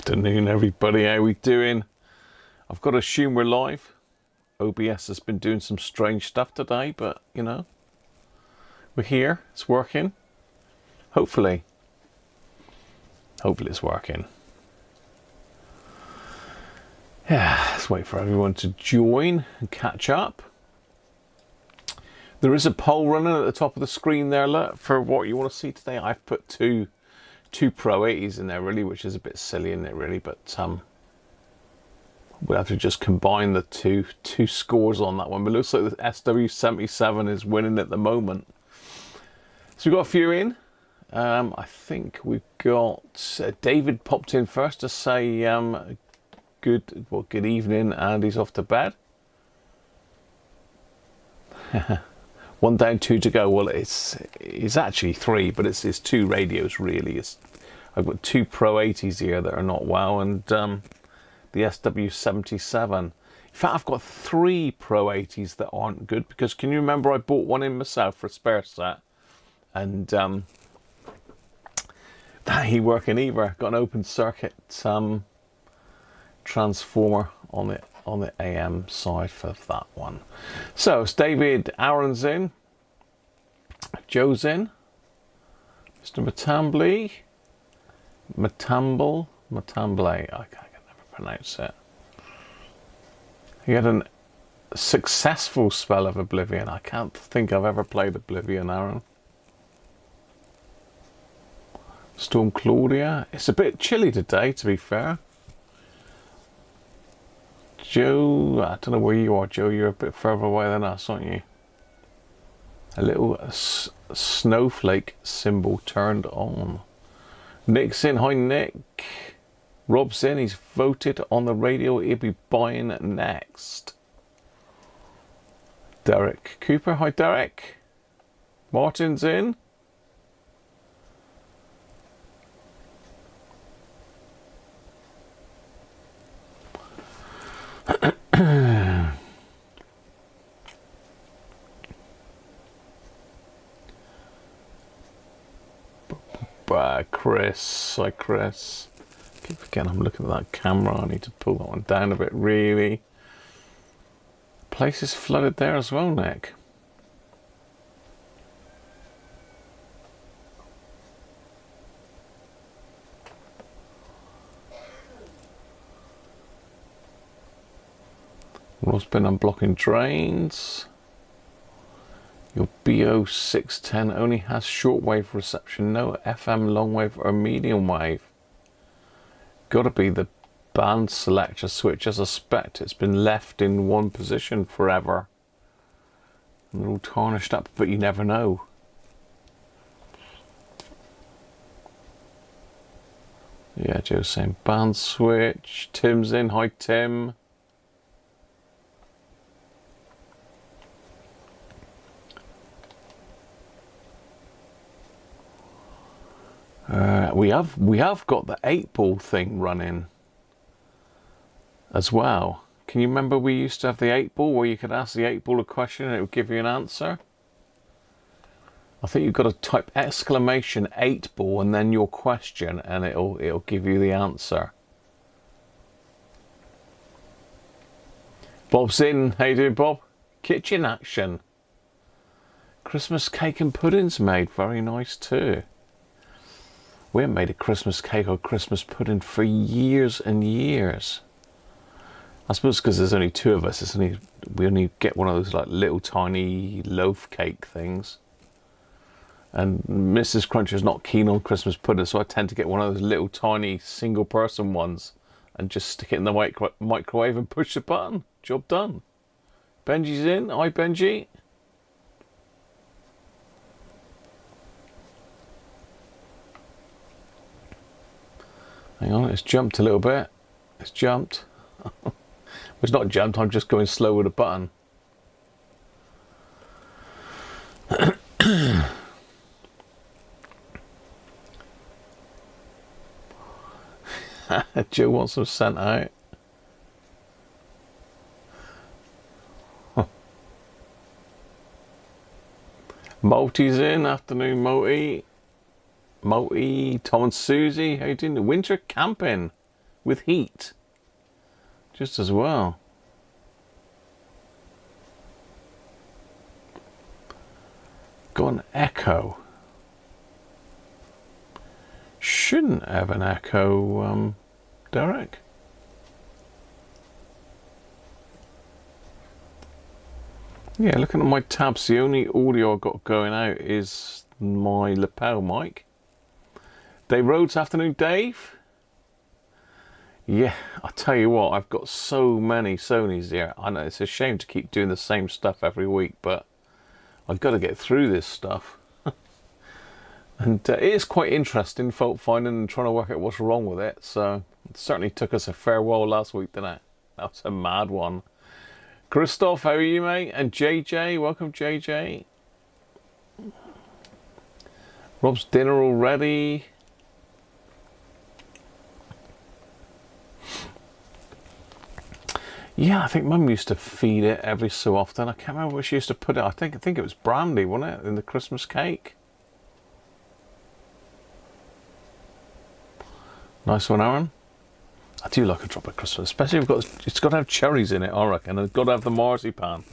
Afternoon, everybody. How we doing? I've got to assume we're live. OBS has been doing some strange stuff today, but you know, we're here. It's working. Hopefully it's working. Yeah, let's wait for everyone to join and catch up. There is a poll running at the top of the screen there, look, for what you want to see today. I've put two Pro 80s in there, really, which is a bit silly, isn't it, really? But we'll have to just combine the two scores on that one. But it looks like the SW77 is winning at the moment. So we've got a few in. I think we've got David popped in first to say good evening, and he's off to bed. One down, two to go. Well, it's actually three, but it's two radios really. I've got two Pro 80s here that are not wow, and the SW77. In fact, I've got three Pro 80s that aren't good, because can you remember I bought one in myself for a spare set, and that ain't working either. Got an open circuit transformer on the AM side for that one. So it's David, Aaron's in, Joe's in, Mr. Matamble, I can never pronounce it. He had a successful spell of Oblivion. I can't think I've ever played Oblivion, Aaron. Storm Claudia. It's a bit chilly today, to be fair. Joe, I don't know where you are, Joe. You're a bit further away than us, aren't you? A little snowflake symbol turned on. Nick's in. Hi, Nick. Rob's in. He's voted on the radio. He'll be buying next. Derek Cooper. Hi, Derek. Martin's in. Chris, hi Chris. Keep forgetting I'm looking at that camera. I need to pull that one down a bit, really. Place is flooded there as well, Nick. What's been unblocking drains? Your BO610 only has shortwave reception, no FM, long wave or medium wave. Gotta be the band selector switch. I suspect it's been left in one position forever. And they're all tarnished up, but you never know. Yeah, Joe's saying band switch. Tim's in. Hi, Tim. We have got the 8-ball thing running as well. Can you remember we used to have the 8-ball where you could ask the 8-ball a question and it would give you an answer? I think you've got to type exclamation 8-ball and then your question, and it'll give you the answer. Bob's in. How you doing, Bob? Kitchen action. Christmas cake and pudding's made. Very nice too. We haven't made a Christmas cake or Christmas pudding for years and years. I suppose because there's only two of us, we only get one of those like little tiny loaf cake things. And Mrs. Cruncher's not keen on Christmas pudding, so I tend to get one of those little tiny single person ones and just stick it in the microwave and push the button. Job done. Benji's in. Hi, Benji. Hang on, it's jumped a little bit. It's jumped. It's not jumped, I'm just going slow with the button. Joe wants them sent out. Multi's in. Afternoon, Multi. Tom and Susie, how you doing? Winter camping. with heat. Just as well. Got an echo. Shouldn't have an echo, Derek. Yeah, looking at my tabs, the only audio I've got going out is my lapel mic. Dave Rhodes, afternoon, Dave. Yeah, I'll tell you what, I've got so many Sonys here. I know it's a shame to keep doing the same stuff every week, but I've got to get through this stuff. And it is quite interesting, fault finding and trying to work out what's wrong with it. So it certainly took us a fair while last week, didn't it? That was a mad one. Christoph, how are you, mate? And JJ, welcome, JJ. Rob's dinner already. Yeah, I think Mum used to feed it every so often. I can't remember where she used to put it. I think it was brandy, wasn't it, in the Christmas cake? Nice one, Aaron. I do like a drop of Christmas, especially if it's got to have cherries in it, I reckon, and it's got to have the marzipan.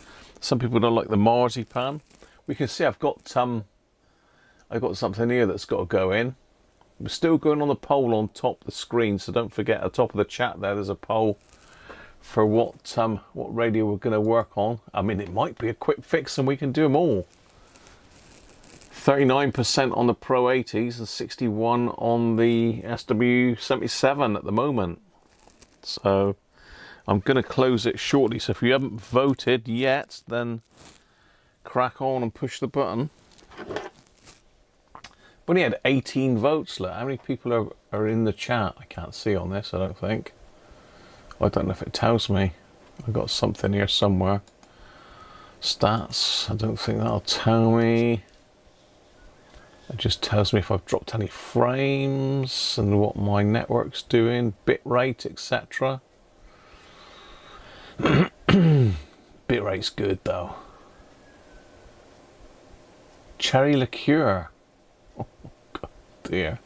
Some people don't like the marzipan. We can see I've got something here that's got to go in. We're still going on the poll on top of the screen, so don't forget, at the top of the chat there's a poll for what radio we're going to work on. I mean, it might be a quick fix and we can do them all. 39% on the Pro 80s and 61 on the SW77 at the moment. So I'm going to close it shortly. So if you haven't voted yet, then crack on and push the button. We only had 18 votes. Look, how many people are in the chat? I can't see on this, I don't think. I don't know if it tells me. I've got something here somewhere. Stats, I don't think that'll tell me. It just tells me if I've dropped any frames and what my network's doing, bit rate, etc. Bit rate's good though. Cherry liqueur. Oh God, dear.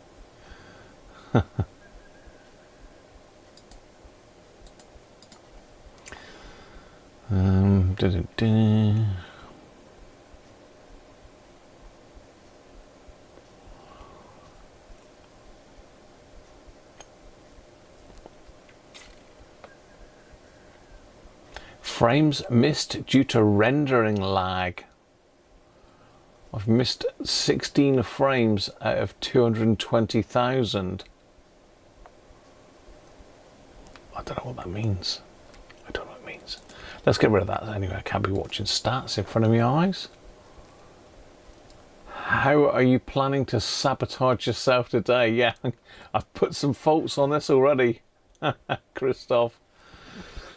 Frames missed due to rendering lag. I've missed 16 frames out of 220,000. I don't know what that means. I don't know what it means. Let's get rid of that anyway. I can't be watching stats in front of my eyes. How are you planning to sabotage yourself today? Yeah, I've put some faults on this already, Christoph.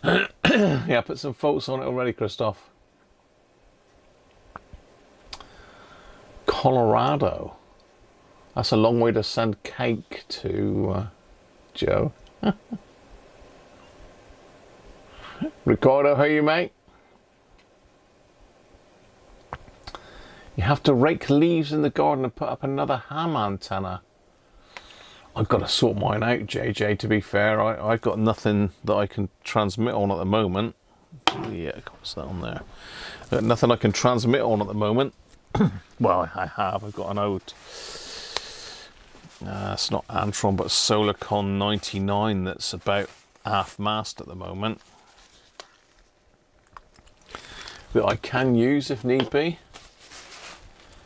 Yeah, put some faults on it already, Christoph. Colorado. That's a long way to send cake to Joe. Ricardo, how are you, mate? You have to rake leaves in the garden and put up another ham antenna. I've got to sort mine out, JJ, to be fair. I've got nothing that I can transmit on at the moment. Yeah, what's that on there? I've got nothing I can transmit on at the moment. Well, I have. I've got an old... it's not Antron, but Solarcon 99 that's about half-mast at the moment. That I can use if need be.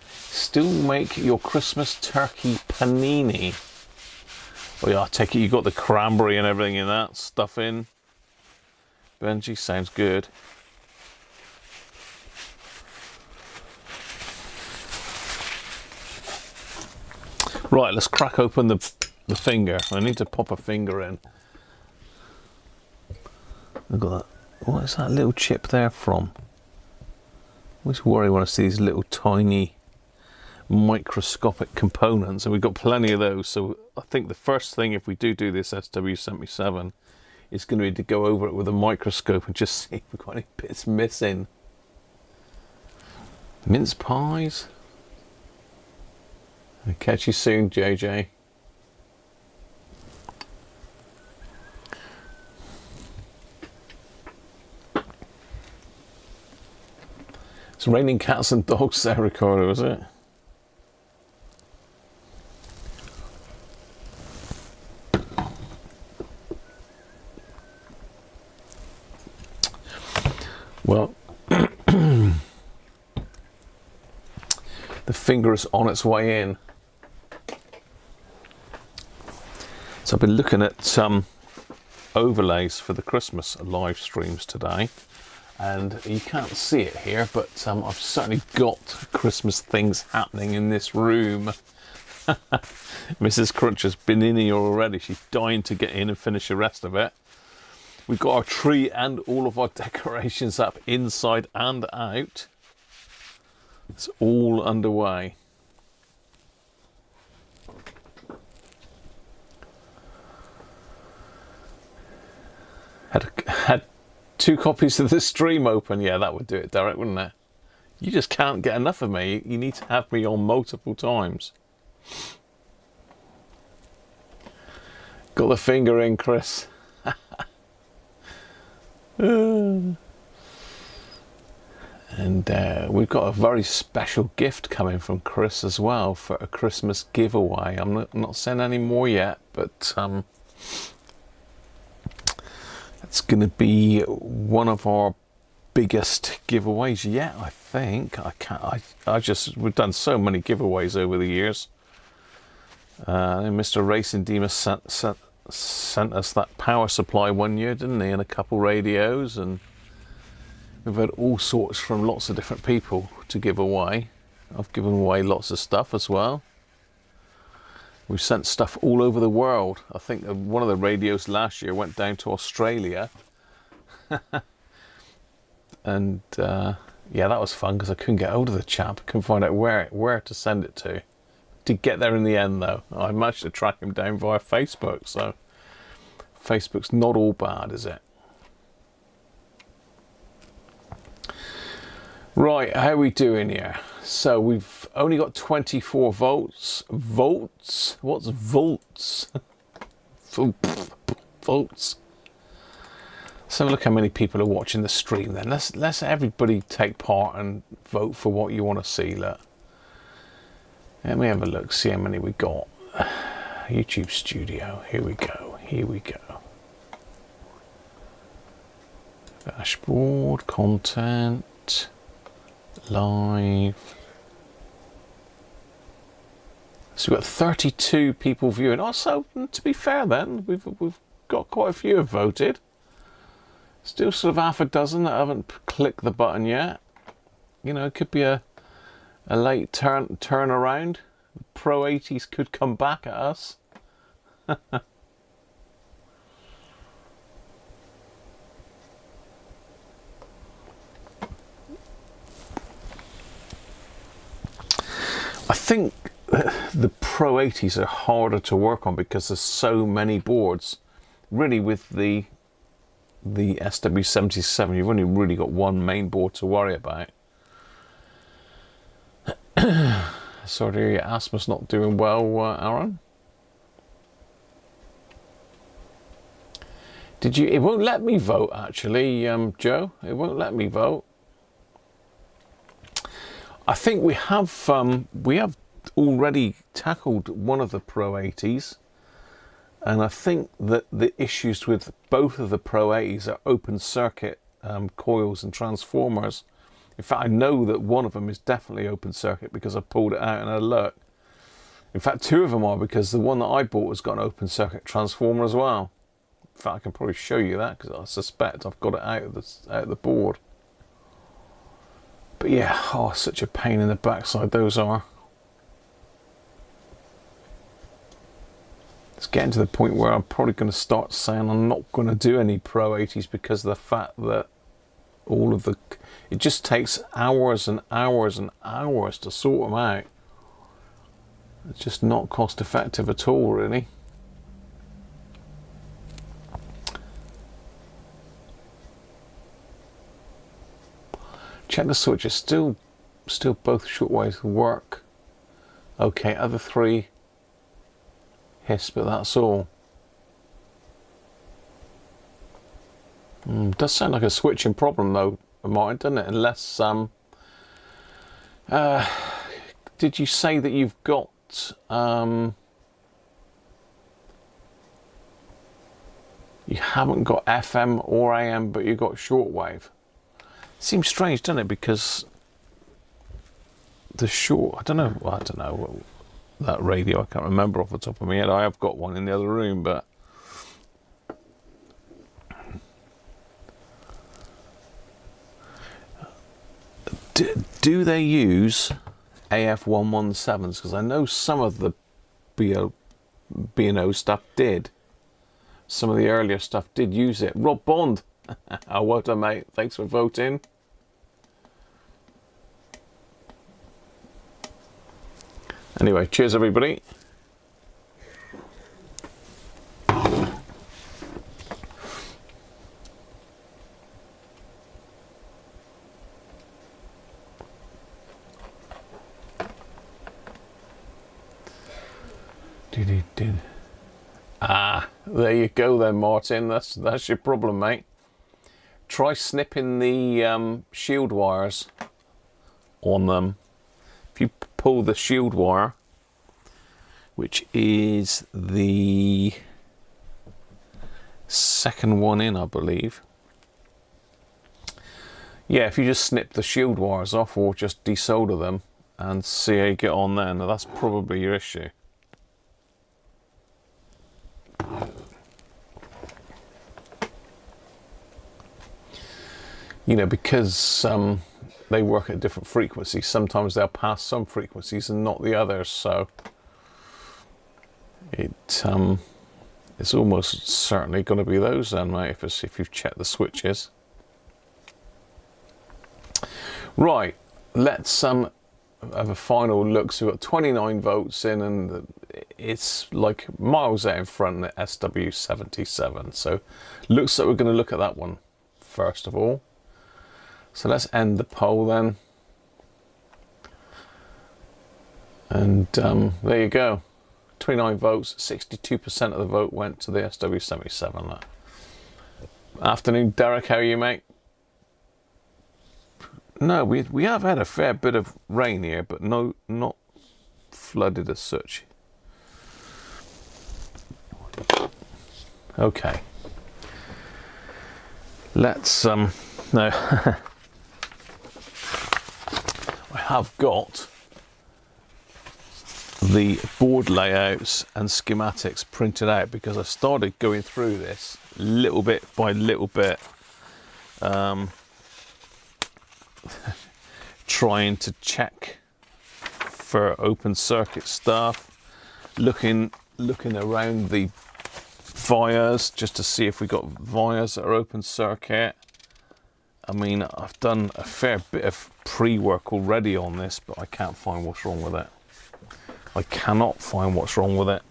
Still make your Christmas turkey panini. Oh yeah, I take it you got the cranberry and everything in that stuff in. Benji, sounds good. Right, let's crack open the finger. I need to pop a finger in. Look at that. What is that little chip there from? I always worry when I see these little tiny microscopic components, and we've got plenty of those. So I think the first thing, if we do this SW77, is going to be to go over it with a microscope and just see if we've got any bits missing. Mince pies. I'll catch you soon, JJ. It's raining cats and dogs there, Ricardo, is it? Well, the finger is on its way in. So I've been looking at some overlays for the Christmas live streams today, and you can't see it here, but I've certainly got Christmas things happening in this room. Mrs. Cruncher's been in here already. She's dying to get in and finish the rest of it. We've got our tree and all of our decorations up inside and out. It's all underway. Had 2 copies of the stream open. Yeah, that would do it, Derek, wouldn't it? You just can't get enough of me. You need to have me on multiple times. Got the finger in, Chris. And we've got a very special gift coming from Chris as well for a Christmas giveaway. I'm not saying any more yet, but it's going to be one of our biggest giveaways yet, I think. We've done so many giveaways over the years. Mr. Racing Demas sent us that power supply one year, didn't he, and a couple radios, and we've had all sorts from lots of different people to give away. I've given away lots of stuff as well. We've sent stuff all over the world. I think one of the radios last year went down to Australia. And yeah, that was fun because I couldn't get hold of the chap. I couldn't find out where to send it to. Did get there in the end though. I managed to track him down via Facebook, so Facebook's not all bad, is it? Right, how are we doing here? So we've only got 24 volts. Volts? What's volts? Volts. So look how many people are watching the stream then. Let's everybody take part and vote for what you want to see. Look. Let me have a look, see how many we got. YouTube Studio, here we go, here we go. Dashboard, content, live. So we've got 32 people viewing. Oh, so to be fair then, we've got quite a few have voted. Still sort of half a dozen that haven't clicked the button yet. You know, it could be a late turn around. Pro 80s could come back at us. I think the Pro 80s are harder to work on because there's so many boards. Really, with the SW77, you've only really got one main board to worry about. Sorry to hear your asthma's not doing well, Aaron. Did you? It won't let me vote, actually, Joe. It won't let me vote. I think we have already tackled one of the Pro 80s, and I think that the issues with both of the Pro 80s are open circuit coils and transformers. In fact, I know that one of them is definitely open circuit because I pulled it out and I looked. In fact, 2 of them are, because the one that I bought has got an open circuit transformer as well. In fact, I can probably show you that because I suspect I've got it out of the board. But yeah, oh, such a pain in the backside those are. It's getting to the point where I'm probably going to start saying I'm not going to do any Pro 80s because of the fact that it just takes hours and hours and hours to sort them out. It's just not cost effective at all, really. Check the switches, still both shortwaves work. Okay, other 3 hiss, but that's all. Does sound like a switching problem though, Martin, doesn't it? Unless Did you say that you've got you haven't got FM or AM, but you've got shortwave? Seems strange, doesn't it? Because the I don't know that radio, I can't remember off the top of my head. I have got one in the other room, but do they use AF117s? Because I know some of the B&O stuff did. Some of the earlier stuff did use it. Rob Bond, oh, well done, mate. Thanks for voting. Anyway, cheers, everybody. Ah, there you go then, Martin. That's your problem, mate. Try snipping the shield wires on them. If you pull the shield wire, which is the second one in, I believe. Yeah, if you just snip the shield wires off or just desolder them and see how you get on then, that's probably your issue. You know, because they work at different frequencies, sometimes they'll pass some frequencies and not the others, so it's almost certainly going to be those then, mate, if you've checked the switches. Right, let's have a final look. So we've got 29 votes in, and it's like miles out in front of the SW77, so looks like we're going to look at that one first of all. So let's end the poll then. And there you go. 29 votes, 62% of the vote went to the SW77. Afternoon, Derek, how are you, mate? No, we have had a fair bit of rain here, but no, not flooded as such. Okay. Let's no. I have got the board layouts and schematics printed out because I started going through this little bit by little bit, trying to check for open circuit stuff, looking around the vias just to see if we got vias that are open circuit. I mean, I've done a fair bit of pre-work already on this, but I can't find what's wrong with it. I cannot find what's wrong with it.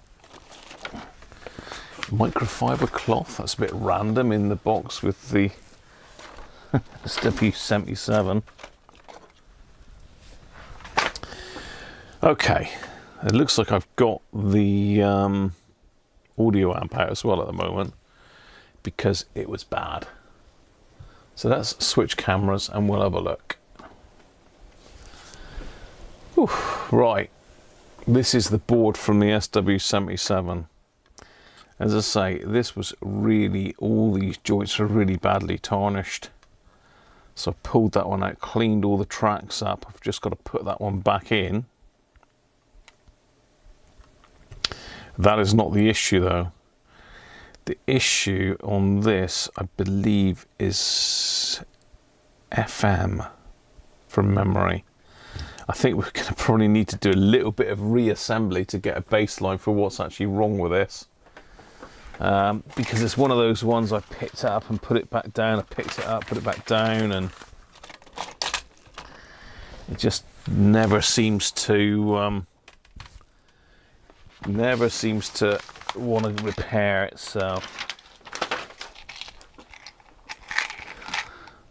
Microfiber cloth, that's a bit random in the box with the SW77. Okay, it looks like I've got the audio amp out as well at the moment because it was bad. So let's switch cameras and we'll have a look. Whew, right, this is the board from the SW77. As I say, this was really, all these joints are really badly tarnished. So I pulled that one out, cleaned all the tracks up. I've just got to put that one back in. That is not the issue though. The issue on this, I believe, is FM from memory. I think we're going to probably need to do a little bit of reassembly to get a baseline for what's actually wrong with this. Because it's one of those ones I picked up and put it back down, I picked it up, put it back down, and it just never seems to want to repair itself.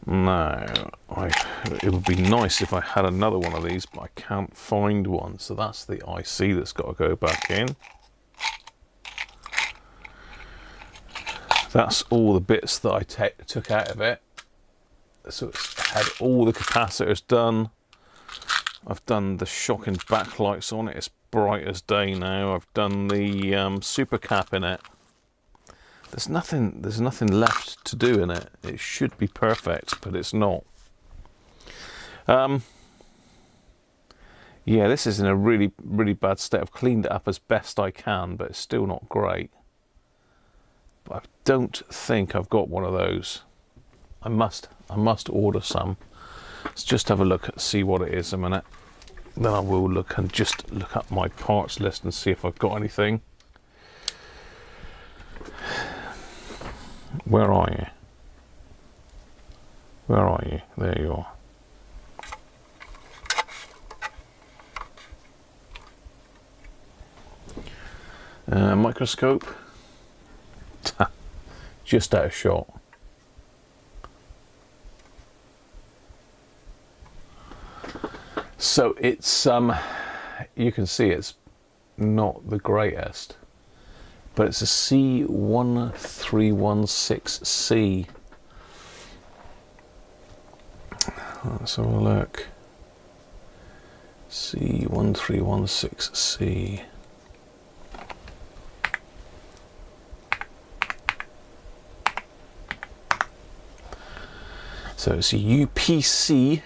Now, it would be nice if I had another one of these, but I can't find one. So that's the IC that's got to go back in. That's all the bits that I took out of it. So it's had all the capacitors done. I've done the shocking backlights on it. It's bright as day now. I've done the super cap in it. There's nothing left to do in it. It should be perfect, but it's not. Yeah, this is in a really, really bad state. I've cleaned it up as best I can, but it's still not great. But I don't think I've got one of those. I must order some. Let's just have a look at, see what it is a minute. Then I will look up my parts list and see if I've got anything. Where are you? Where are you? There you are. Microscope. Just out of shot. So it's you can see it's not the greatest, but it's a C1316C. Let's have a look. C1316C. So it's a UPC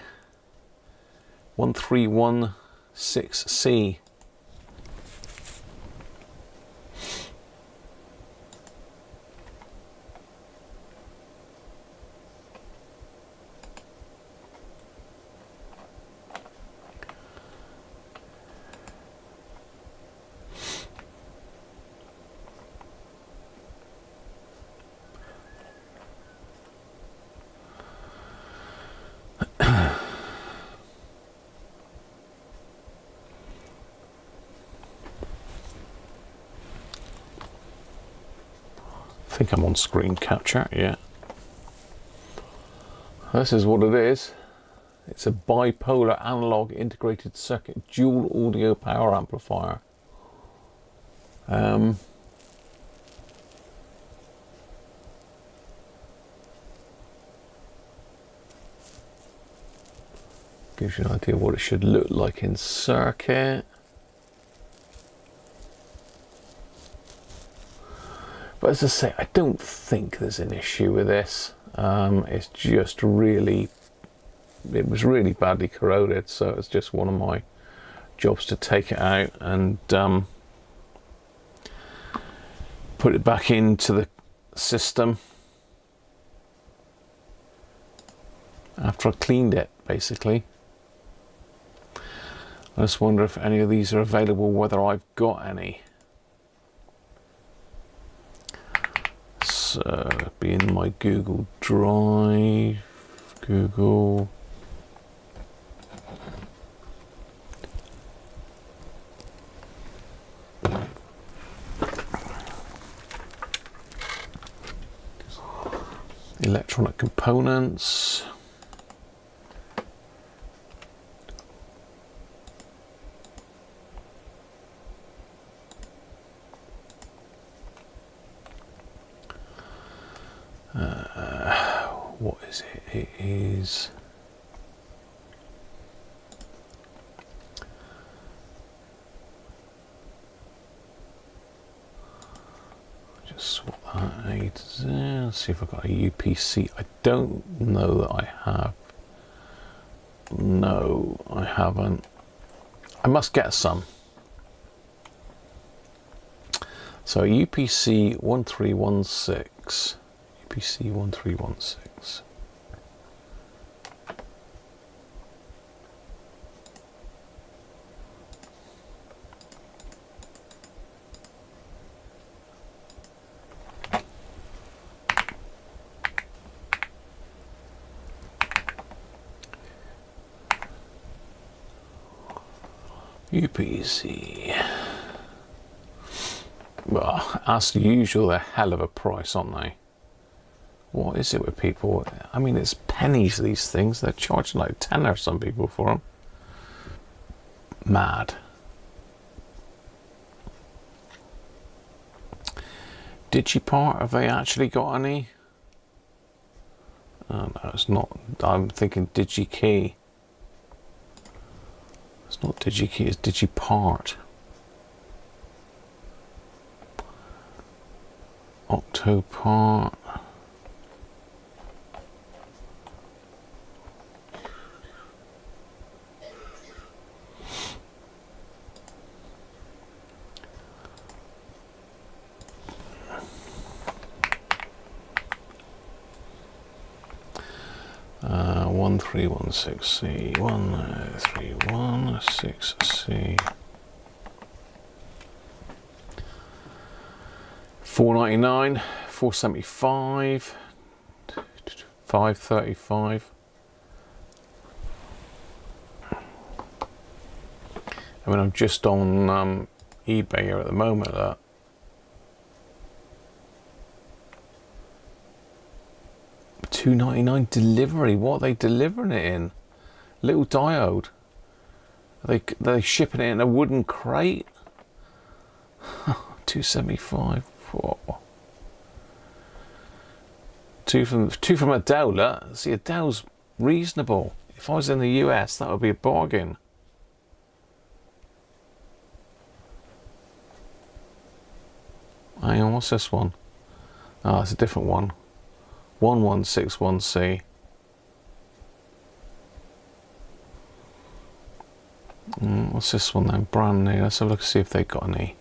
1316C. I think I'm on screen capture, yeah. This is what it is. It's a bipolar analog integrated circuit dual audio power amplifier. Gives you an idea of what it should look like in circuit. But as I say, I don't think there's an issue with this. It's just really, it was really badly corroded, so it's just one of my jobs to take it out and put it back into the system after I cleaned it, basically. I just wonder if any of these are available, whether I've got any. So, be in my Google Drive, Google. Electronic components. What is it? It is just swap that A to Z. Let's see if I've got a UPC. I don't know that I have. No, I haven't. I must get some. So UPC 1316. UPC 1316. UPC. Well, as usual, they're a hell of a price, aren't they? What is it with people? I mean, it's pennies, these things. They're charging like tenner, some people, for them. Mad. Digipart, have they actually got any? Oh, no, it's not. I'm thinking DigiKey. not DigiKey, it's DigiPart. Octopart. Uh, 1316C, 1316C. $4.99, $4.75, $5.35. I mean, I'm just on eBay here at the moment. $2.99 delivery. What are they delivering it in? Little diode. Are they shipping it in a wooden crate? $2.75. Whoa. Two from Adele. See, Adele's reasonable. If I was in the US, that would be a bargain. Hang on, what's this one? Oh, it's a different one. 1161C. What's this one then? Brand new. Let's have a look, see if they got any.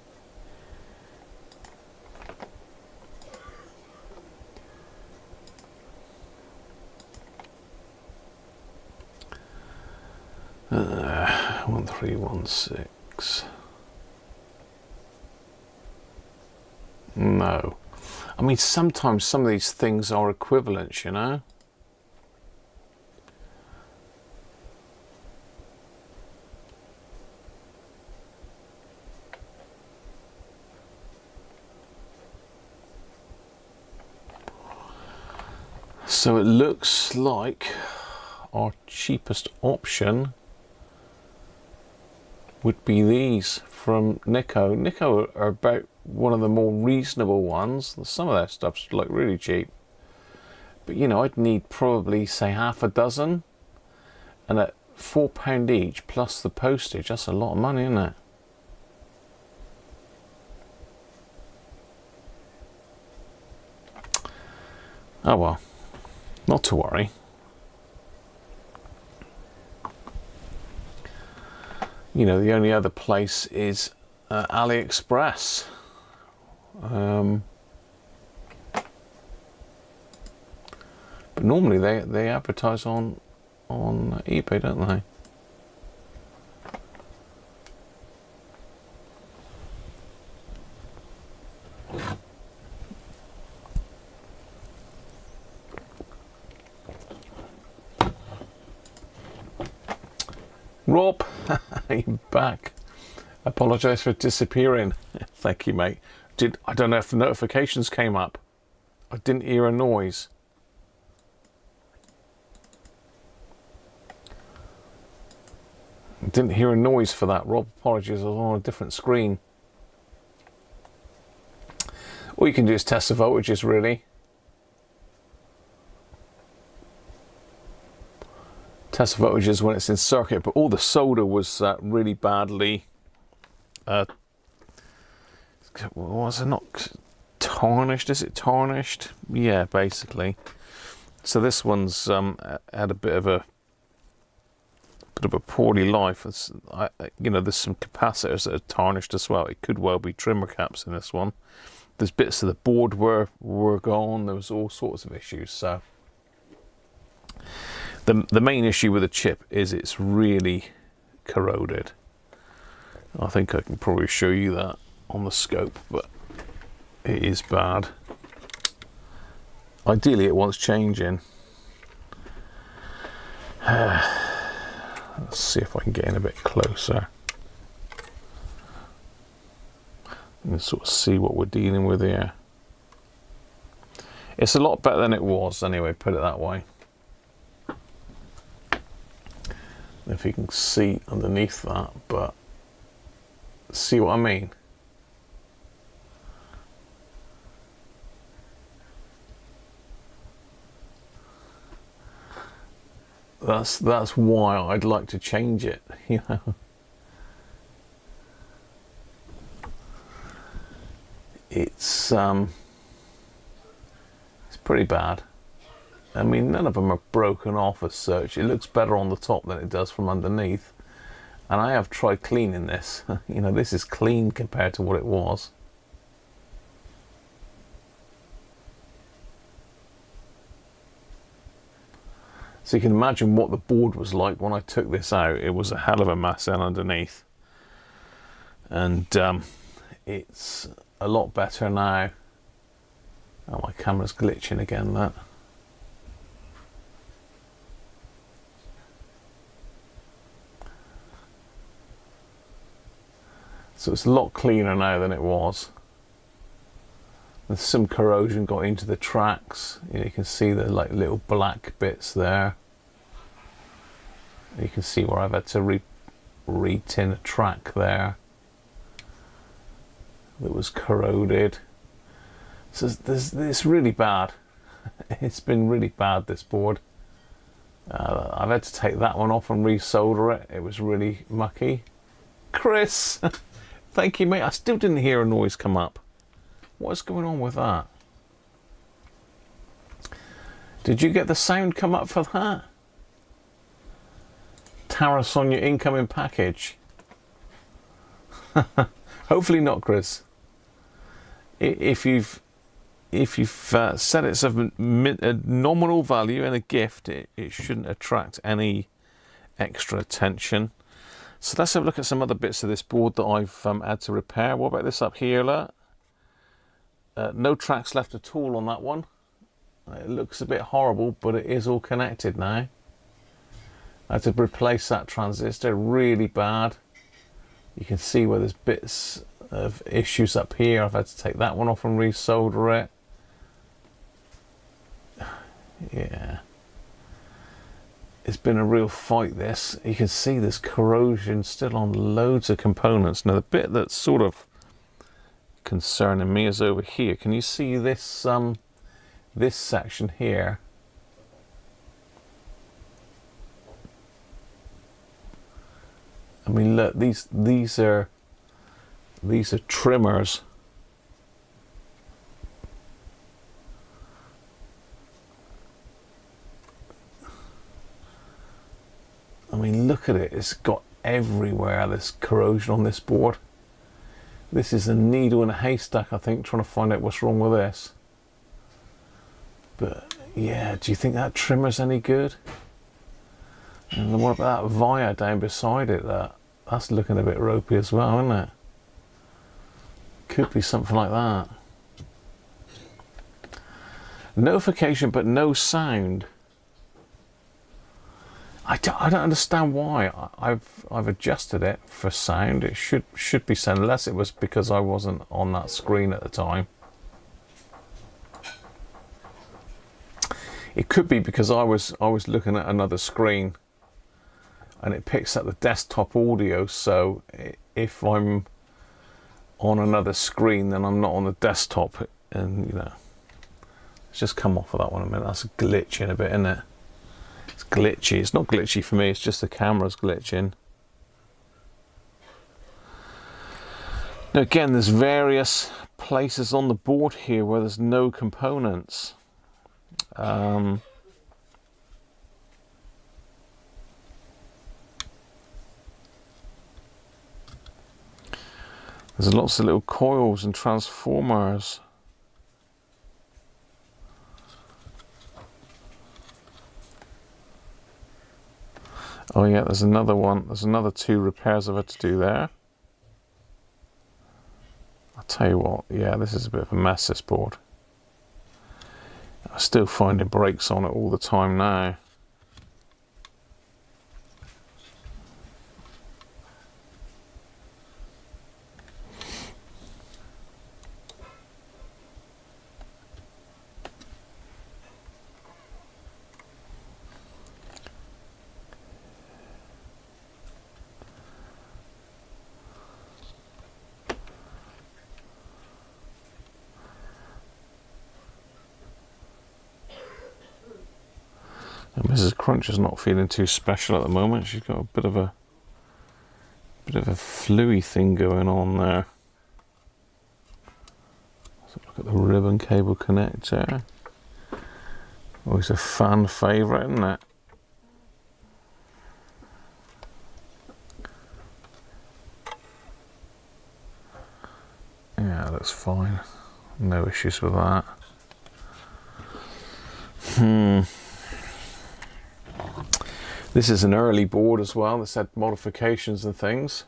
Uh, 1316. No. I mean, sometimes some of these things are equivalent, you know? So it looks like our cheapest option would be these from Nico. Nico are about one of the more reasonable ones. Some of their stuff's like really cheap, but you know, I'd need probably say half a dozen, and at £4 each plus the postage, that's a lot of money, isn't it? Oh well, not to worry. You know, the only other place is AliExpress. But normally they advertise on eBay, don't they? Rob, you're back. Apologise for disappearing. Thank you, mate. I don't know if the notifications came up. I didn't hear a noise. I didn't hear a noise for that, Rob. Apologies, I was on a different screen. All you can do is test the voltages, really. Test the voltages when it's in circuit, but all the solder was really badly was it not tarnished? Is it tarnished? Yeah, basically. So this one's had a bit of a poorly life. You know, there's some capacitors that are tarnished as well. It could well be trimmer caps in this one. There's bits of the board were gone. There was all sorts of issues. So the main issue with the chip is it's really corroded. I think I can probably show you that on the scope, but it is bad. Ideally it wants changing. Let's see if I can get in a bit closer and sort of see what we're dealing with here. It's a lot better than it was anyway, put it that way. If you can see underneath that, but see what I mean? That's why I'd like to change it, you know. it's pretty bad. I mean, none of them are broken off as such. It looks better on the top than it does from underneath. And I have tried cleaning this. You know, this is clean compared to what it was. So you can imagine what the board was like when I took this out. It was a hell of a mess down underneath. And it's a lot better now. Oh, my camera's glitching again, that. So it's a lot cleaner now than it was. There's some corrosion got into the tracks. You can see the like little black bits there. You can see where I've had to re-tin a track there that was corroded. So it's really bad. It's been really bad, this board. I've had to take that one off and resolder it. It was really mucky. Chris, thank you, mate. I still didn't hear a noise come up. What's going on with that? Did you get the sound come up for that? Tariffs on your incoming package. Hopefully not, Chris. If you've set it as a nominal value and a gift, it shouldn't attract any extra attention. So let's have a look at some other bits of this board that I've had to repair. What about this up here, look? No tracks left at all on that one. It looks a bit horrible, but it is all connected now. I had to replace that transistor, really bad. You can see where there's bits of issues up here. I've had to take that one off and resolder it. Yeah. It's been a real fight, this. You can see there's corrosion still on loads of components. Now the bit that's sort of concerning me is over here. Can you see this this section here? I mean, look, these are trimmers. I mean, look at it. It's got everywhere, this corrosion on this board. This is a needle in a haystack, I think, trying to find out what's wrong with this. But yeah, do you think that trimmer's any good? And what about that wire down beside it? That's looking a bit ropey as well, isn't it? Could be something like that. Notification, but no sound. I don't understand why. I've adjusted it for sound. It should be sound, unless it was because I wasn't on that screen at the time. It could be because I was looking at another screen, and it picks up the desktop audio. So if I'm on another screen, then I'm not on the desktop, and you know. Let's just come off of that one a minute. That's glitching a bit, isn't it? It's glitchy. It's not glitchy for me, it's just the camera's glitching. Now again, there's various places on the board here where there's no components. There's lots of little coils and transformers. Oh yeah, there's another one. There's another 2 repairs I've had to do there. I'll tell you what, yeah, this is a bit of a mess, this board. I'm still finding breaks on it all the time now. And Mrs. Cruncher's not feeling too special at the moment. She's got a bit of a fluey thing going on there. Got the ribbon cable connector. Always a fan favourite, isn't it? Yeah, that's fine. No issues with that. This is an early board as well. That's had modifications and things.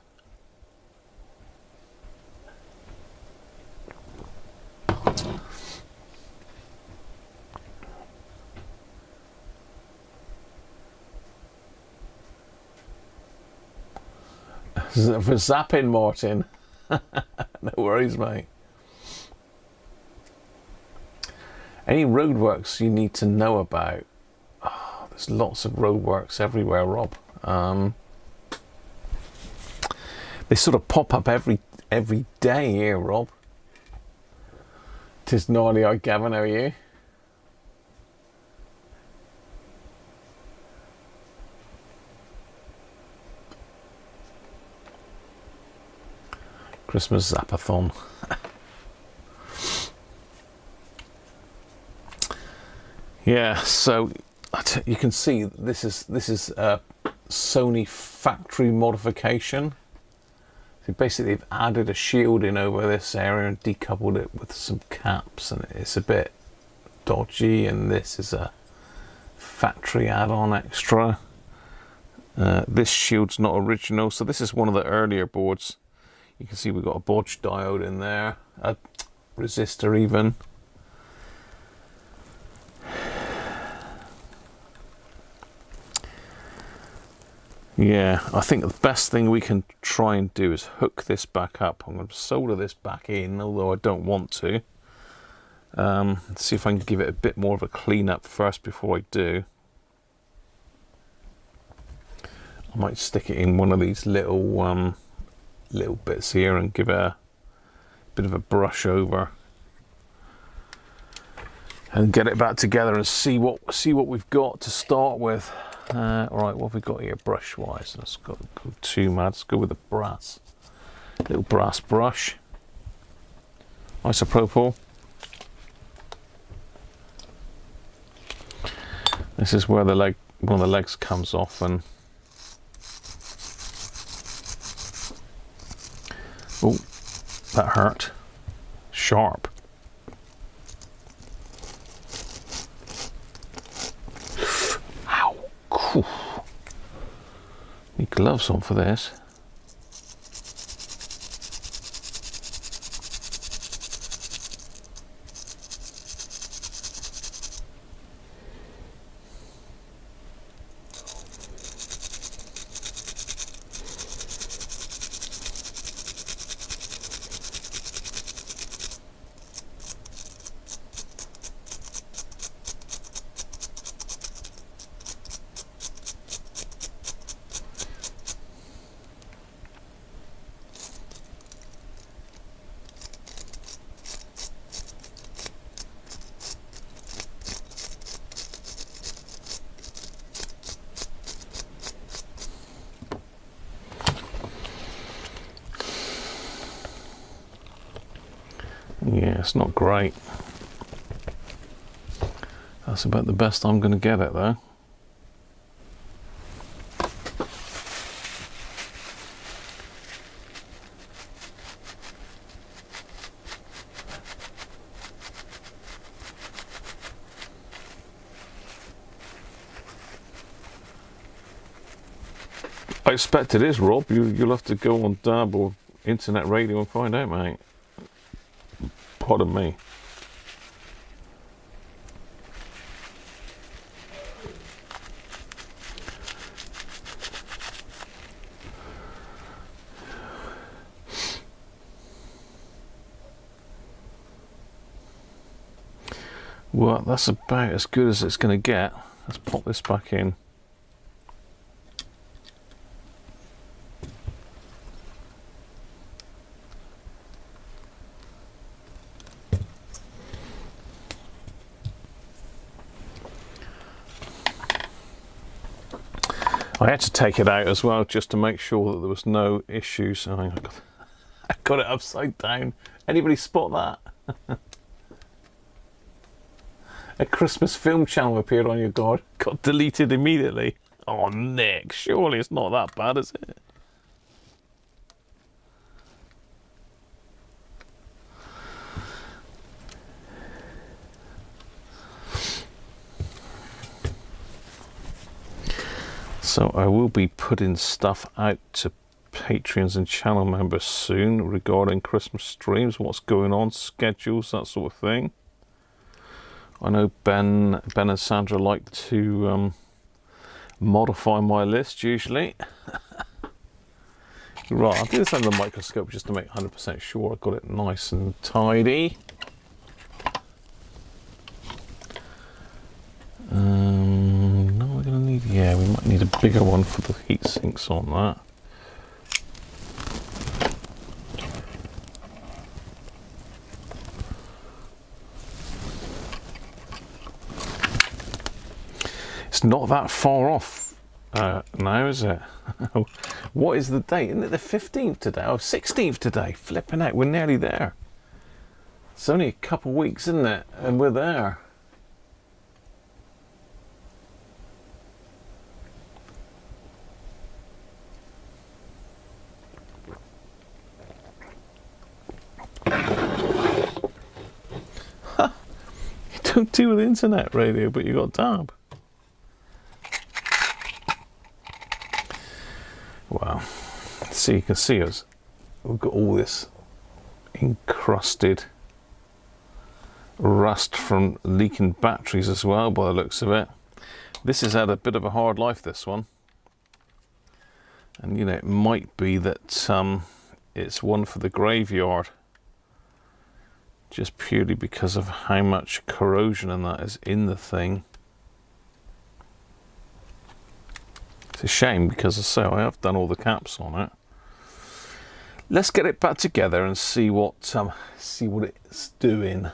For zapping, Martin. No worries, mate. Any roadworks you need to know about? Oh, there's lots of roadworks everywhere, Rob. They sort of pop up every day here, Rob. 'Tis gnarly, I Gavin, how are you? Christmas Zapathon. Yeah, so you can see this is a Sony factory modification. So basically they've added a shield in over this area and decoupled it with some caps, and it's a bit dodgy, and this is a factory add-on extra. This shield's not original, so this is one of the earlier boards. You can see we've got a bodge diode in there, a resistor even. Yeah, I think the best thing we can try and do is hook this back up. I'm going to solder this back in, although I don't want to. Let's see if I can give it a bit more of a clean up first before I do. I might stick it in one of these little bits here and give it a bit of a brush over and get it back together and see what we've got to start with. All right, what have we got here brush wise? Let's go too mad. Let's go with the brass, little brass brush, isopropyl. This is where one of the legs comes off, and oh, that hurt. Sharp. Ow. Cool. Need gloves on for this. Yeah, it's not great. That's about the best I'm going to get it though. I expect it is, Rob. You'll have to go on Dab or internet radio and find out, mate. Pardon me. Well, that's about as good as it's going to get. Let's pop this back in. I had to take it out as well just to make sure that there was no issues. I got it upside down. Anybody spot that? A Christmas film channel appeared on your guide. Got deleted immediately. Oh, Nick, surely it's not that bad, is it? So I will be putting stuff out to Patreons and channel members soon regarding Christmas streams, what's going on, schedules, that sort of thing. I know Ben and Sandra like to modify my list usually. Right, I'll do this under the microscope just to make 100% sure I got it nice and tidy. No, we're going to need, yeah, we might need a bigger one for the heat sinks on that. It's not that far off now, is it? What is the date? Isn't it the 15th today? Oh, 16th today. Flipping out, we're nearly there. It's only a couple of weeks, isn't it? And we're there. You don't deal with internet radio, but you got DAB. Wow. So you can see us. We've got all this encrusted rust from leaking batteries as well, by the looks of it. This has had a bit of a hard life, this one. And you know, it might be that it's one for the graveyard, just purely because of how much corrosion and that is in the thing. It's a shame because, as I say, I have done all the caps on it. Let's get it back together and see what it's doing.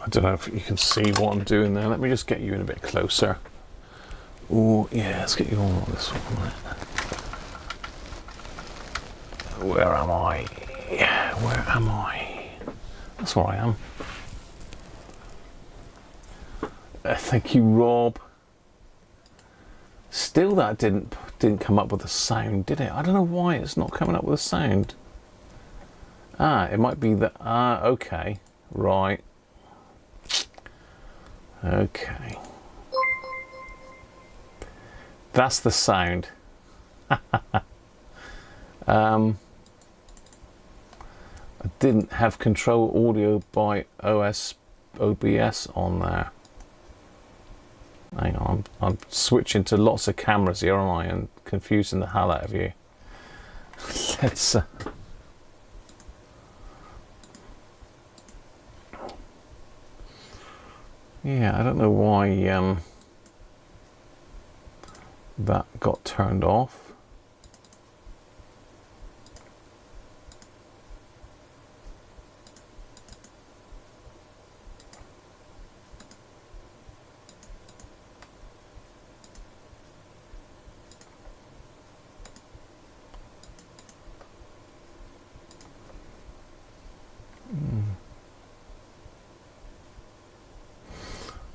I don't know if you can see what I'm doing there. Let me just get you in a bit closer. Oh, yeah, let's get you on this one. Where am I? Where am I? That's where I am. Thank you, Rob. Still, that didn't come up with a sound, did it? I don't know why it's not coming up with a sound. Ah, it might be that. Ah, okay, right. Okay. That's the sound. I didn't have control audio by OBS on there. Hang on, I'm switching to lots of cameras here, aren't I? And confusing the hell out of you. Let's... Yeah, I don't know why that got turned off.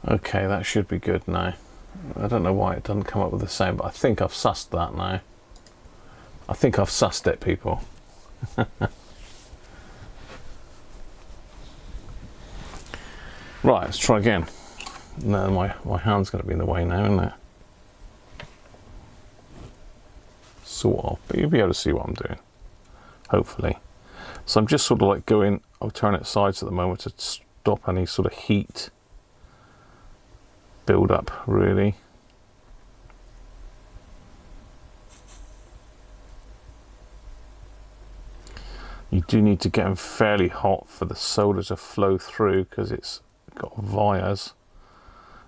Okay, that should be good now. I don't know why it doesn't come up with the same, but I think I've sussed that now. I think I've sussed it, people. Right, let's try again. No, my hand's going to be in the way now, isn't it? Sort of, but you'll be able to see what I'm doing, hopefully. So I'm just sort of like going alternate sides at the moment to stop any sort of heat build up, really. You do need to get them fairly hot for the solder to flow through, because it's got vias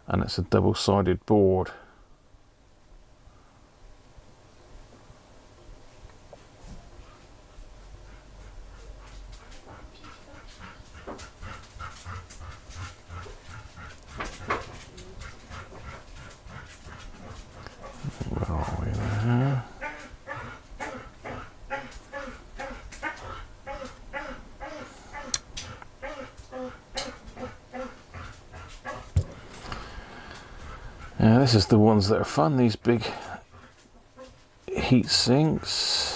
and it's a double-sided board. Where are we there? Yeah, this is the ones that are fun, these big heat sinks.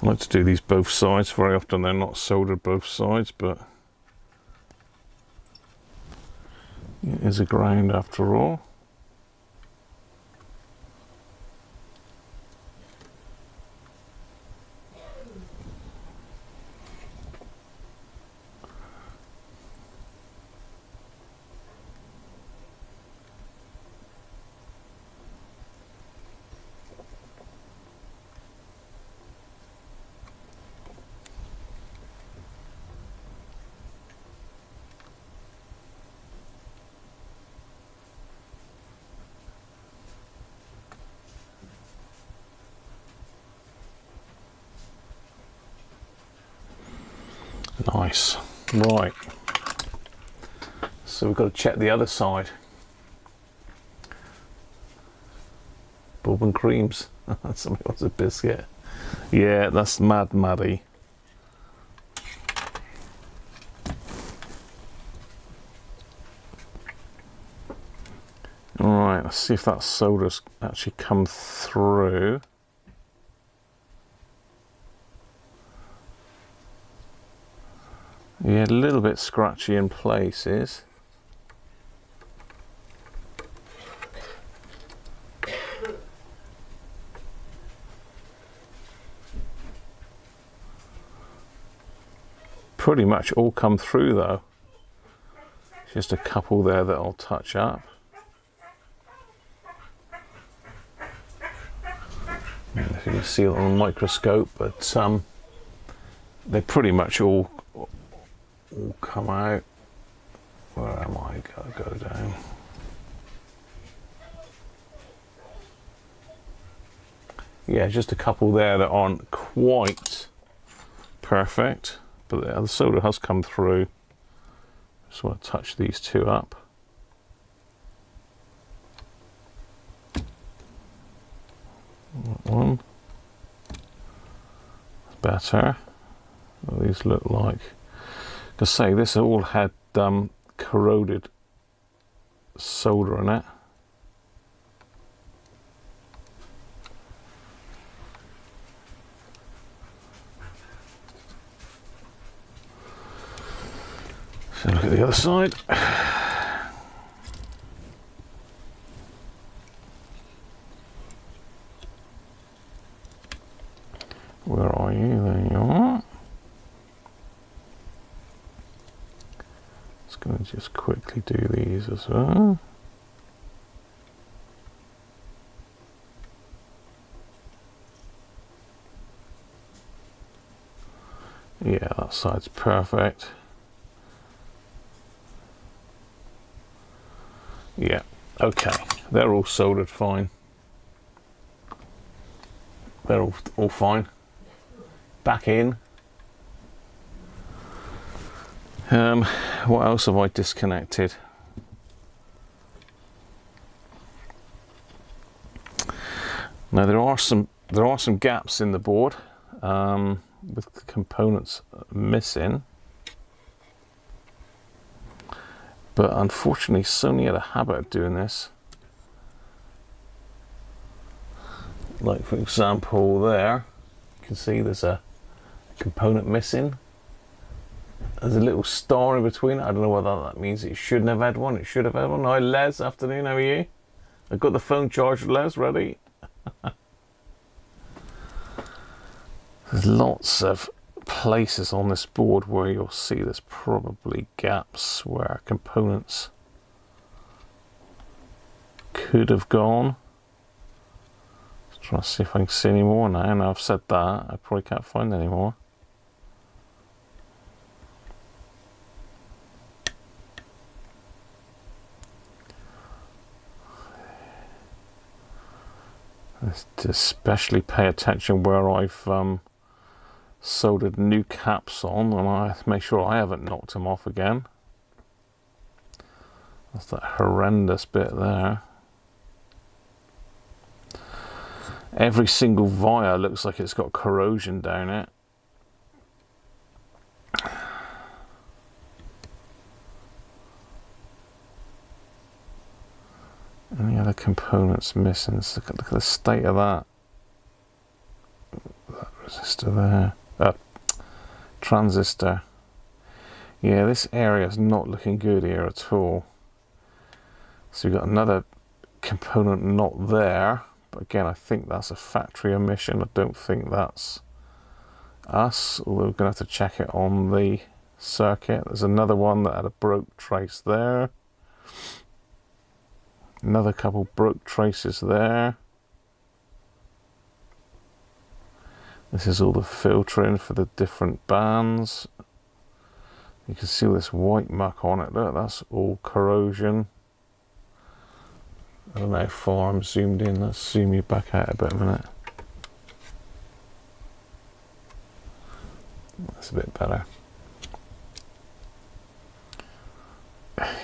I like to do these both sides. Very often they're not soldered both sides, but it is a ground after all. Nice. Right. So we've got to check the other side. Bob and creams. Somebody wants a biscuit. Yeah, that's Mad Maddie. Alright, let's see if that solder's actually come through. Yeah, a little bit scratchy in places. Pretty much all come through though. Just a couple there that I'll touch up. If you can see it on a microscope, but they pretty much all come out. Where am I? Go down. Yeah, just a couple there that aren't quite perfect, but the solder has come through. Just want to touch these two up. That one. Better. What do these look like? To say this all had corroded solder in it. So look at the other side. Where are you? There you are. Going to just quickly do these as well. Yeah, that side's perfect. Yeah, okay, they're all soldered fine. They're all fine. Back in. What else have I disconnected? Now there are some gaps in the board with components missing, but unfortunately Sony had a habit of doing this. Like for example there, you can see there's a component missing. There's a little star in between. I don't know whether that means it shouldn't have had one. It should have had one. Hi Les, afternoon, how are you? I've got the phone charged, Les, ready? There's lots of places on this board where you'll see there's probably gaps where components could have gone. Just trying to see if I can see any more now. Now I've said that, I probably can't find any more. Especially pay attention where I've soldered new caps on, and I make sure I haven't knocked them off again. That's that horrendous bit there. Every single wire looks like it's got corrosion down it. Any other components missing? Look at the state of that. That resistor there. Transistor. Yeah, this area is not looking good here at all. So we've got another component not there. But again, I think that's a factory omission. I don't think that's us. Although we're going to have to check it on the circuit. There's another one that had a broke trace there. Another couple broke traces there. This is all the filtering for the different bands. You can see this white muck on it. Look, that's all corrosion. I don't know how far I'm zoomed in. Let's zoom you back out a bit a minute. That's a bit better.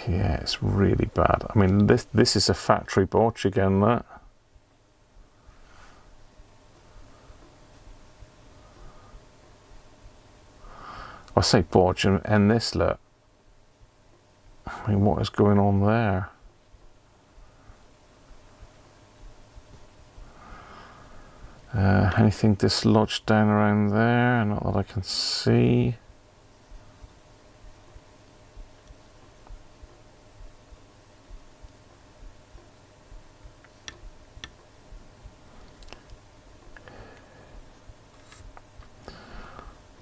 Yeah, it's really bad. I mean, this is a factory botch again, that. I say botch, and this, look. I mean, what is going on there? Anything dislodged down around there? Not that I can see.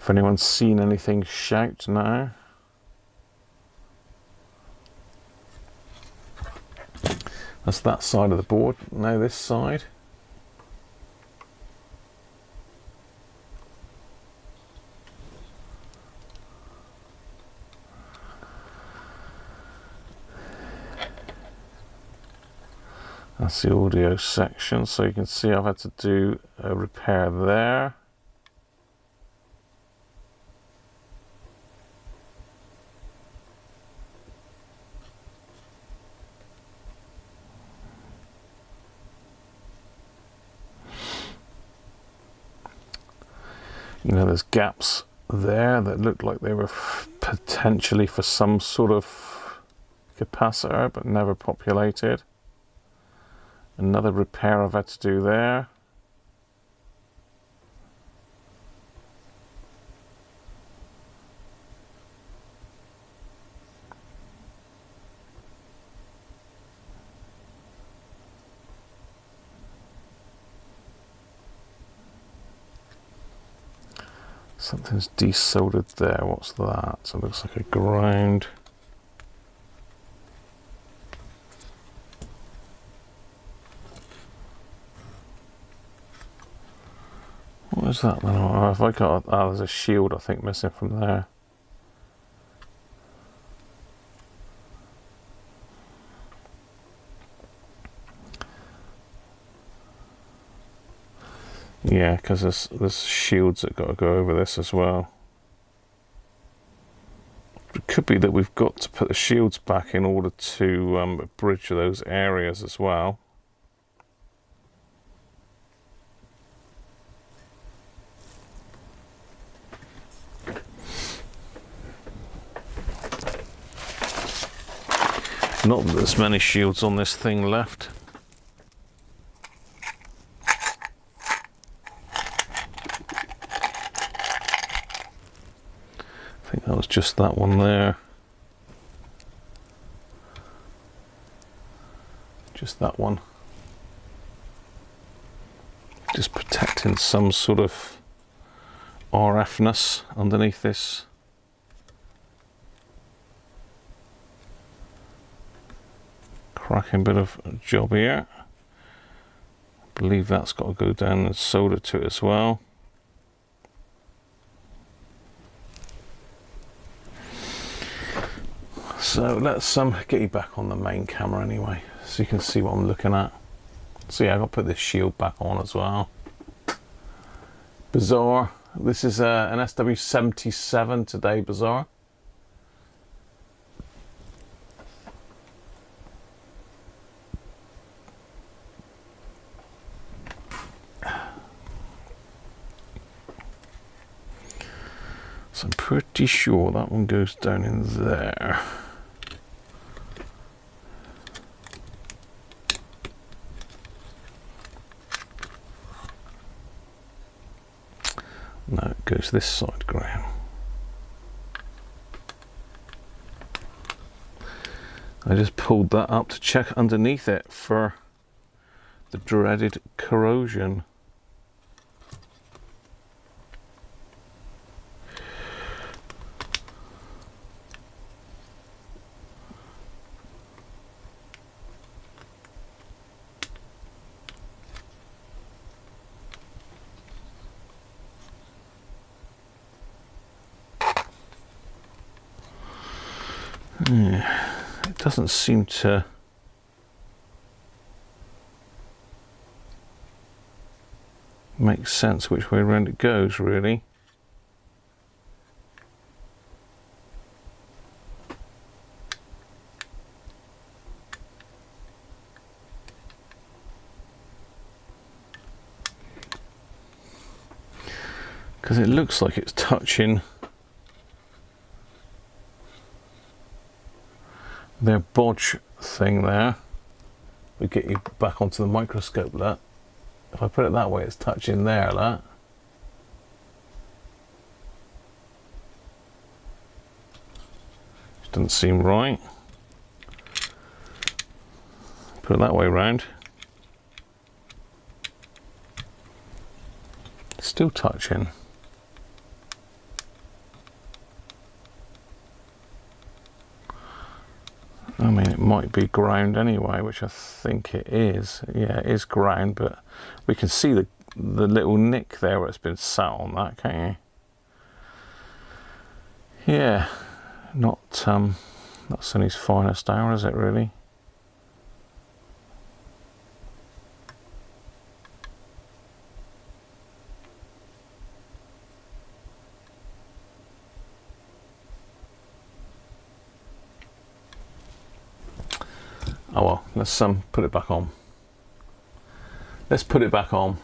If anyone's seen anything, shout now. That's that side of the board. Now this side. That's the audio section, so you can see I've had to do a repair there. You know, there's gaps there that look like they were potentially for some sort of capacitor, but never populated. Another repair I've had to do there. Something's desoldered there. What's that? So it looks like a ground. What is that then? Oh, have I got? Ah, there's a shield I think missing from there. Yeah, because there's shields that got to go over this as well. It could be that we've got to put the shields back in order to bridge those areas as well. Not that there's many shields on this thing left. just that one there. Just that one. Just protecting some sort of RF-ness underneath this. Cracking bit of job here. I believe that's got to go down and solder to it as well. So let's get you back on the main camera anyway, so you can see what I'm looking at. So yeah, I've got to put this shield back on as well. Bazaar. This is an SW77 today, Bazaar. So I'm pretty sure that one goes down in there. No, it goes this side, Graham. I just pulled that up to check underneath it for the dreaded corrosion. Yeah, it doesn't seem to make sense which way around it goes, really. Because it looks like it's touching their bodge thing there. We get you back onto the microscope, look. If I put it that way, it's touching there, look. Which doesn't seem right. Put it that way round. Still touching. I mean, it might be ground anyway, which I think it is. Yeah, it is ground, but we can see the little nick there where it's been sat on that, can't you? Yeah, not Sonys finest hour, is it really? Oh well, let's put it back on. Let's put it back on.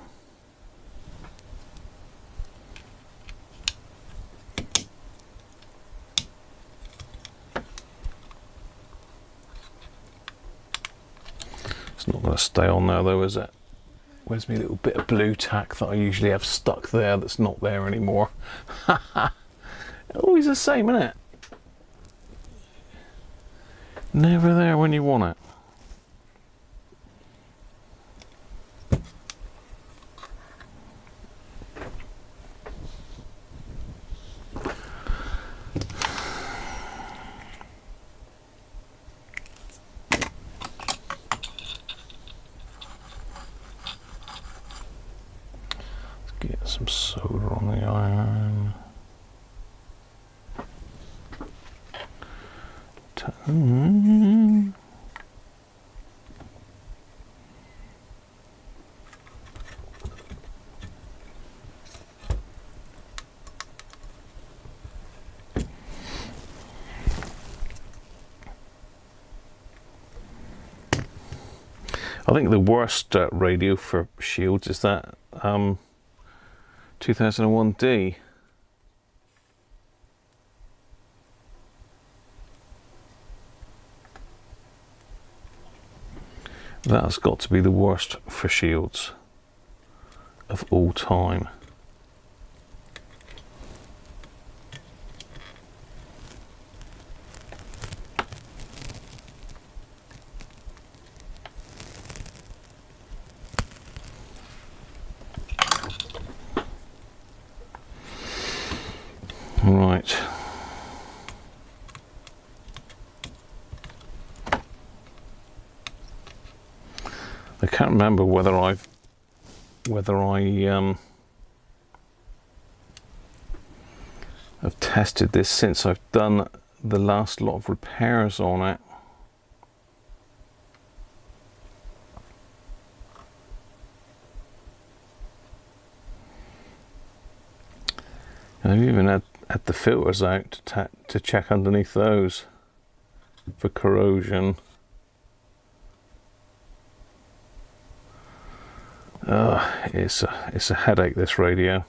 It's not going to stay on there though, is it? Where's my little bit of blue tack that I usually have stuck there that's not there anymore? Always the same, isn't it? Never there when you want it. Get some solder on the iron. I think the worst radio for shields is that 2001D. That's got to be the worst for shields of all time. I can't remember whether I have tested this since I've done the last lot of repairs on it. And I've even had the filters out to check underneath those for corrosion. It's a headache, this radio.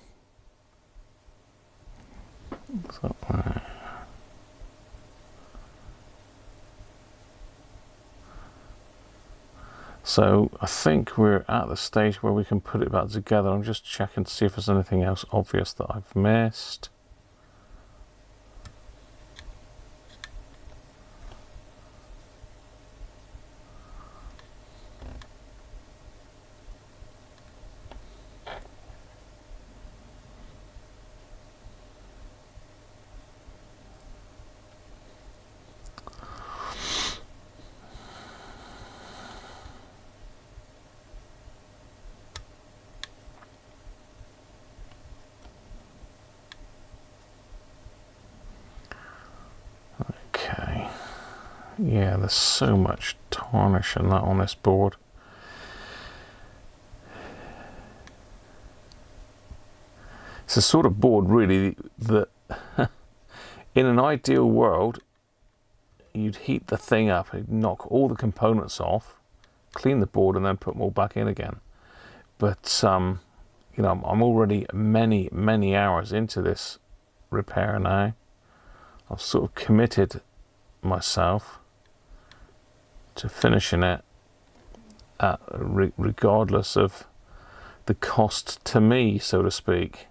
So I think we're at the stage where we can put it back together. I'm just checking to see if there's anything else obvious that I've missed. Yeah, there's so much tarnish and that on this board. It's the sort of board really that in an ideal world you'd heat the thing up, you'd knock all the components off, clean the board and then put them all back in again. But you know, I'm already many hours into this repair now. I've sort of committed myself to finishing it regardless of the cost to me, so to speak.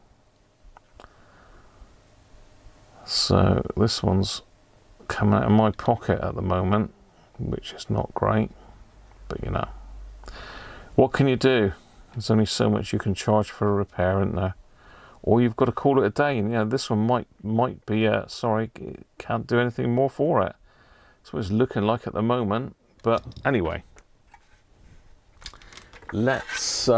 So this one's coming out of my pocket at the moment, which is not great, but you know, what can you do? There's only so much you can charge for a repair, isn't there? Or you've got to call it a day. And you know, this one might be sorry, can't do anything more for it. That's what it's looking like at the moment. But anyway, let's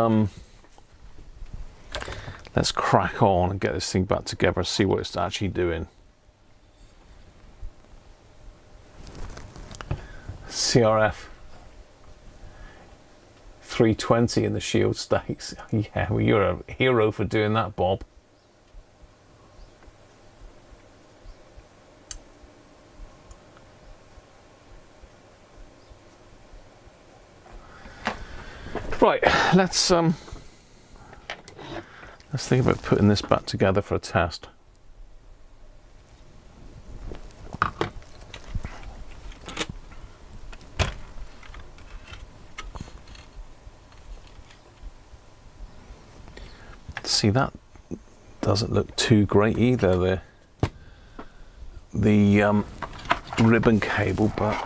crack on and get this thing back together, see what it's actually doing. CRF 320 in the Shield Stakes. Yeah, well, you're a hero for doing that, Bob. Right, let's think about putting this back together for a test. See, that doesn't look too great either, the ribbon cable, but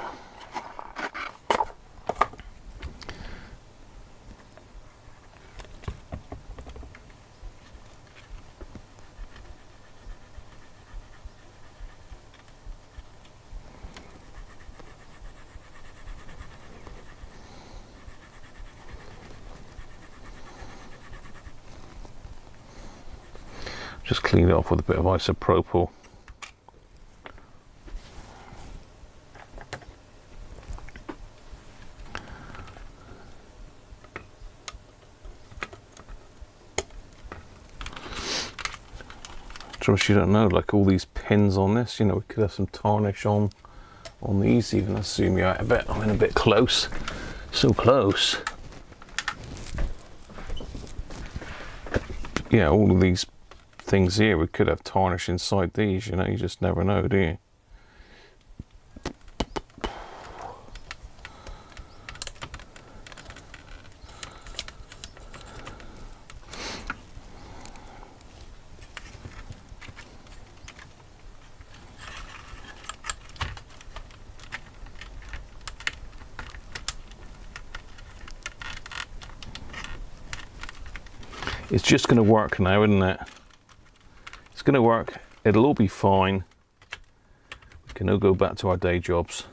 just clean it off with a bit of isopropyl. Trust you don't know, like all these pins on this, you know, we could have some tarnish on these even. I'll zoom you out a bit. I'm in a bit close, so close. Yeah, all of these things here, we could have tarnish inside these, you know, you just never know, do you? It's just going to work now, isn't it? It's going to work. It'll all be fine. We can all go back to our day jobs.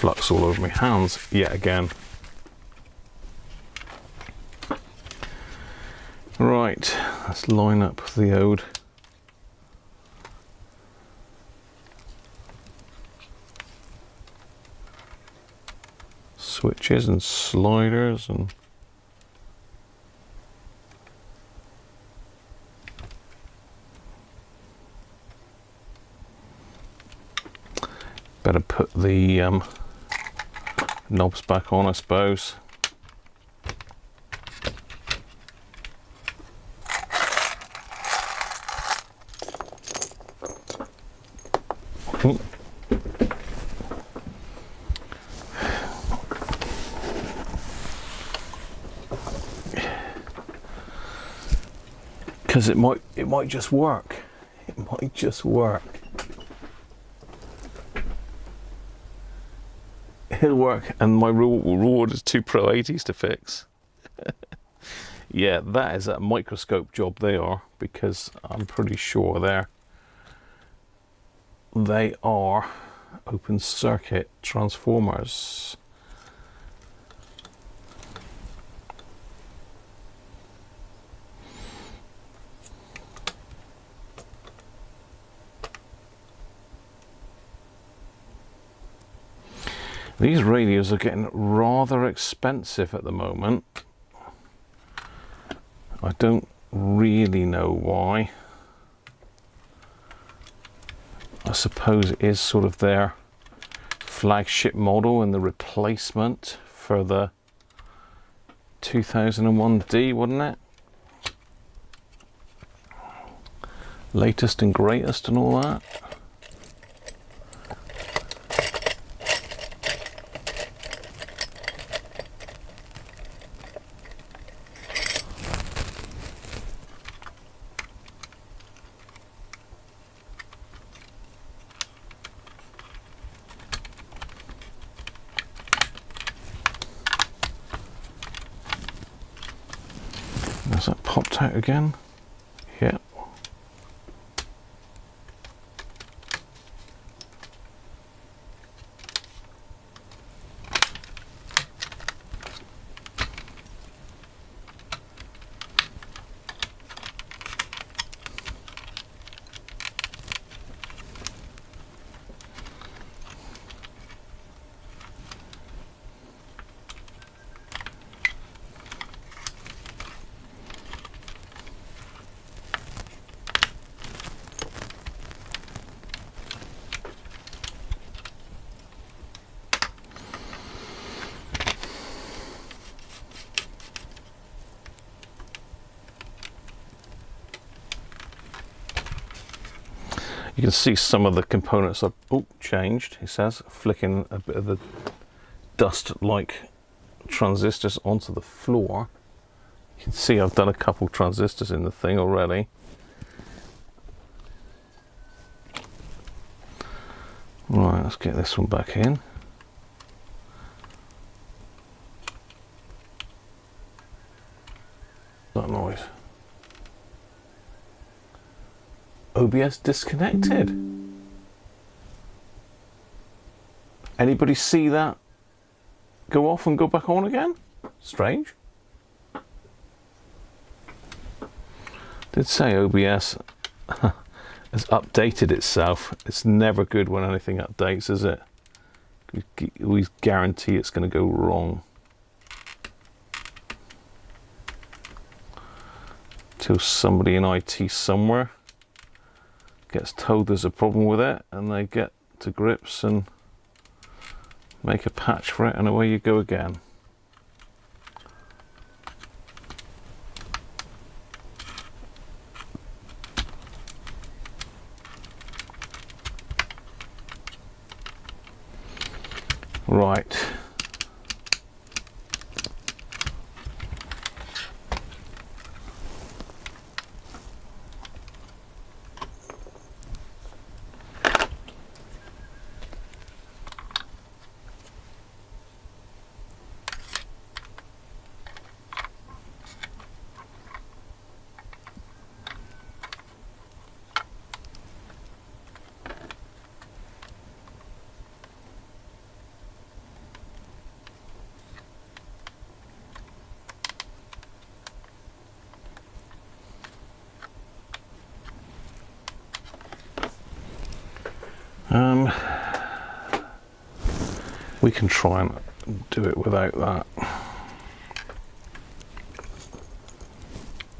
flux all over my hands yet again. Right, let's line up the ode. Switches and sliders and better put the knobs back on, I suppose. Because it might just work. It might just work. It'll work, and my reward is 2 Pro 80s to fix. Yeah, that is a microscope job they are, because I'm pretty sure they are open circuit transformers. These radios are getting rather expensive at the moment. I don't really know why. I suppose it is sort of their flagship model and the replacement for the 2001D, wasn't it? Latest and greatest and all that. Has that popped out again? Yep. You can see some of the components are changed, he says, flicking a bit of the dust-like transistors onto the floor. You can see I've done a couple transistors in the thing already. Right, let's get this one back in. That noise. OBS disconnected. Anybody see that go off and go back on again? Strange. Did say OBS has updated itself. It's never good when anything updates, is it? We always guarantee it's going to go wrong. Till somebody in IT somewhere gets told there's a problem with it, and they get to grips and make a patch for it, and away you go again. Right. We can try and do it without that.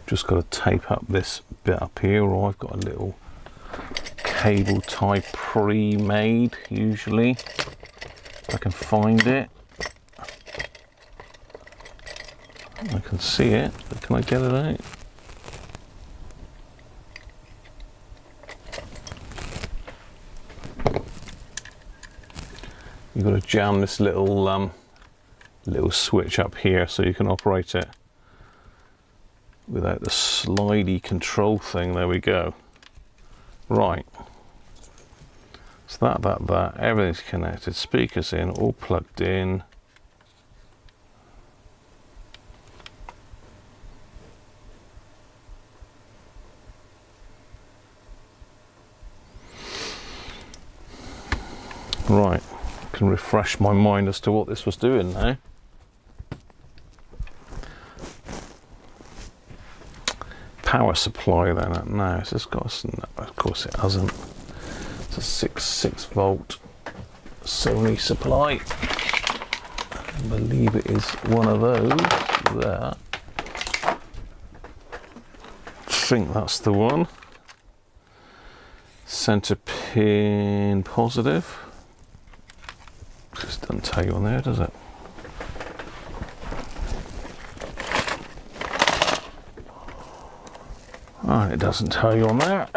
Just got to tape up this bit up here, or I've got a little cable tie pre-made usually, if I can find it. I can see it, but can I get it out? You've got to jam this little switch up here so you can operate it without the slidey control thing. There we go. Right. So that, everything's connected. Speakers in, all plugged in. Right. Can refresh my mind as to what this was doing now. Power supply then. No, it's just got no, of course it hasn't. It's a 6 volt Sony supply. I believe it is one of those there. I think that's the one. Center pin positive. Just doesn't tell you on there, does it? Oh, it doesn't tell you on there.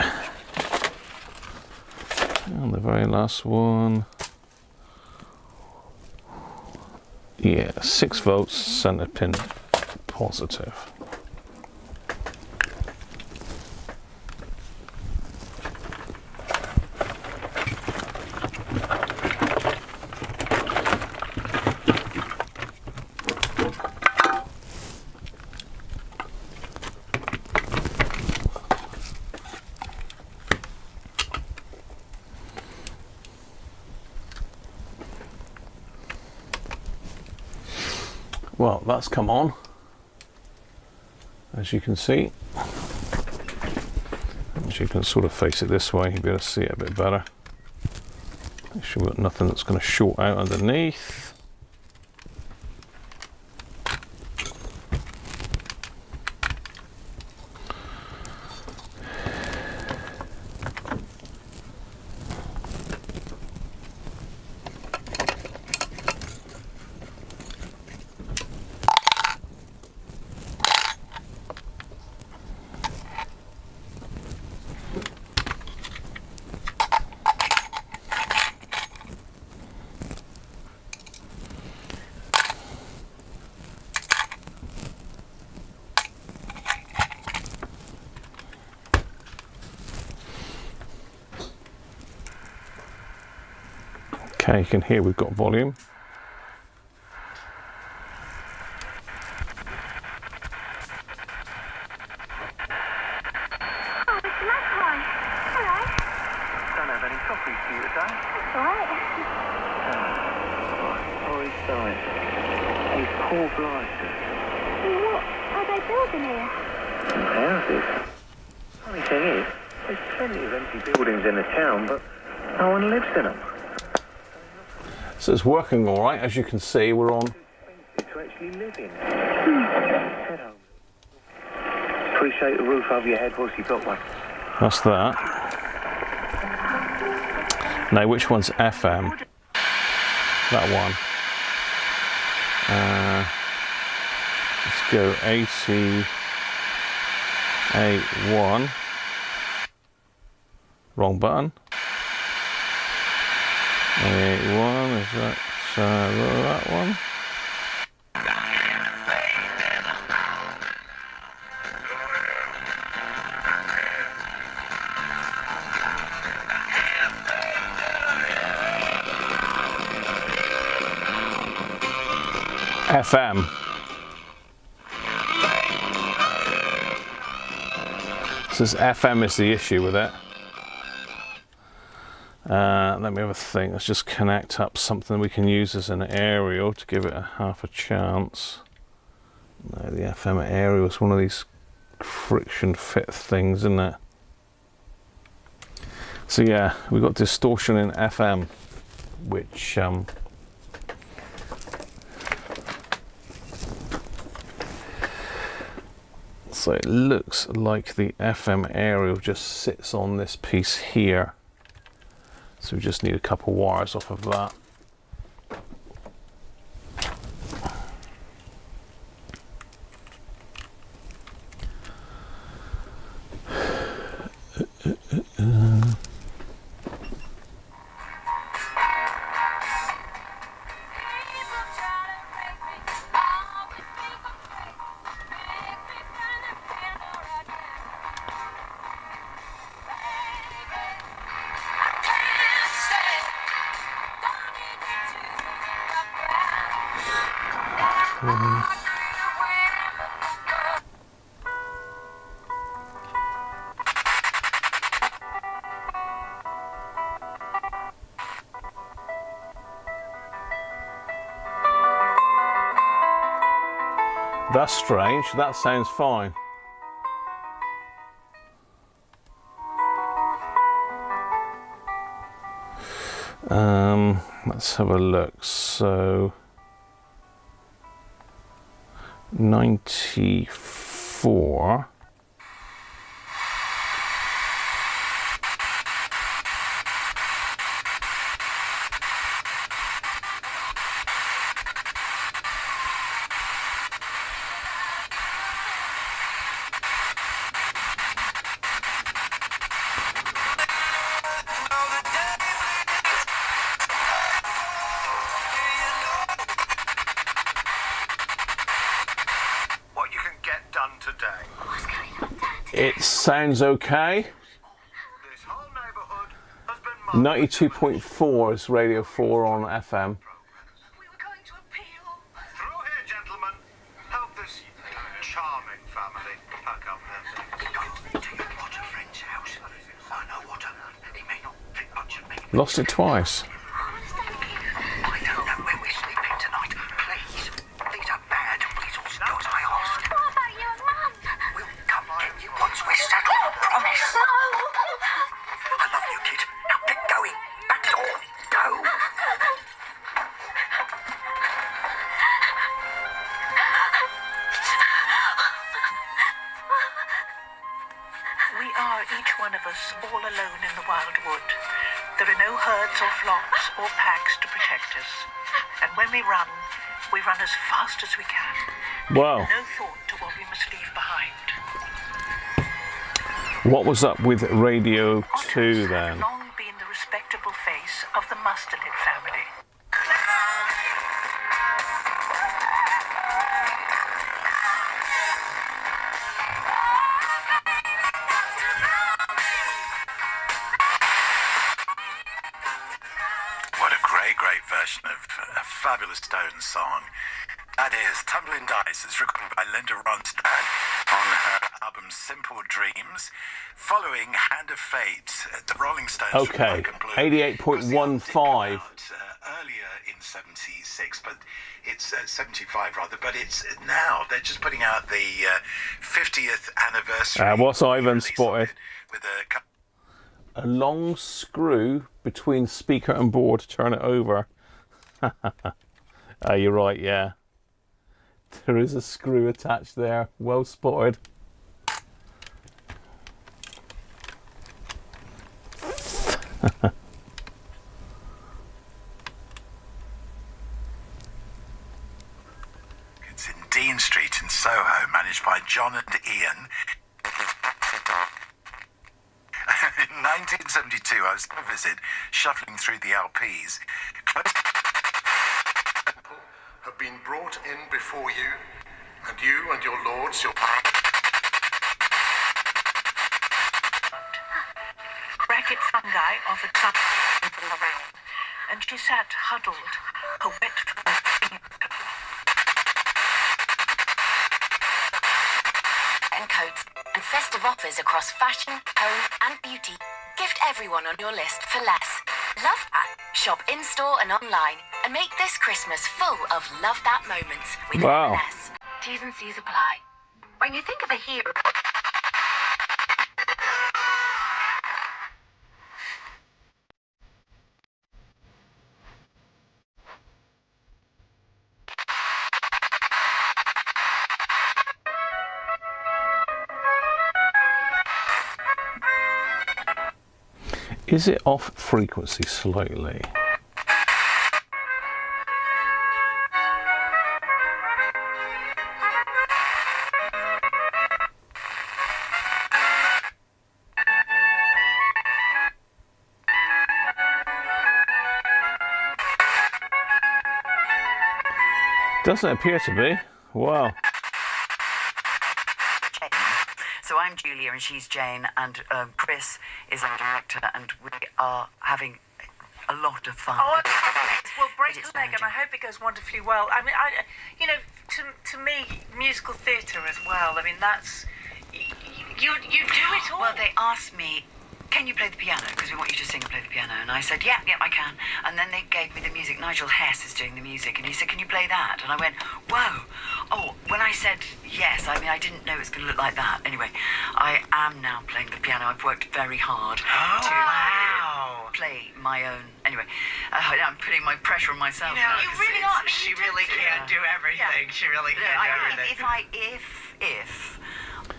And the very last one. Yeah, 6 volts, center pin positive. Well, that's come on, as you can see. As you can sort of face it this way, you'll be able to see it a bit better. Make sure we've got nothing that's going to short out underneath. Okay, you can hear we've got volume. Funny thing is, there's plenty of empty buildings in the town, but no one lives in them. So it's working all right. As you can see, we're on. To actually live in. Head home. Appreciate the roof over your head whilst you got one. That's that. Now, which one's FM? That one. Let's go 80.1. Wrong button. 81, is that that one? FM. So this FM is the issue with it. Let me have a think. Let's just connect up something we can use as an aerial to give it a half a chance. No, the FM aerial is one of these friction fit things, isn't it? So yeah, we've got distortion in FM, which so it looks like the FM aerial just sits on this piece here. So we just need a couple wires off of that. That's strange, that sounds fine. Let's have a look. So 94. It sounds okay. 92.4 is Radio 4 on FM. We were going to appeal. Through here, gentlemen. Help this charming family pack up their things. Go to your Potter friend's house. I know Potter. He may not think much of me. Lost it twice. I don't know where we're sleeping tonight. Please. These are bad little stars, I ask. What about you and Mum? We'll come get you once we're settled, I promise. No. I love you, kid. Now get going. Back it all. Go. We are, each one of us, all alone in the wild wood. There are no herds or flocks or packs to protect us. And when we run as fast as we can. Wow. No thought to what we must leave behind. What was up with Radio 2 Otters then? have long been the respectable face of the mustelid family. What a great version of a fabulous Stones song. That is Tumbling Dice. It's recorded by Linda Ronstadt on her album Simple Dreams. Following Hand of Fate, the Rolling Stones. Okay, from Black and Blue. 88.15. Earlier in 76, but it's 75 rather, but it's now they're just putting out the 50th anniversary. What's Ivan release of spotted? it with a couple A long screw between speaker and board to turn it over. You're right, yeah. There is a screw attached there. Well spotted. It's in Dean Street in Soho, managed by John and Ian. In 1972, I was on a visit, shuffling through the LPs. Have been brought in before you, and you and your lords, your... Ragged fungi offered something around, and she sat huddled, her wet fur stinging her. And coats and festive offers across fashion, home and beauty. Gift everyone on your list for less. Love that. Shop in-store and online and make this Christmas full of love that moments with Wow. M&S. T's and C's apply. When you think of a hero... Is it off frequency slightly? Doesn't appear to be. Wow. So I'm Julia and she's Jane, and Chris is our director, and we are having a lot of fun. Oh, well, break But it's a leg, and I challenging. hope it goes wonderfully well. I mean, you know, to me, musical theatre as well. I mean, that's you do it all. Well, they asked me, can you play the piano? Because we want you to sing and play the piano. And I said, yeah, I can. And then they gave me the music. Nigel Hess is doing the music. And he said, can you play that? And I went, whoa. Oh, when I said yes, I mean, I didn't know it was going to look like that. Anyway, I am now playing the piano. I've worked very hard to play my own. Anyway, I'm putting my pressure on myself. You know, now, you 'cause really it's- are. She really can't do everything. She really can't do everything. If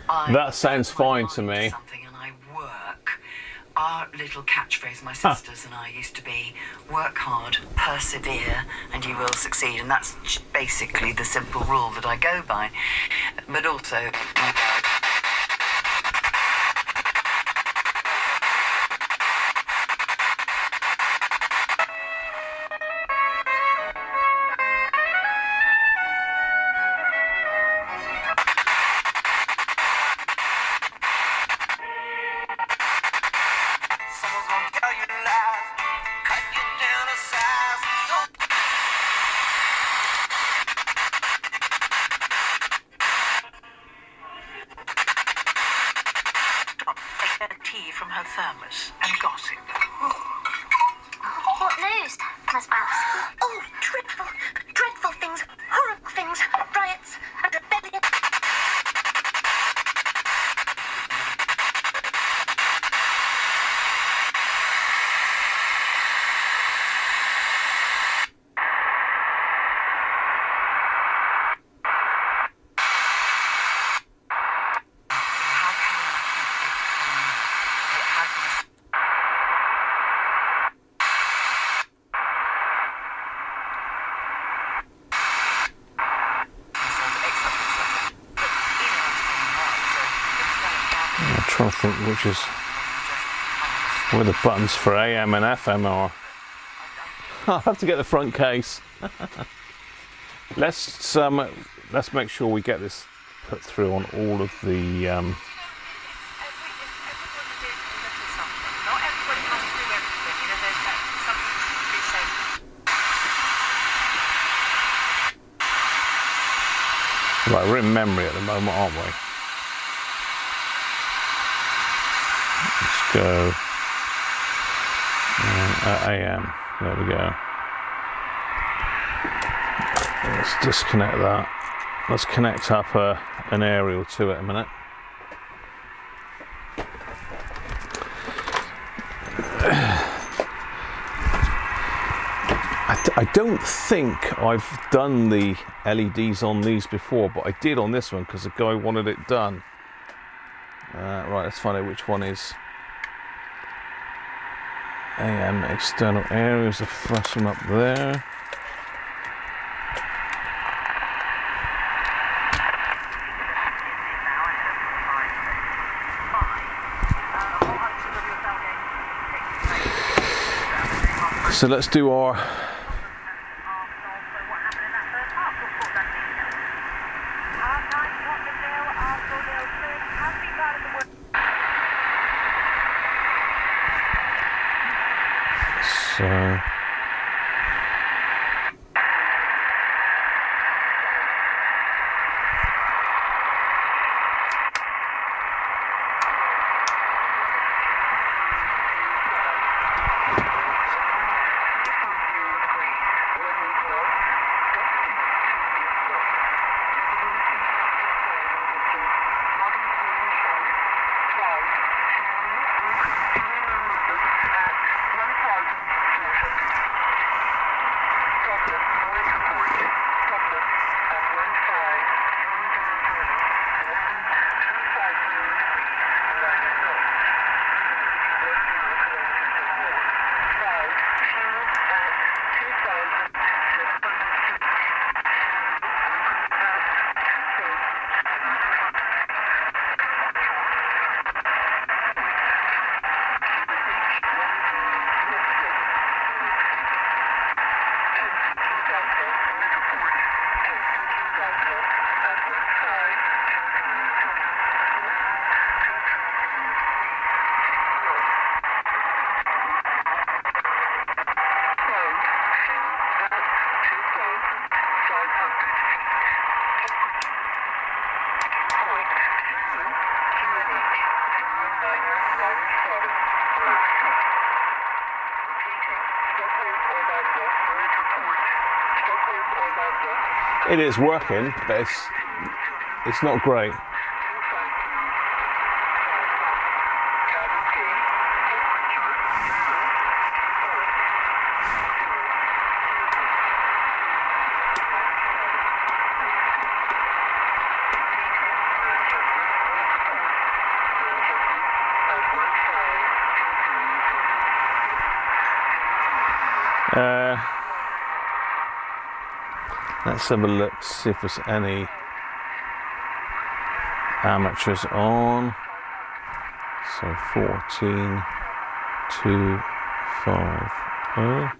I That sounds put my fine to mind me. something and I work, our little catchphrase, my sisters and I, used to be work hard, persevere, and you will succeed. And that's basically the simple rule that I go by. But also, Someone's gonna tell you lies, cut you down to size. Take a tea from her thermos and gossip. What news, Miss Mouse? Oh, dreadful, dreadful things, horrible things, riots and rebellion. how can I'm trying to think which is where the buttons for AM and FM are. I'll have to get the front case. Let's make sure we get this put through on all of the. Everybody did a little something. Not everybody has to do everything. You know, there's something to be said. Right, we're in memory at the moment, aren't we? Let's go. AM. There we go. Let's disconnect that. Let's connect up an aerial to it a minute. I don't think I've done the LEDs on these before, but I did on this one because the guy wanted it done. Right, let's find out which one is AM external areas. The first one up there. So let's do our so It is working, but it's not great. Let's have a look, see if there's any amateurs on. So 14, 2, 5, 0.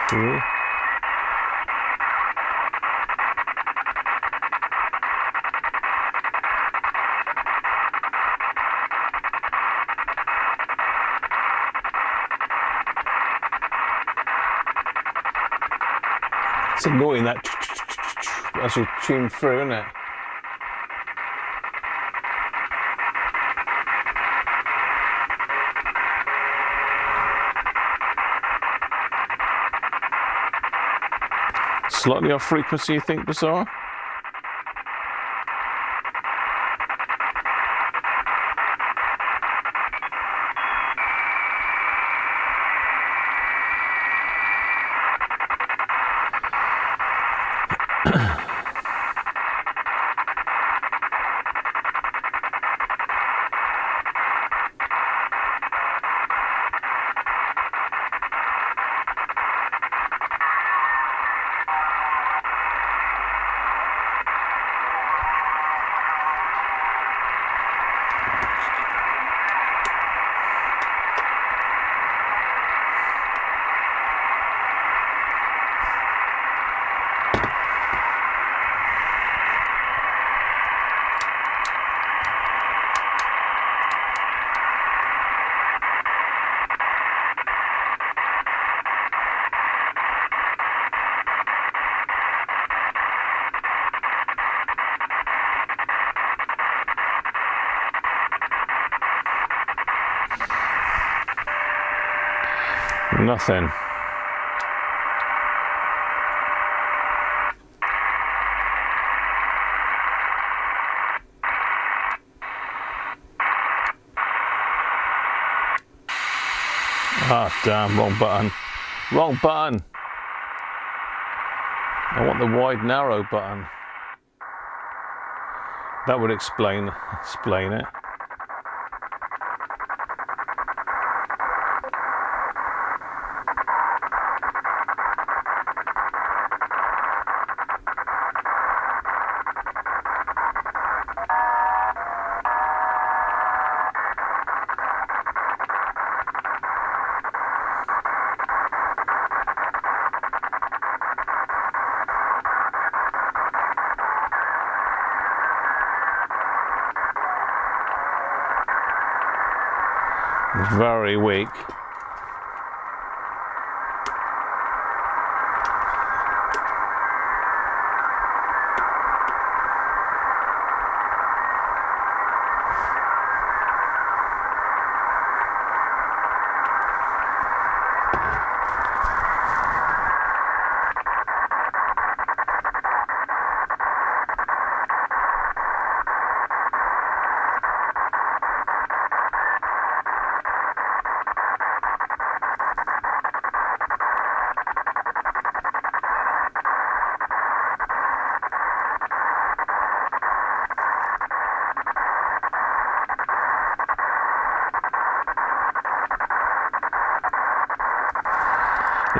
Through. It's annoying that as you tune through, isn't it? Slightly off frequency, you think, Bizarre? Nothing. Ah, damn, wrong button. Wrong button. I want the wide narrow button. That would explain it. Very weak.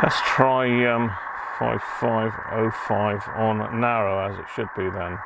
Let's try 5505 on narrow, as it should be then.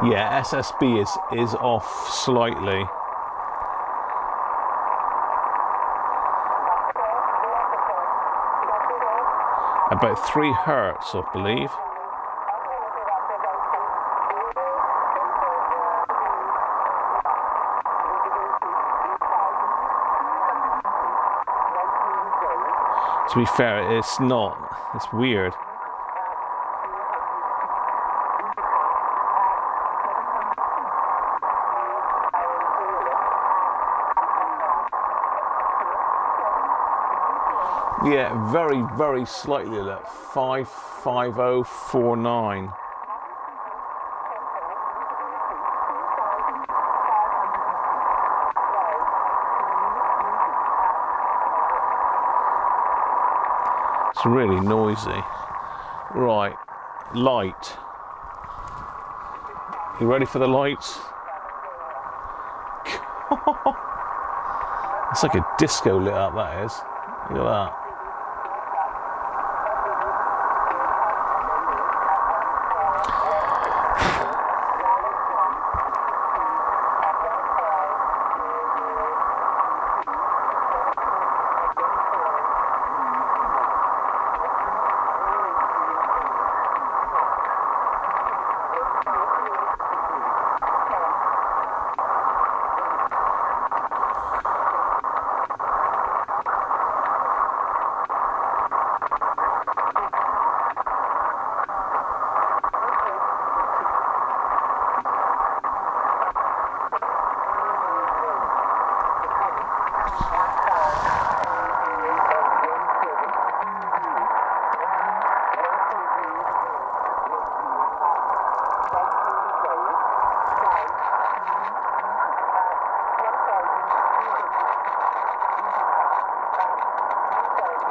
Yeah, SSB is off slightly. About 3 hertz, I believe. To be fair, it's not. It's weird. Yeah, very, very slightly at 55049. It's really noisy. Right, light. You ready for the lights? It's like a disco lit up, that is. Look at that.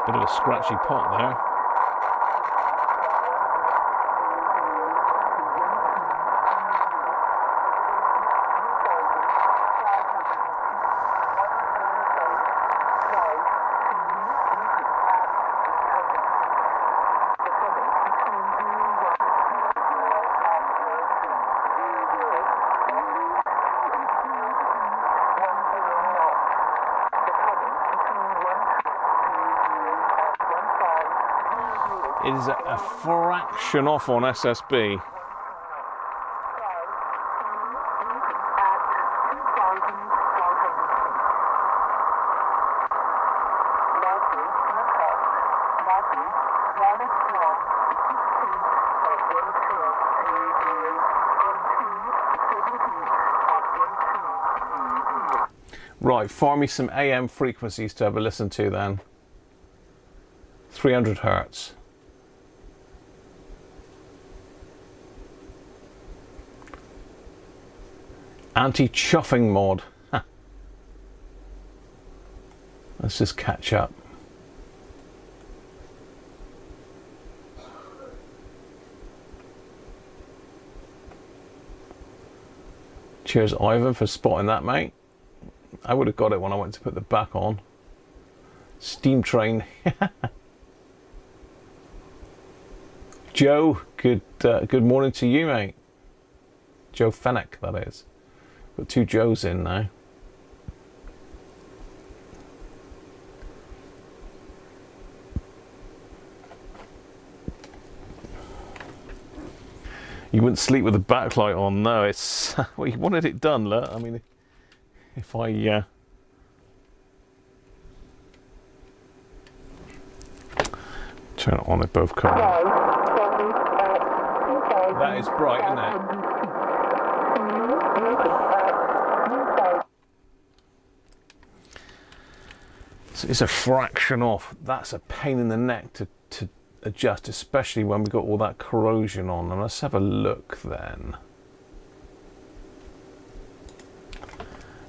Bit of a scratchy pot there. It is a fraction off on SSB. Right, find me some AM frequencies to have a listen to then. 300 hertz. Anti-chuffing mod. Let's just catch up. Cheers, Ivan, for spotting that, mate. I would have got it when I went to put the back on. Steam train. Joe, good morning to you, mate. Joe Fennec, that is. Got 2 Joes in now. You wouldn't sleep with the backlight on, no. It's well, you wanted it done, look. I mean, if I turn it on, they both come on. That is bright, isn't it? So it's a fraction off. That's a pain in the neck to adjust, especially when we've got all that corrosion on. And let's have a look then.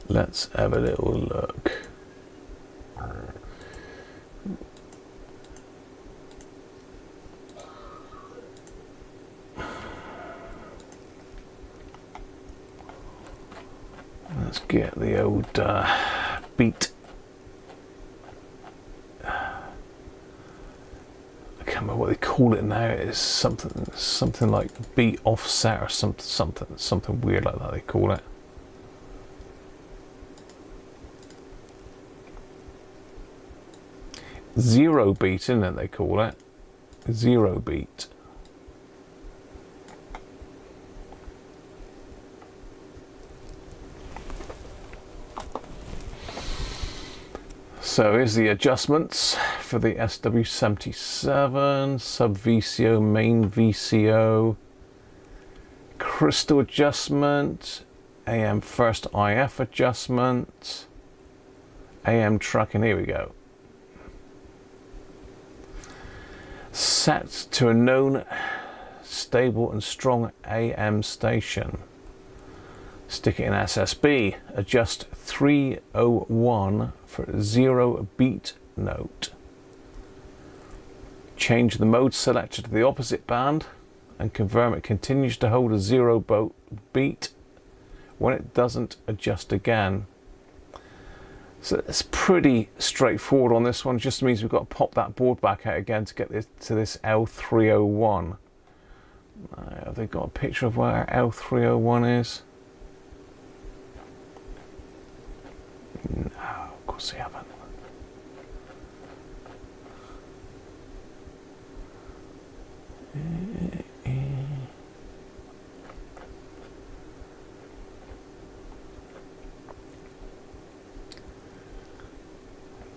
Let's have a little look. Let's get the old beat. Come what they call it now is something like beat offset or something weird like that they call it. Zero beat, isn't it, they call it? Zero beat. So here's the adjustments for the SW77, sub VCO, main VCO, crystal adjustment, AM first IF adjustment, AM tracking, here we go. Set to a known stable and strong AM station. Stick it in SSB. Adjust 301 for 0 beat note. Change the mode selector to the opposite band and confirm it continues to hold a 0 beat when it doesn't adjust again. So it's pretty straightforward on this one. Just means we've got to pop that board back out again to get this to this L301. Have they got a picture of where L301 is? No, of course they haven't.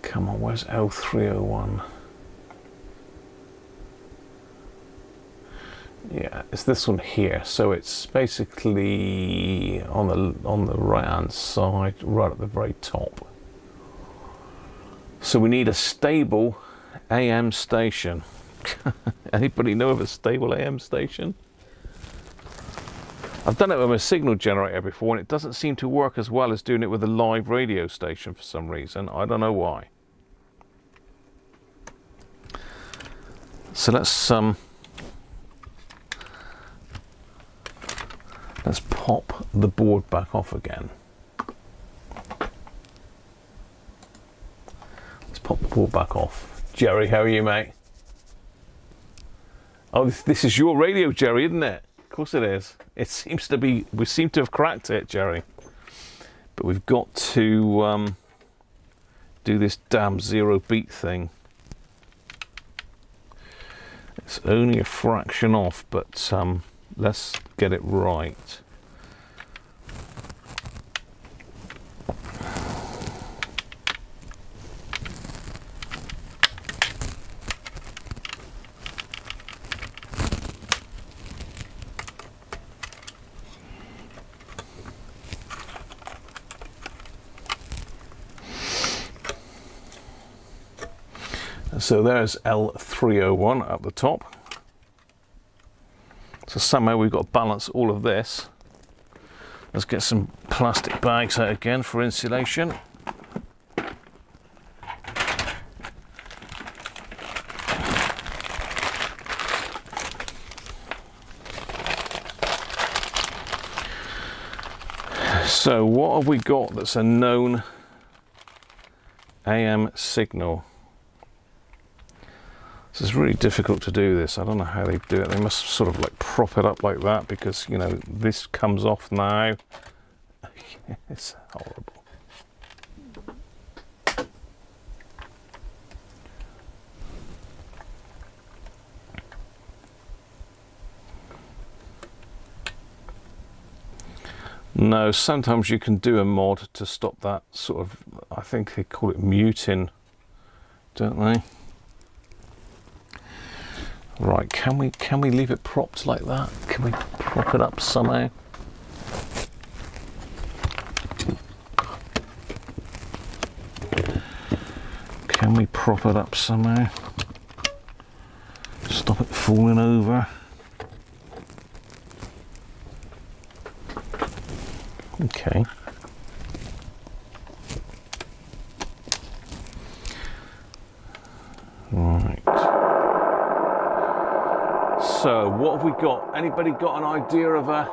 Come on, where's L301? Yeah, it's this one here. So it's basically on the right hand side, right at the very top. So we need a stable AM station. Anybody know of a stable AM station? I've done it with a signal generator before and it doesn't seem to work as well as doing it with a live radio station for some reason. I don't know why. So let's pop the board back off again. Let's pop the board back off. Jerry, how are you, mate? Oh, this is your radio, Jerry, isn't it? Of course it is. It seems to be, we seem to have cracked it, Jerry. But we've got to do this damn 0 beat thing. It's only a fraction off, but let's get it right. So there's L301 at the top. So somehow we've got to balance all of this. Let's get some plastic bags out again for insulation. So what have we got that's a known AM signal? It's really difficult to do this. I don't know how they do it. They must sort of like prop it up like that because, you know, this comes off now. It's horrible. No, sometimes you can do a mod to stop that sort of, I think they call it muting, don't they? Right, can we leave it propped like that? Can we prop it up somehow? Can we prop it up somehow? Stop it falling over. Okay. Right. So, what have we got? Anybody got an idea of a...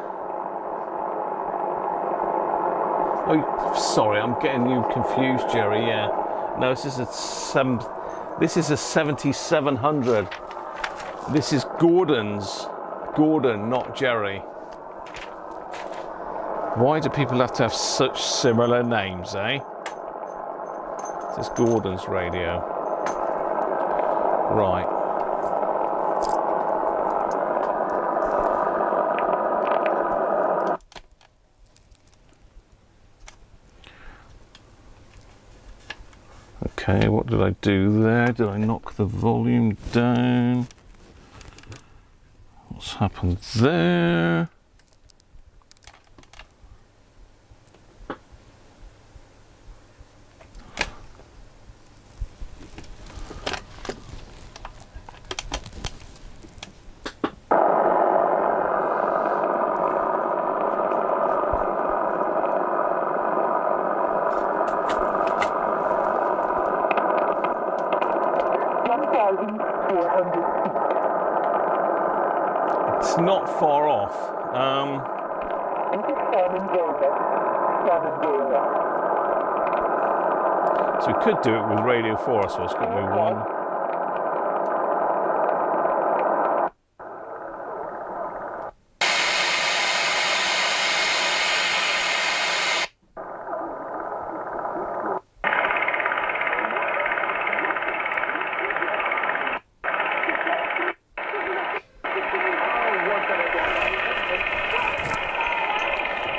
Oh, sorry, I'm getting you confused, Jerry, yeah. No, this is a 7700. This is Gordon's. Gordon, not Jerry. Why do people have to have such similar names, eh? This is Gordon's radio. Right. Okay, what did I do there? Did I knock the volume down? What's happened there? It's not far off. So we could do it with Radio 4, I suppose, couldn't we? One.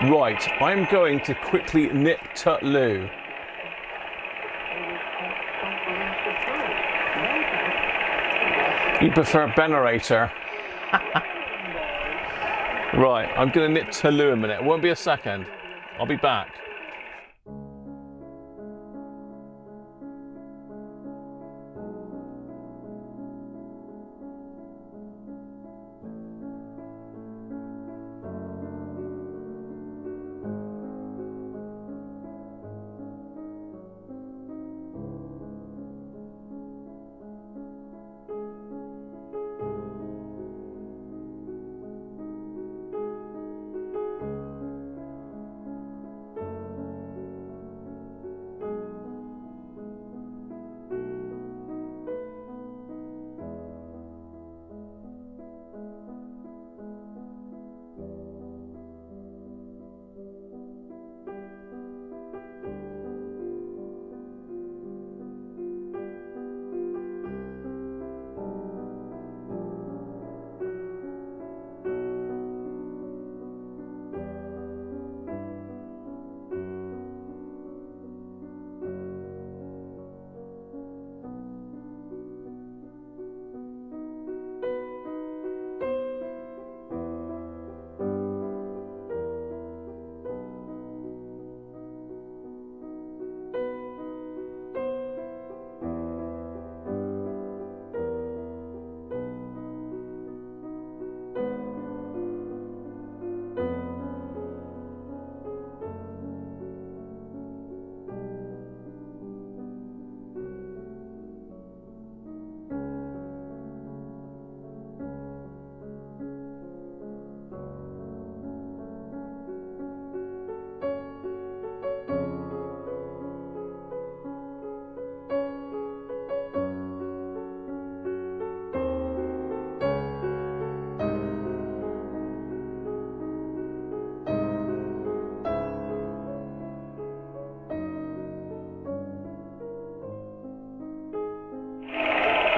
Right, I'm going to quickly nip to loo. You prefer a generator? Right, I'm going to nip to loo a minute. It won't be a second. I'll be back.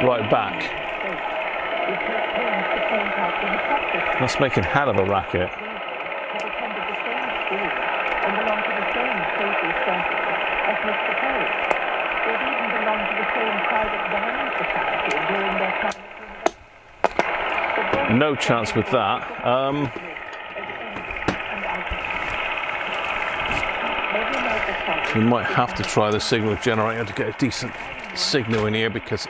Right, back. That's making hell of a racket. No chance with that. We might have to try the signal generator to get a decent signal in here because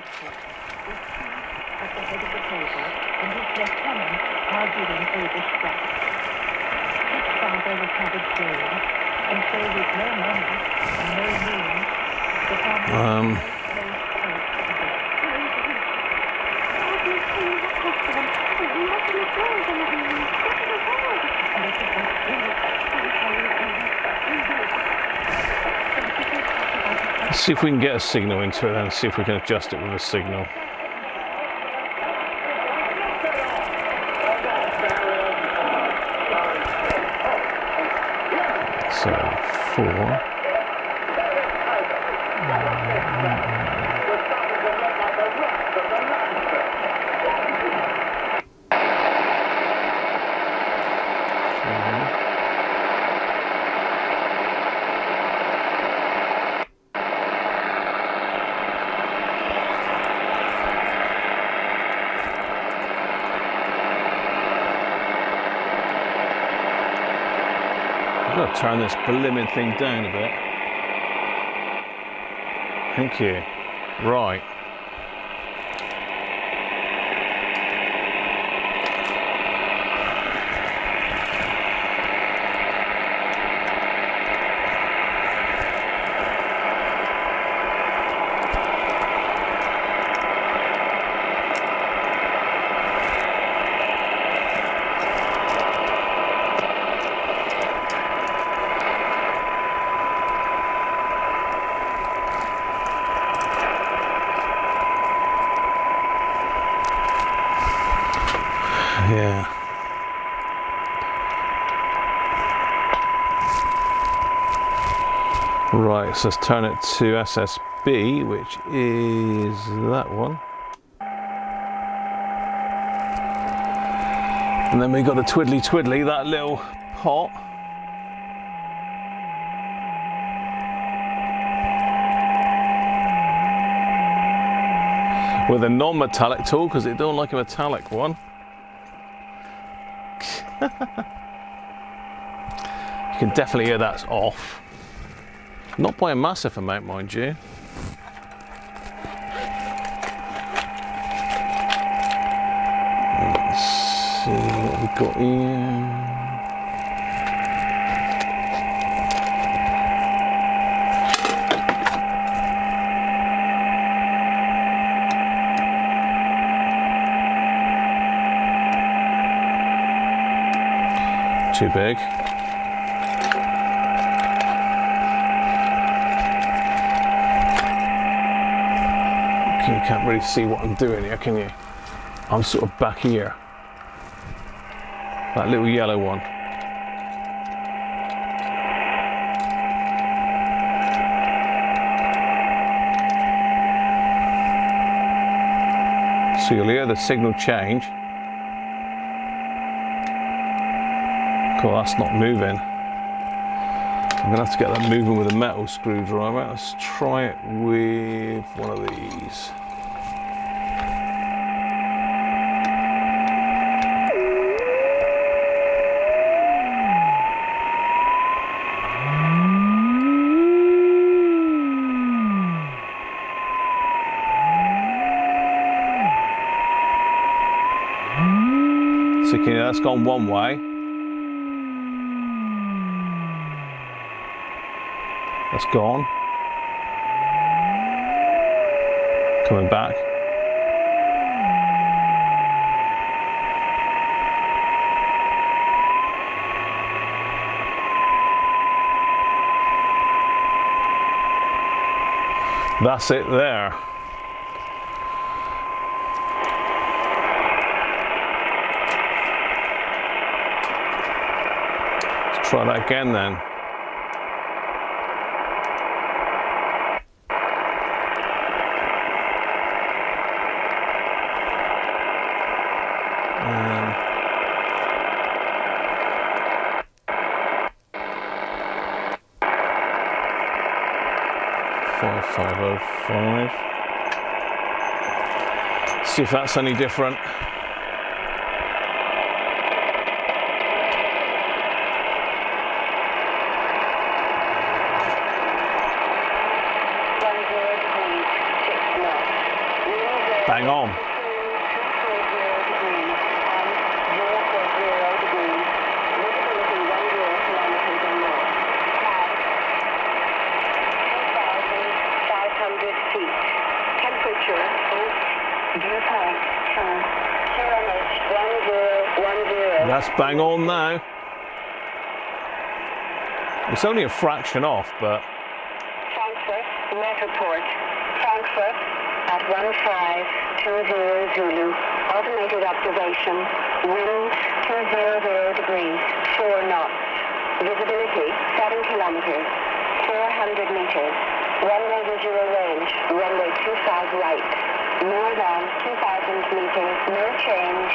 let's see if we can get a signal into it and see if we can adjust it with a signal. So 4. I've got to turn this blimmin' thing down a bit. Thank you. Right. Yeah. Right, so let's turn it to SSB, which is that one. And then we got the twiddly twiddly, that little pot. With a non-metallic tool, because it don't like a metallic one. You can definitely hear that's off. Not by a massive amount, mind you. Let's see what we've got here. Too big. Okay, you can't really see what I'm doing here, can you? I'm sort of back here. That little yellow one. So you'll hear the signal change. Cool, that's not moving. I'm gonna have to get that moving with a metal screwdriver. Let's try it with one of these. So you can hear that's gone one way. That's gone. Coming back. That's it there. Let's try that again then. Five 505. See if that's any different. Bang on. That's bang on now. It's only a fraction off, but... Frankfurt, Metroport. Frankfurt at 1520 Zulu. Automated observation. Wind 200 degrees, 4 knots. Visibility 7 meters. 400 meters. Runway visual range. Runway 25 right. More than 2,000 meters. No change.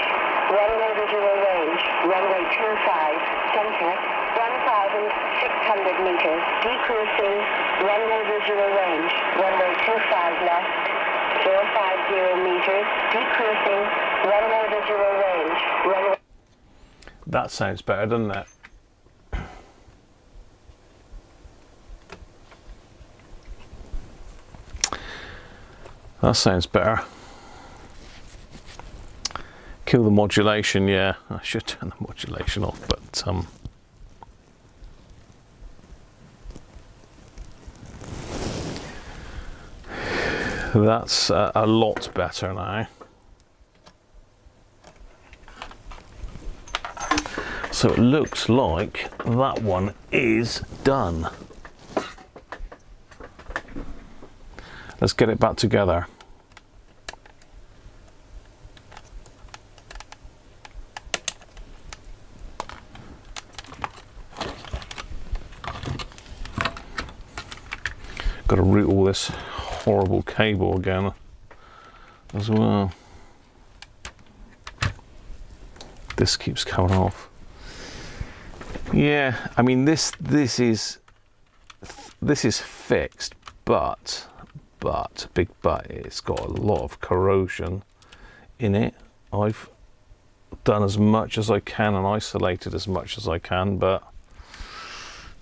Runway visual range. Runway 25. Center. 1,600 meters. Decreasing. Runway visual range. Runway 25 left. 450 meters. Decreasing. Runway visual range. Runway. That sounds better, doesn't it? That sounds better. Kill the modulation, yeah. I should turn the modulation off, but that's a lot better now. So it looks like that one is done. Let's get it back together. Got to route all this horrible cable again as well. This keeps coming off. Yeah, I mean this is fixed, but big but, it's got a lot of corrosion in it. I've done as much as I can and isolated as much as I can, but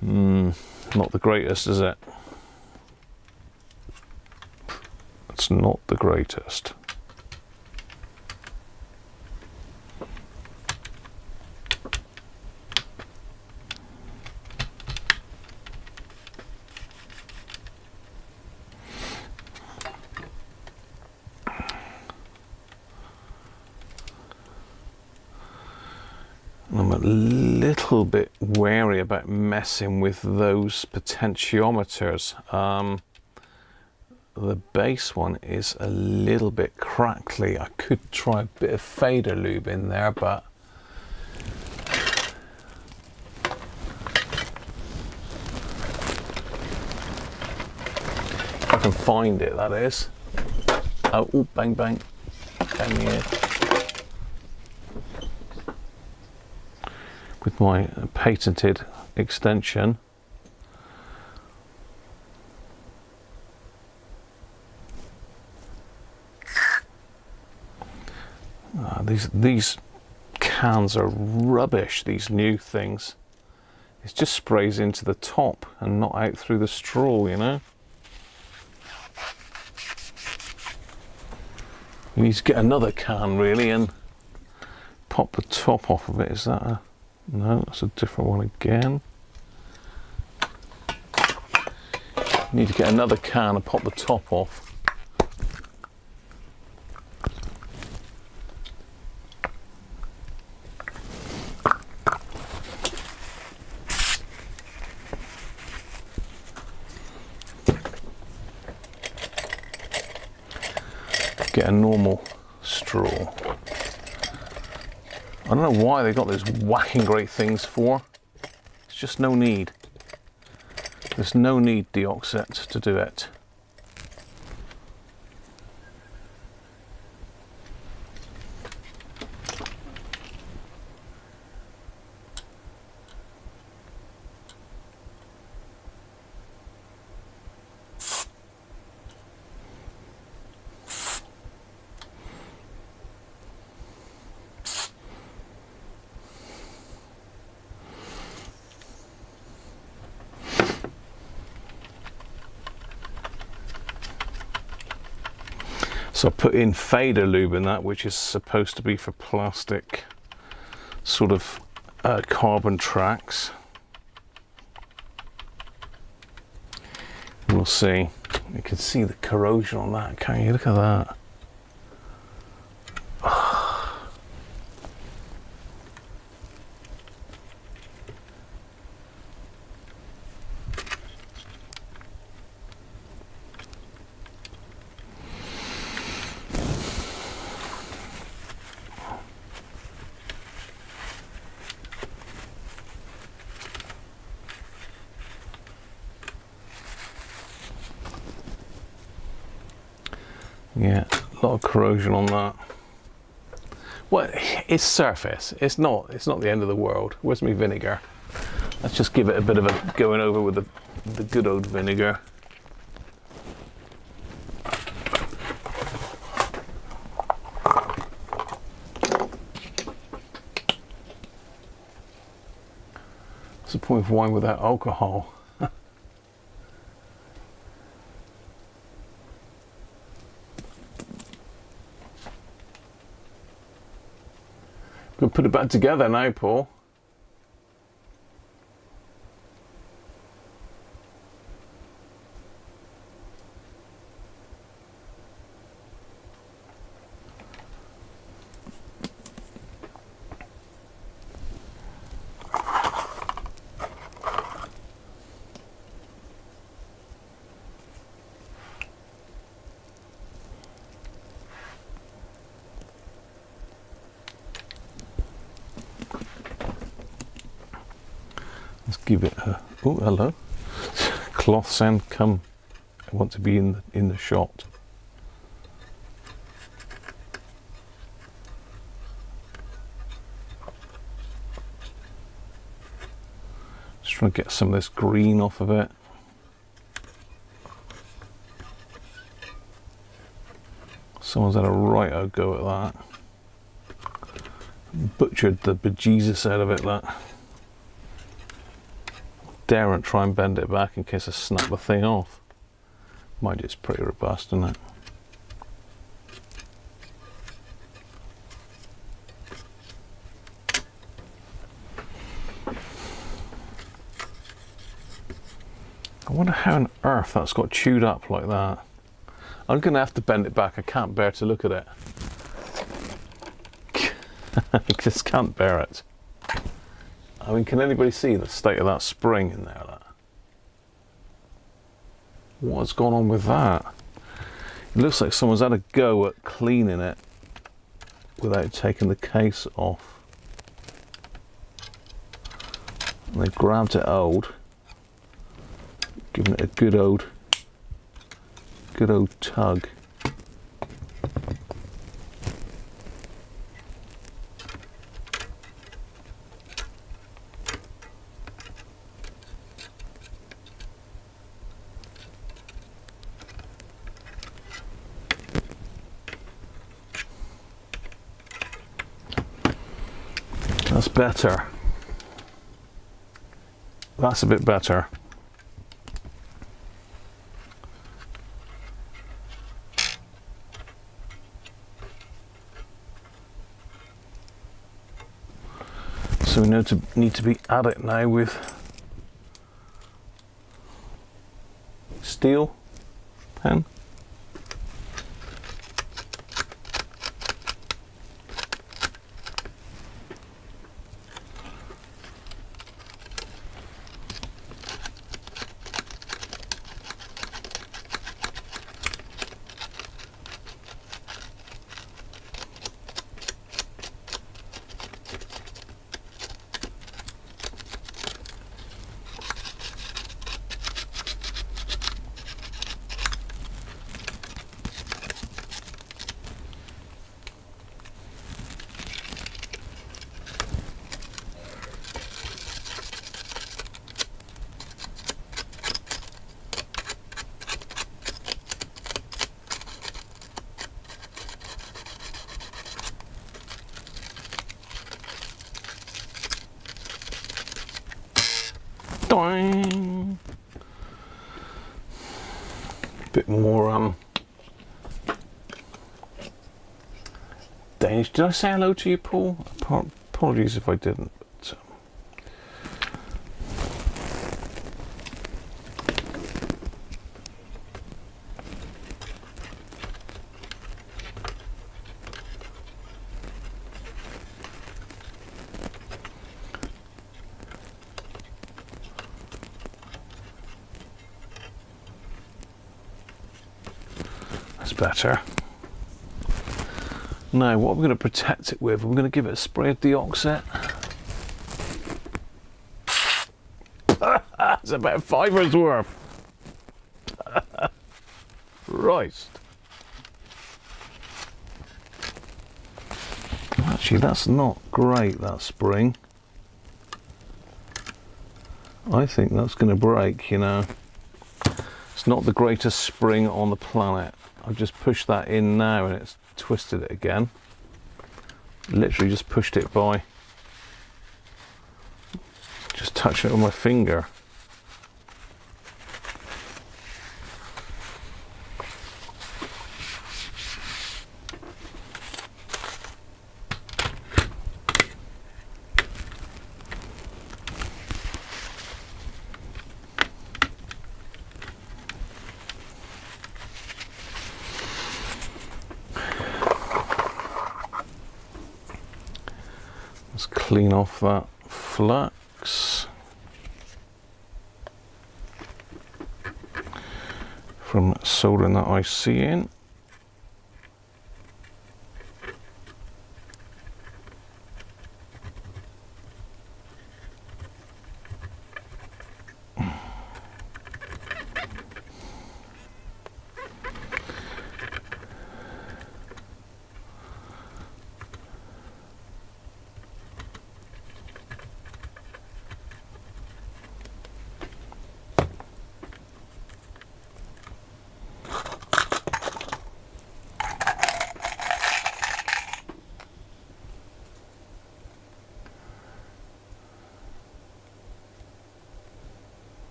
not the greatest, is it? It's not the greatest. I'm a little bit wary about messing with those potentiometers. The base one is a little bit crackly. I could try a bit of fader lube in there, but if I can find it, that is. Oh, ooh, bang bang. Bang here. With my patented extension. These cans are rubbish, these new things. It just sprays into the top and not out through the straw, you know. You need to get another can really and pop the top off of it. Is that a... No, that's a different one again. Need to get another can and pop the top off. Get a normal straw. I don't know why they got those whacking great things for. It's just no need. There's no need, Deoxit, to do it. So I put in fader lube in that, which is supposed to be for plastic sort of carbon tracks. We'll see. You can see the corrosion on that, can't you? Look at that. Yeah, a lot of corrosion on that. Well, it's surface. It's not the end of the world. Where's my vinegar? Let's just give it a bit of a going over with the good old vinegar. What's the point of wine without alcohol? We'll put it back together now, Paul. Let's give it a, oh, hello. Cloths and come. I want to be in the shot. Just trying to get some of this green off of it. Someone's had a right old go at that. Butchered the bejesus out of it, that. Daren't try and bend it back in case I snap the thing off. Mind you, it's pretty robust, isn't it? I wonder how on earth that's got chewed up like that. I'm going to have to bend it back. I can't bear to look at it. I just can't bear it. I mean, can anybody see the state of that spring in there? What's gone on with that? It looks like someone's had a go at cleaning it without taking the case off. And they grabbed it old, giving it a good old tug. That's better. That's a bit better. So we need to be at it now with steel pen. Doing. Bit more Danish. Did I say hello to you, Paul? Apologies if I didn't. But, that's better. Now, what we're going to protect it with, we're going to give it a spray of deoxit. It's about $5 worth. Christ. Actually, that's not great, that spring. I think that's going to break, you know. It's not the greatest spring on the planet. I've just pushed that in now and it's twisted it again. Literally just pushed it by. Just touching it with my finger. Let's clean off that flux from soldering that IC in.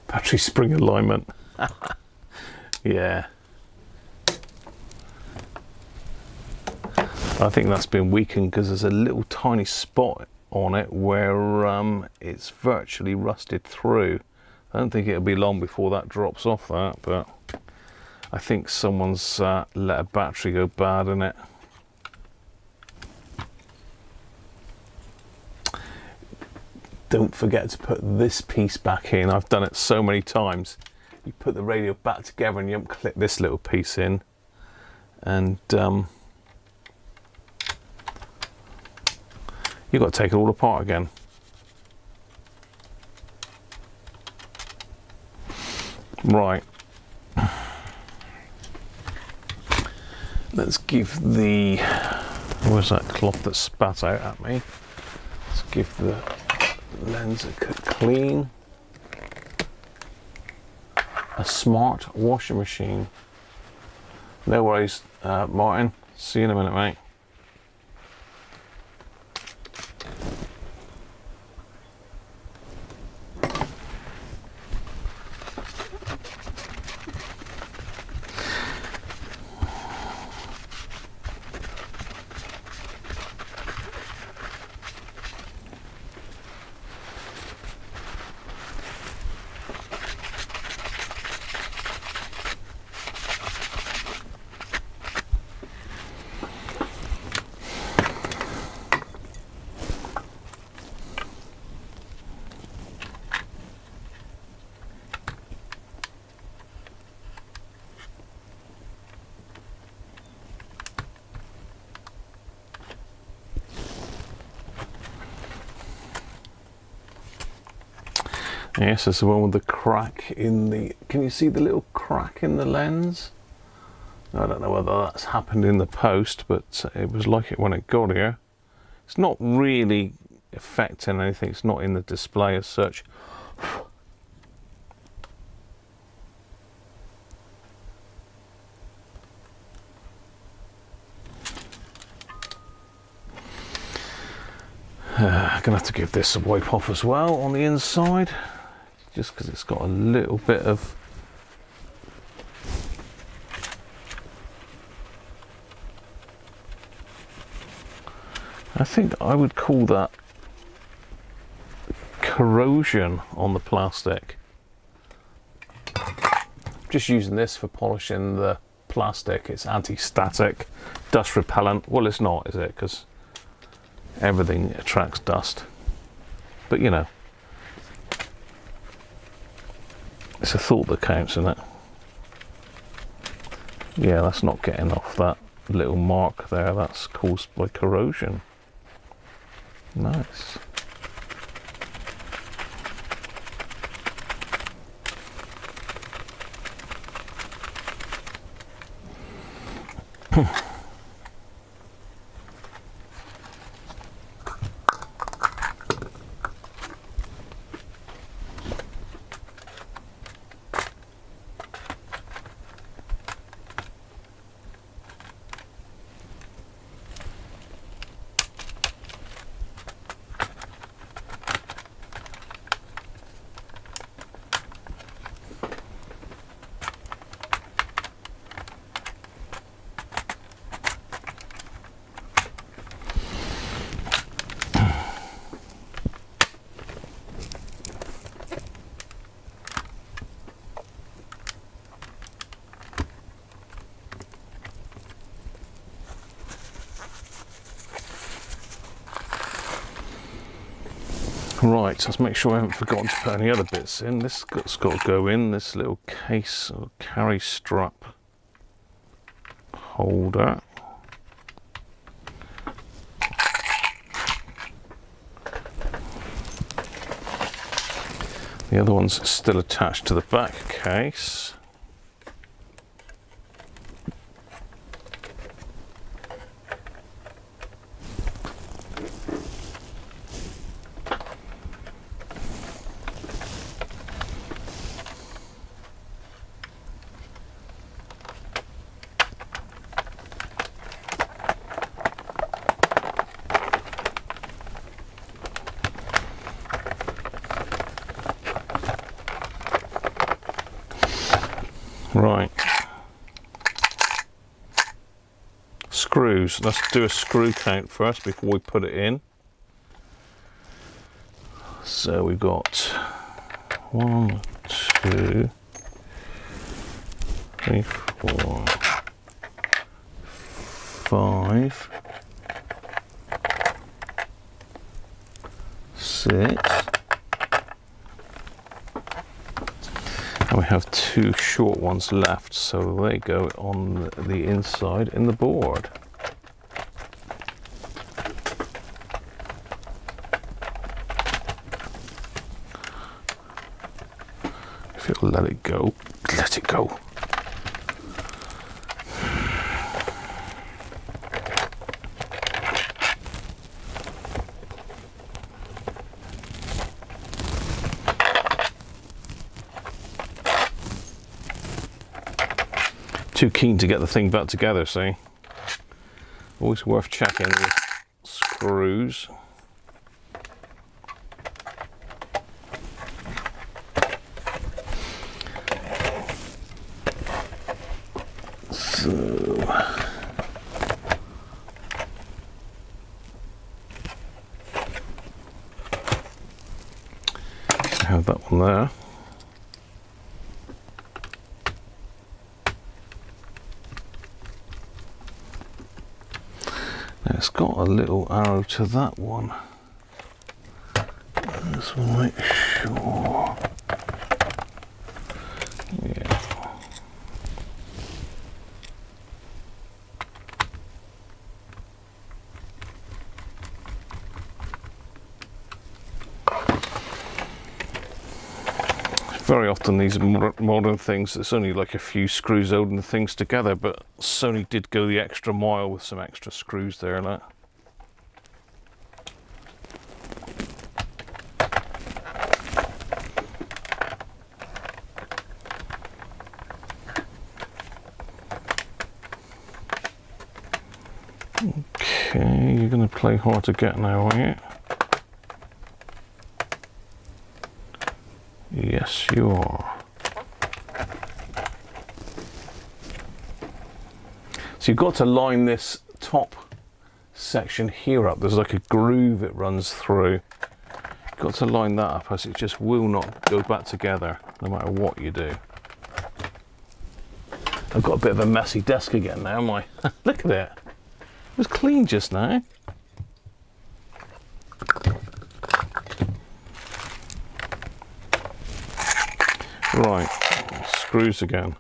Battery spring alignment. Yeah. I think that's been weakened because there's a little tiny spot on it where it's virtually rusted through. I don't think it'll be long before that drops off that, but I think someone's let a battery go bad in it. Don't forget to put this piece back in. I've done it so many times. You put the radio back together and you don't clip this little piece in. And you've got to take it all apart again. Right. Let's give the... Where's that cloth that spat out at me? Let's give the lens a clean. A smart washing machine. No worries, Martin. See you in a minute, mate. Yes, this is the one with the crack in the... Can you see the little crack in the lens? I don't know whether that's happened in the post, but it was like it when it got here. It's not really affecting anything. It's not in the display as such. I'm gonna have to give this a wipe off as well on the inside, just because it's got a little bit of I think I would call that corrosion on the plastic. Just using this for polishing the plastic. It's anti-static, dust repellent. Well, it's not, is it? Because everything attracts dust. But you know, it's a thought that counts, isn't it? Yeah, that's not getting off that little mark there. That's caused by corrosion. Nice. Right, let's make sure I haven't forgotten to put any other bits in. This has got to go in, this little case or carry strap holder. The other one's still attached to the back case. Right, screws. Let's do a screw count first before we put it in. So we've got 1, 2, 3, 4, 5, 6. And we have 2 short ones left, so they go on the inside in the board. If you'll let it go, let it go. Too keen to get the thing back together, see? Always worth checking the screws. So I have that one there. It's got a little arrow to that one. This one, make sure. Yeah. Very often these modern things, it's only like a few screws holding the things together, but Sony did go the extra mile with some extra screws there. Like. Okay, you're going to play hard to get now, are you? Yes, you are. So you've got to line this top section here up. There's like a groove it runs through. You've got to line that up, as it just will not go back together no matter what you do. I've got a bit of a messy desk again now, am I? Look at it. It was clean just now. Right, screws again.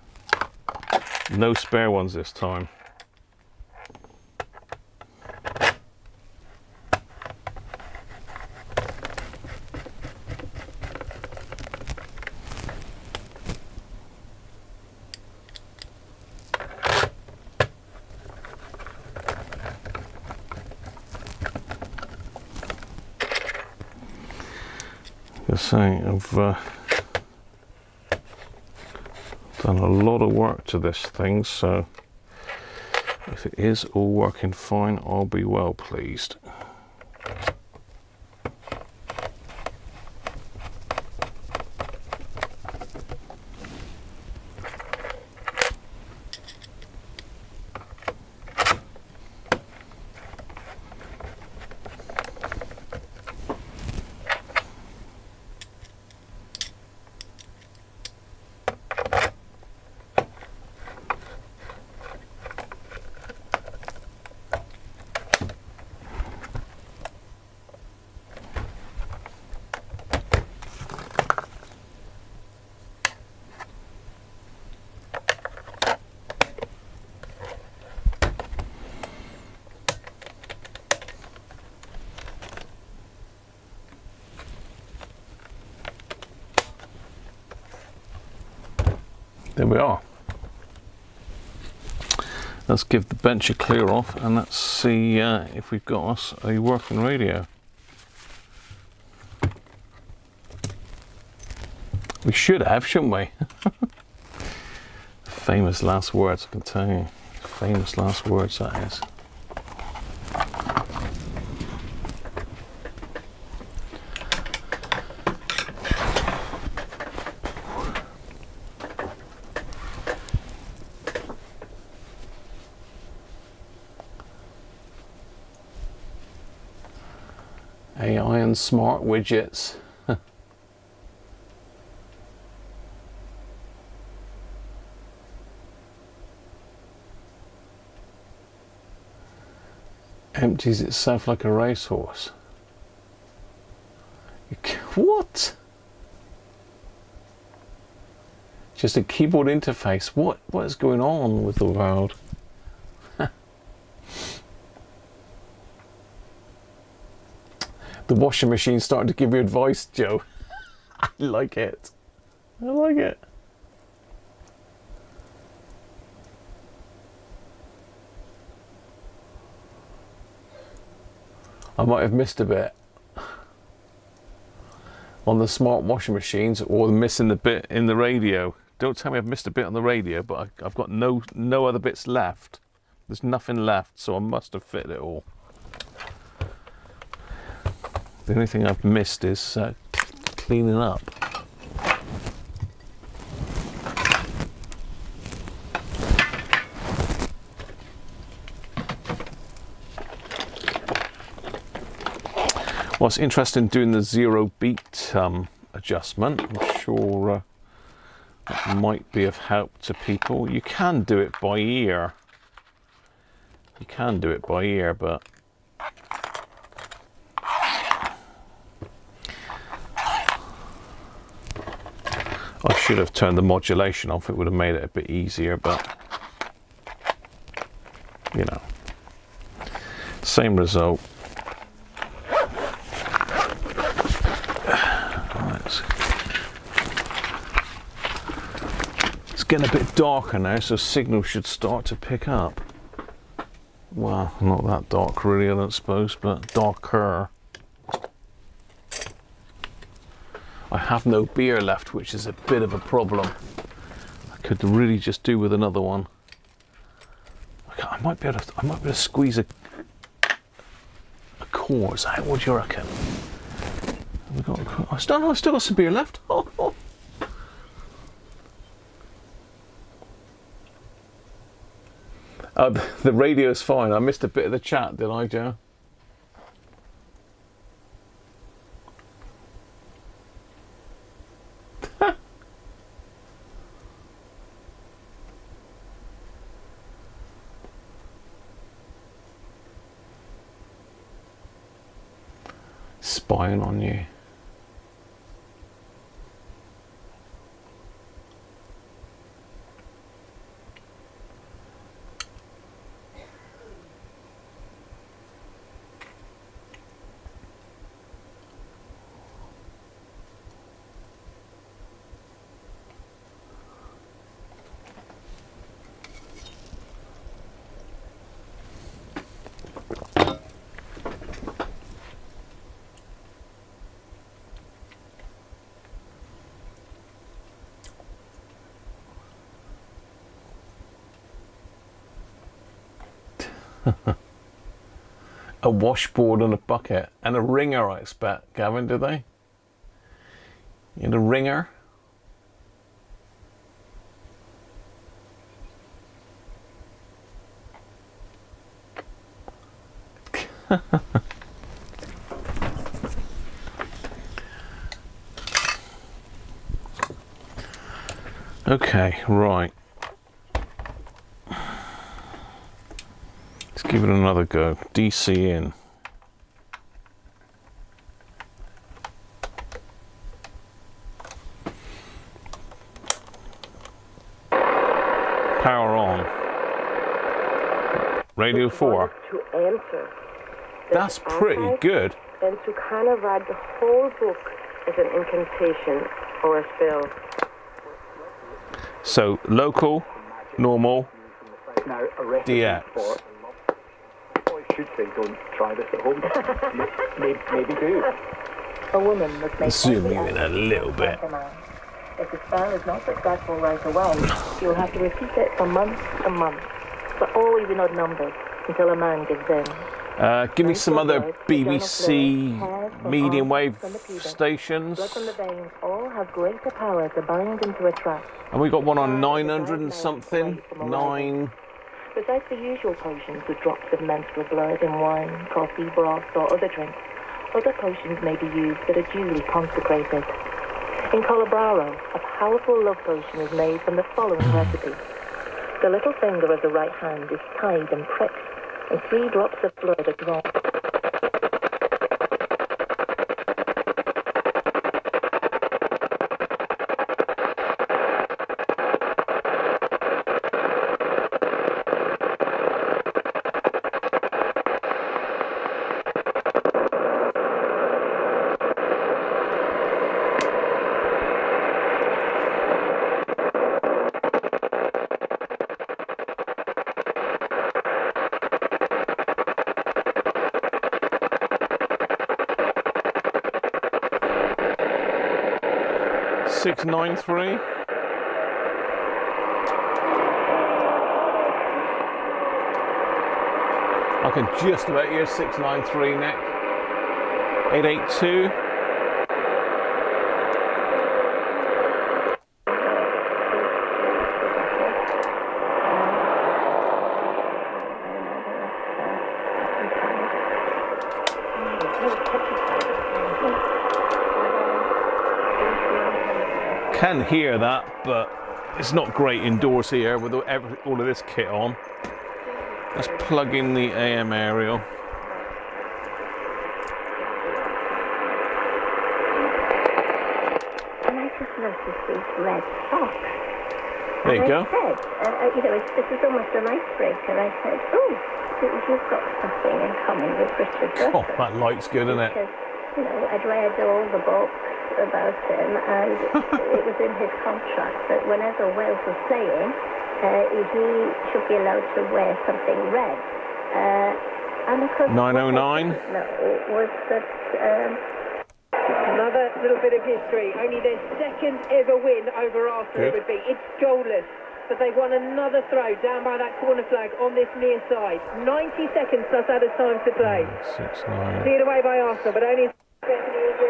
No spare ones this time. Just saying, I've done a lot of work to this thing, so if it is all working fine, I'll be well pleased. There we are. Let's give the bench a clear off and let's see if we've got us a working radio. We should have, shouldn't we? Famous last words, I can tell you. Famous last words, that is. AI and smart widgets. Empties itself like a racehorse. What? Just a keyboard interface. What is going on with the world? The washing machine's starting to give you advice, Joe. I like it. I like it. I might have missed a bit on the smart washing machines, or missing the bit in the radio. Don't tell me I've missed a bit on the radio, but I've got no other bits left. There's nothing left, so I must have fit it all. The only thing I've missed is cleaning up. Well, it's interesting doing the 0 beat adjustment. I'm sure that might be of help to people. You can do it by ear. You can do it by ear, but I should have turned the modulation off. It would have made it a bit easier, but you know, same result. It's getting a bit darker now, so signal should start to pick up. Well, not that dark really, I don't suppose, but darker. I have no beer left, which is a bit of a problem. I could really just do with another one. I might be able to squeeze a course out. What do you reckon? I've still got some beer left. Oh. The radio's fine. I missed a bit of the chat, did I, Joe? Spying on you. A washboard and a bucket and a ringer, I expect. Gavin, do they? And a ringer. Okay, right. Let's give it another go. DC in. Power on. Radio 4. To answer. That's pretty good. Then to kind of write the whole book as an incantation or a spell. So local, normal, Now, a recipe DX. for I should say don't try this at home. maybe do. A woman must make Zoom every you in a effort little to bit. find a man. If the spell is not successful right away, you'll have to repeat it for months and months, but always in odd numbers, until a man gives in. Give me some other BBC medium wave stations. Blood from the veins all have greater power to bind into a trap. And we got one on 900 and something. 9. Besides the usual potions with drops of menstrual blood in wine, coffee, broth, or other drinks, other potions may be used that are duly consecrated. In Colabraro, a powerful love potion is made from the following recipe. The little finger of the right hand is tied and pricked, and 3 drops of blood are drawn. $6.93. I can just about hear 693, Nick. 882. Can hear that, but it's not great indoors here with all of this kit on. Let's plug in the AM aerial. And I just noticed these red socks. There you go. I said, this is almost an icebreaker. I said, you've got something in common with Richard Russell. Oh, that light's good, isn't it? Because, I'd read all the books about him, and it was in his contract that whenever Wales was playing, he should be allowed to wear something red. And of course, 909. Was that another little bit of history. Only their second ever win over Arsenal it would be. It's goalless, but they won another throw down by that corner flag on this near side. 90 seconds plus added time to play. 6-9. Cleared away by Arsenal, but only but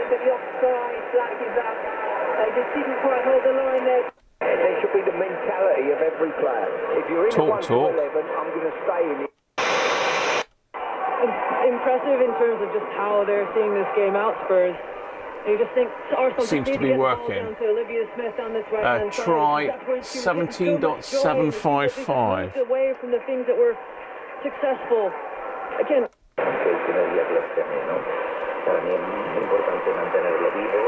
the offside flag is up. They just didn't quite hold the line there. There should be the mentality of every player. If you're in Talk. 1-11, I'm going to stay in it. Impressive in terms of just how they're seeing this game out, Spurs. You just think Arsenal Seems to be working. Try 17.755. Away from the things that were successful. Again. Para mí es muy importante mantenerlo vivo,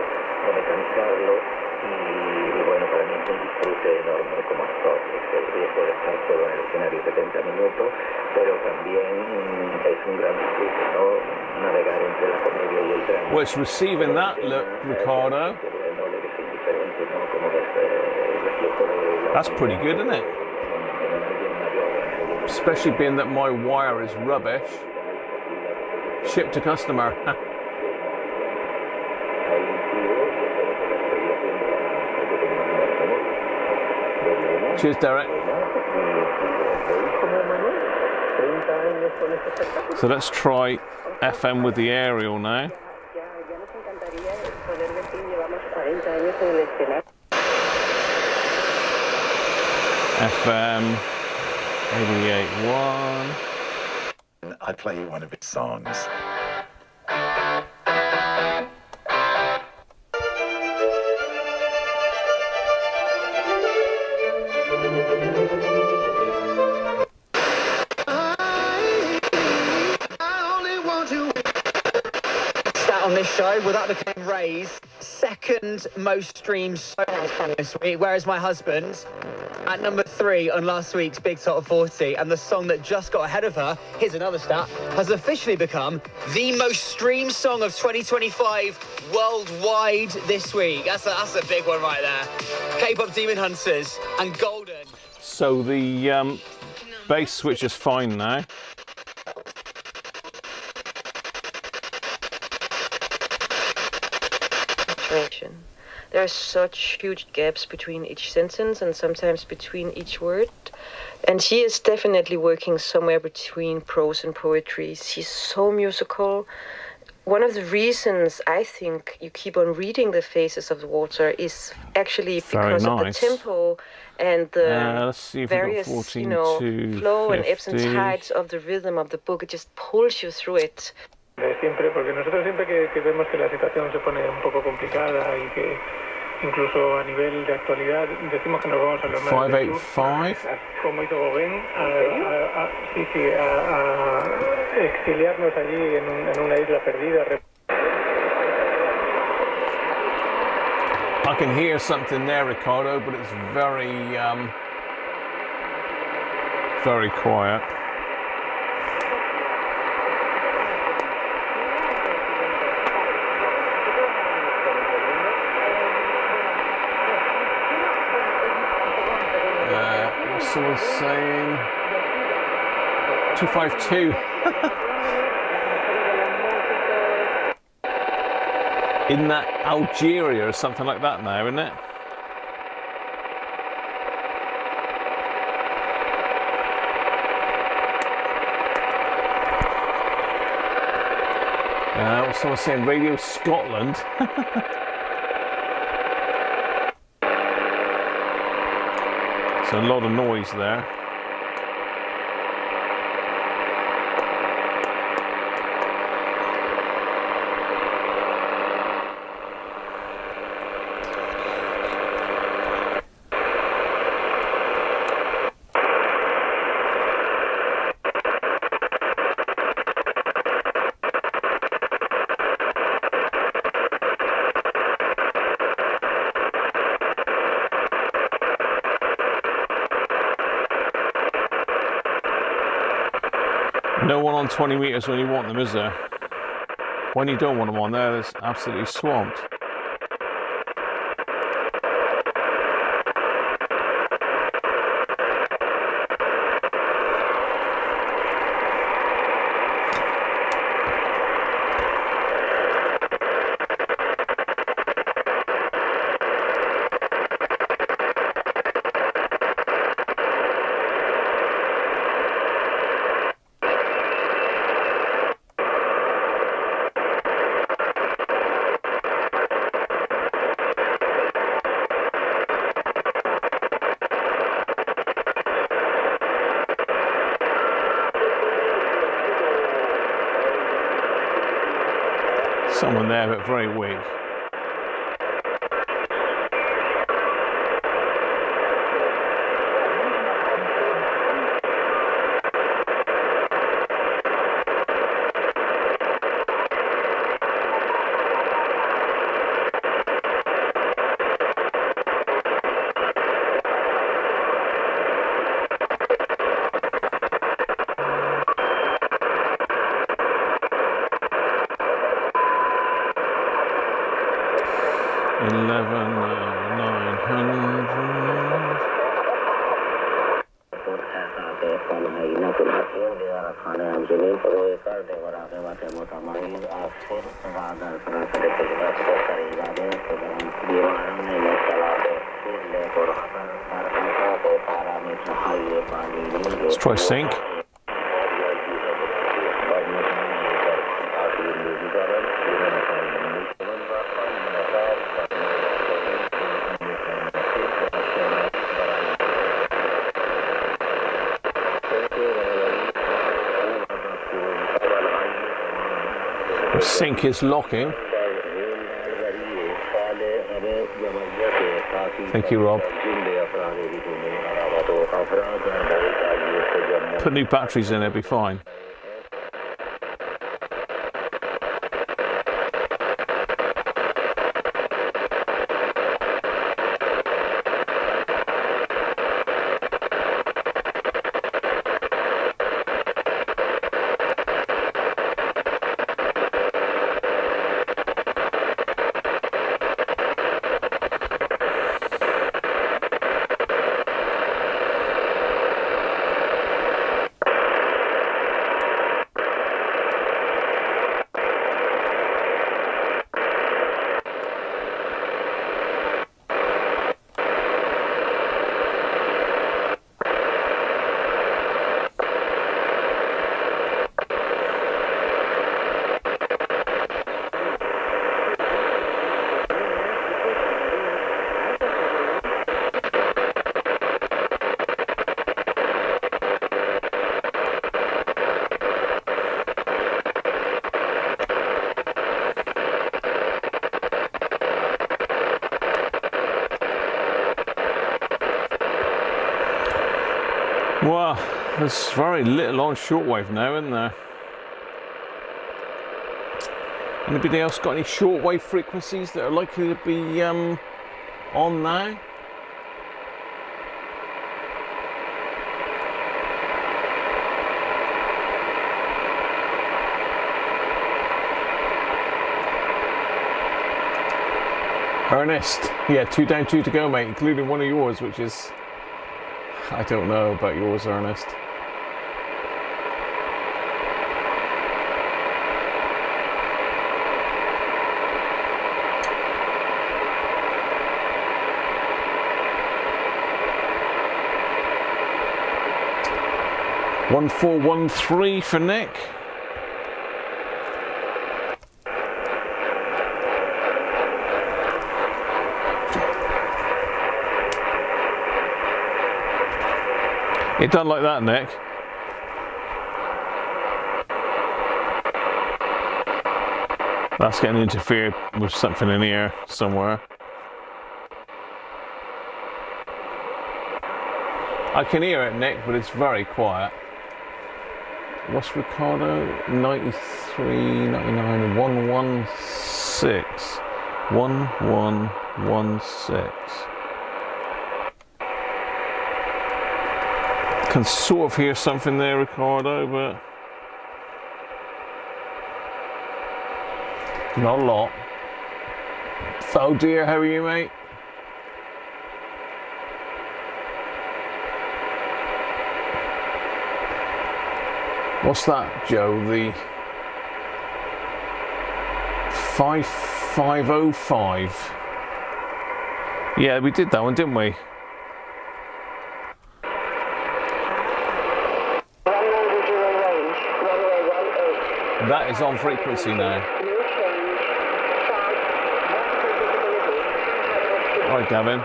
no me cansarlo y bueno, para mí es un disfrute enorme como actor, el riesgo de estar solo en el escenario 70 minutos, pero también es un gran disfrute, ¿no? Navegar entre la comedia y el drama. Well, it's receiving that look, Ricardo. That's pretty good, isn't it? Especially being that my wire is rubbish. Ship to customer. Cheers, Derek. So let's try FM with the aerial now. FM 88.1. I play you one of his songs. On this show, well, that became Ray's second most streamed show this week, whereas my husband, at number 3 on last week's Big Top 40, and the song that just got ahead of her, here's another stat, has officially become the most streamed song of 2025 worldwide this week. That's a big one right there. K-pop Demon Hunters and Golden. So the bass switch is fine now. There are such huge gaps between each sentence and sometimes between each word. And she is definitely working somewhere between prose and poetry. She's so musical. One of the reasons I think you keep on reading The Faces of the Water is actually because of the tempo and the various, flow and ebbs and tides of the rhythm of the book. It just pulls you through it. Siempre, porque nosotros siempre que vemos que la situación se pone un poco complicada y que incluso a nivel de actualidad decimos que nos vamos a los mares del sur, como hizo Gauguin, a exiliarnos allí en una isla perdida. I can hear something there, Ricardo, but it's very, very quiet. Someone's saying 252. Isn't that Algeria or something like that now, isn't it? Someone's saying Radio Scotland. So a lot of noise there. No one on 20 metres when you want them, is there? When you don't want them on there, it's absolutely swamped. Someone there, but very weak. Let's try sync. Sync is locking. Thank you, Rob. Put new batteries in, it'll be fine. Well, there's very little on shortwave now, isn't there? Anybody else got any shortwave frequencies that are likely to be on now? Ernest, yeah, 2 down, 2 to go, mate, including one of yours, which is, I don't know about yours, Ernest. $1413 for Nick. It done like that, Nick. That's getting interfered with something in here somewhere. I can hear it, Nick, but it's very quiet. What's Ricardo? 93, 99, 116. 1116. Can sort of hear something there, Ricardo, but not a lot. Oh dear, how are you, mate? What's that, Joe? The 5505. Yeah, we did that one, didn't we? That is on frequency now. All right, Gavin.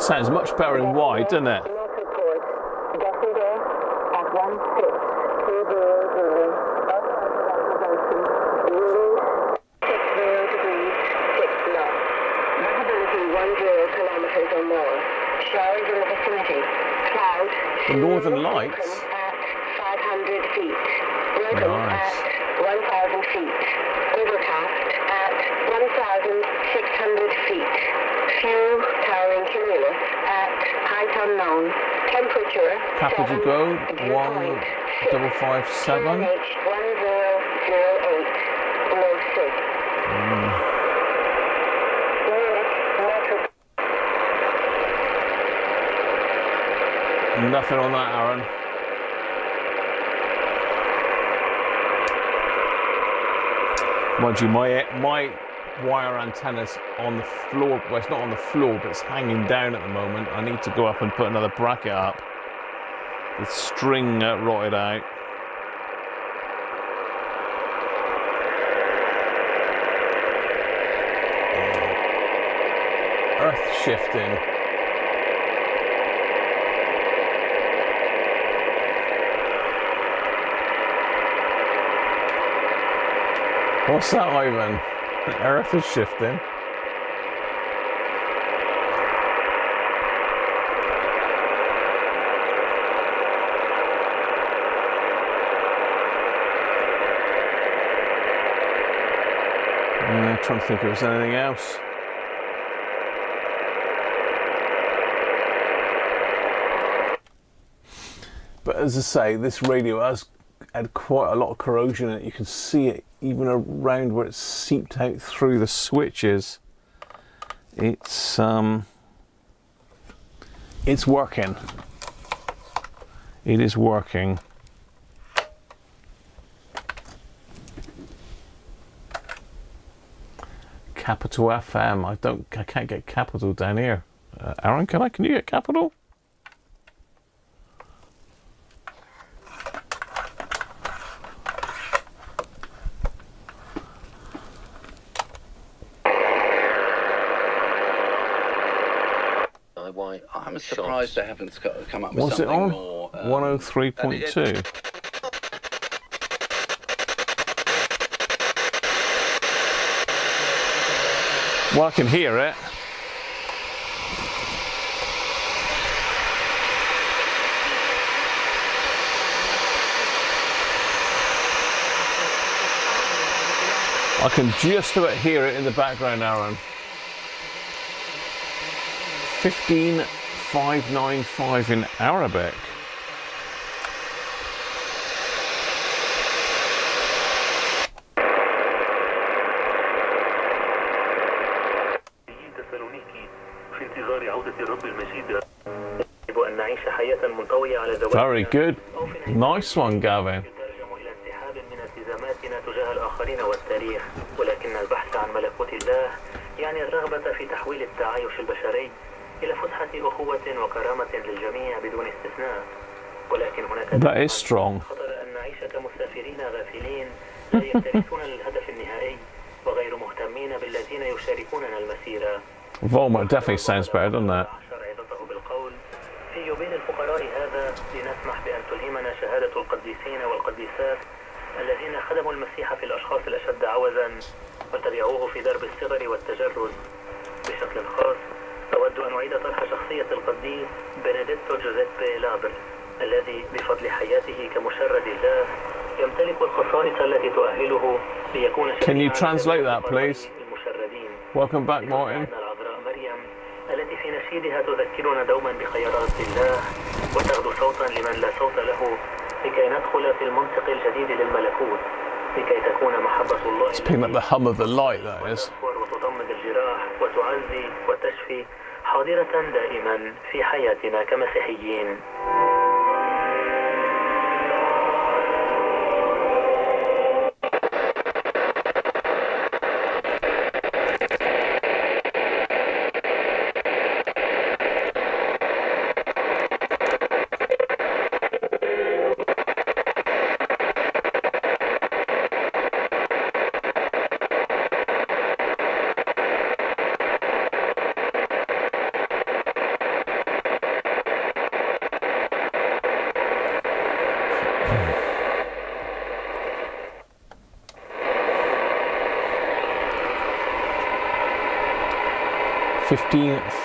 Sounds much better in wide, doesn't it? The Northern Lights? At 500 feet. Nice. At 1,000 feet. Overcast at 1,600 feet. Few towering cumulus at height unknown. Temperature Capital Go 1557. 1008. Below 6. Nothing on that, Aaron. Mind you, my wire antenna's on the floor. Well, it's not on the floor, but it's hanging down at the moment. I need to go up and put another bracket up. The string rotted out. Earth shifting. What's that, Ivan? The Earth is shifting. I'm trying to think if there's anything else. But as I say, this radio has had quite a lot of corrosion in it. You can see it even around where it's seeped out through the switches. It's working. It is working. Capital FM. I can't get Capital down here. Aaron, can you get Capital? I'm surprised they haven't come up with What's something it on? more. 103.2. Well, I can hear it. I can just about hear it in the background, Aaron. 15595 in Arabic. Very good. Nice one, Gavin. ولكن البحث عن ملكوت الله يعني الرغبة في تحويل التعايش البشري إلى فسحة أخوة وكرامة للجميع بدون استثناء. ولكن هناك That is strong. خطر أن نعيش كمسافرين غافلين لا يكترثون للهدف النهائي وغير مهتمين بالذين يشاركوننا المسيرة. Volmer definitely sounds better, doesn't it? بالقول في يوبيل الفقراء هذا لنسمح بأن تلهمنا شهادة القديسين والقديسات الذين خدموا المسيح في الأشخاص الأشد عوزا وتبعوه في درب الصغر والتجرد. بشكل خاص أود أن أعيد طرح شخصية القديس بنديتو جوزيبي لابر الذي بفضل حياته كمشرد الله يمتلك الخصائص التي تؤهله ليكون Can you translate that, please? Welcome back, Martin. العذراء مريم التي في نشيدها تذكرنا دوما بخيرات الله وتغدو صوتا لمن لا صوت له لكي ندخل في المنطق الجديد للملكوت لكي تكون محبة الله It's picking up the hum of the light, that is. وتضمد الجراح وتعزي وتشفي حاضرة دائما في حياتنا كمسيحيين.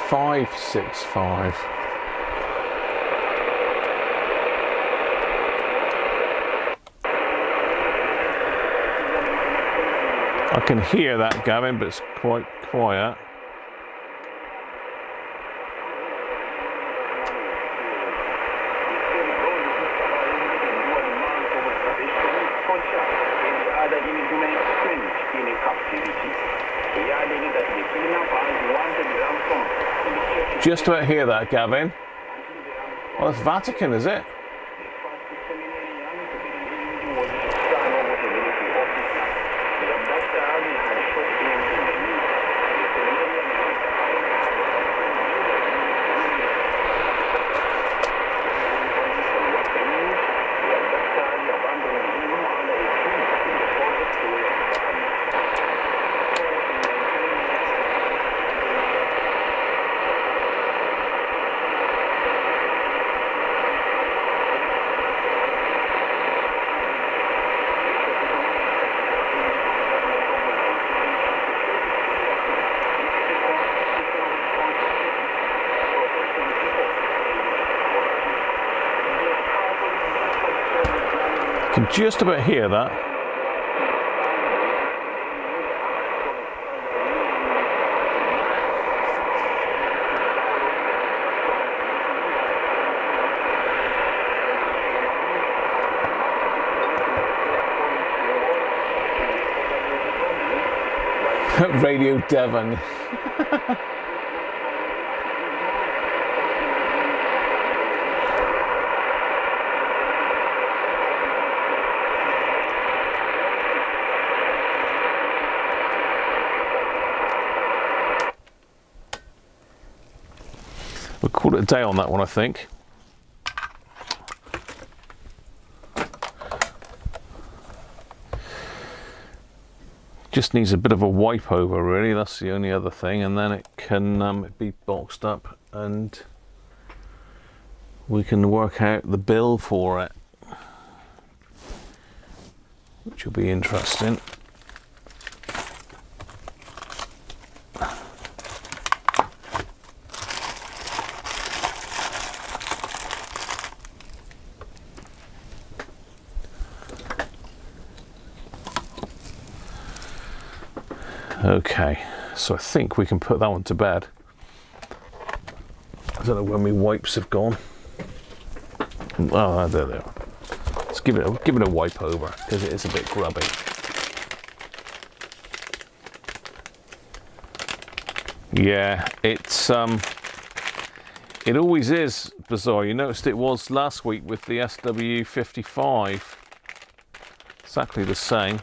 15565. I can hear that, Gavin, but it's quite quiet. Just about hear that, Gavin. Well, it's Vatican, is it? Can just about hear that. Radio Devon. We'll call it a day on that one, I think. Just needs a bit of a wipe over, really. That's the only other thing, and then it can be boxed up and we can work out the bill for it, which will be interesting. Okay, so I think we can put that one to bed. I don't know where my wipes have gone. Oh, there they are. Let's give it a wipe over because it is a bit grubby. Yeah, it's it always is bizarre. You noticed it was last week with the SW55. Exactly the same.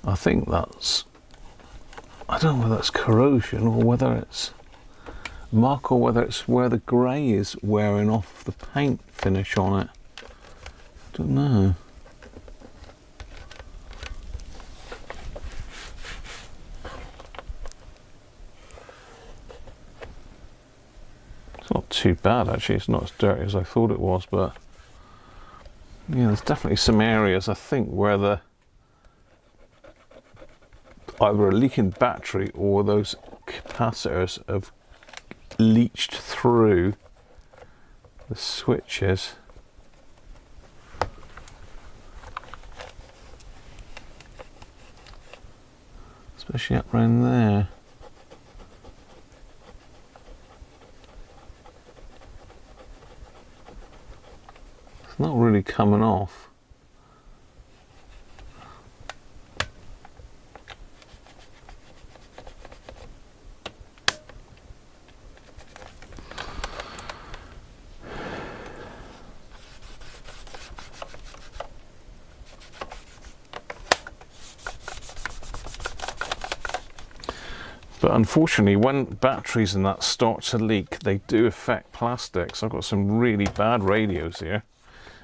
I think that's, I don't know whether that's corrosion or whether it's muck or whether it's where the grey is wearing off the paint finish on it. I don't know. It's not too bad actually, it's not as dirty as I thought it was, but yeah, there's definitely some areas I think where the either a leaking battery or those capacitors have leached through the switches. Especially up around there. It's not really coming off. But unfortunately, when batteries and that start to leak, they do affect plastics. I've got some really bad radios here.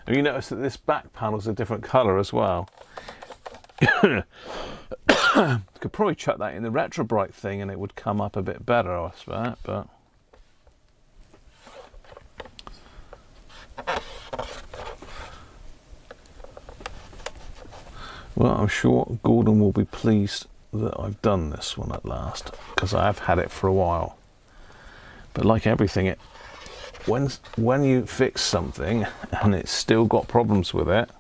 And you notice that this back panel is a different colour as well. Could probably chuck that in the retro bright thing and it would come up a bit better, I expect, but well, I'm sure Gordon will be pleased that I've done this one at last, because I've had it for a while. But like everything, when you fix something and it's still got problems with it,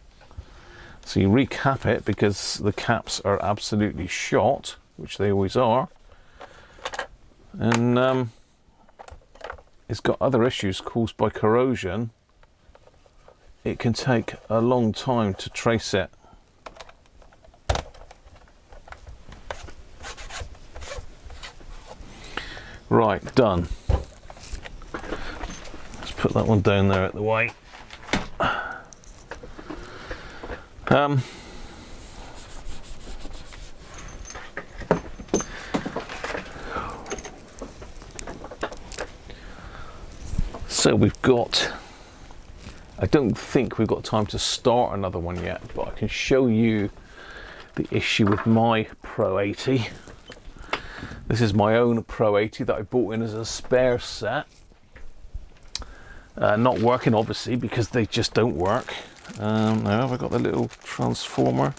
so you recap it because the caps are absolutely shot, which they always are, and it's got other issues caused by corrosion. It can take a long time to trace it. Right, done. Let's put that one down there at the way. So we've got, I don't think we've got time to start another one yet, but I can show you the issue with my Pro 80. This is my own Pro 80 that I bought in as a spare set. Not working obviously because they just don't work. Now have I got the little transformer?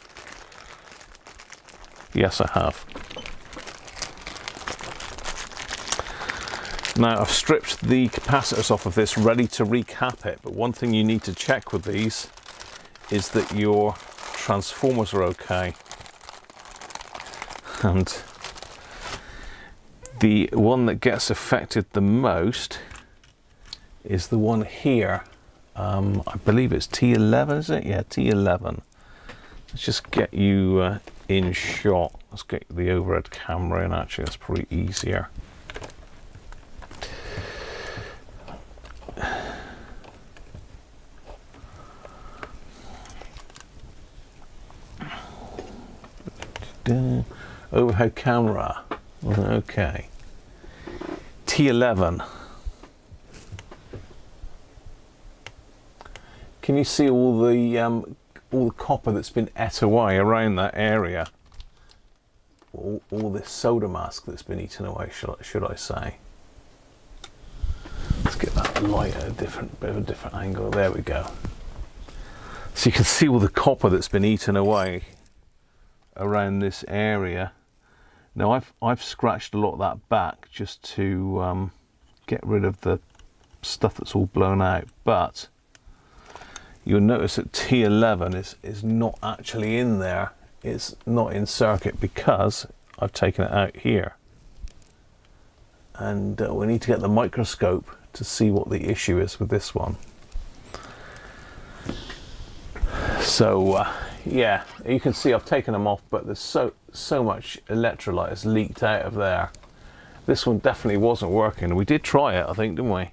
Yes, I have. Now I've stripped the capacitors off of this, ready to recap it, but one thing you need to check with these is that your transformers are okay. And the one that gets affected the most is the one here. I believe it's T11, is it? Yeah, T11. Let's just get you in shot. Let's get the overhead camera in, actually, that's probably easier. Overhead camera. Okay. T11. Can you see all the copper that's been ate away around that area? All this soda mask that's been eaten away, should I say? Let's get that light at a bit of a different angle. There we go. So you can see all the copper that's been eaten away around this area. Now I've scratched a lot of that back just to get rid of the stuff that's all blown out, but you'll notice that T11 is not actually in there. It's not in circuit because I've taken it out here, and we need to get the microscope to see what the issue is with this one. So yeah, you can see I've taken them off, but there's so much electrolyte has leaked out of there. This one definitely wasn't working. We did try it, I think, didn't we?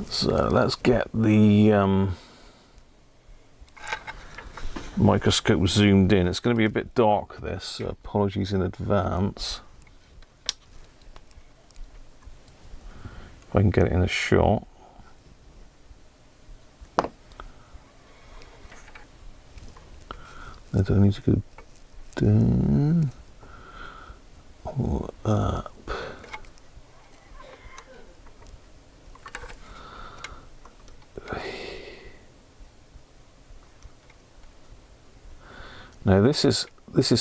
So let's get the microscope zoomed in. It's going to be a bit dark, this, so apologies in advance. If I can get it in a shot. I don't need to go down or up. Now this is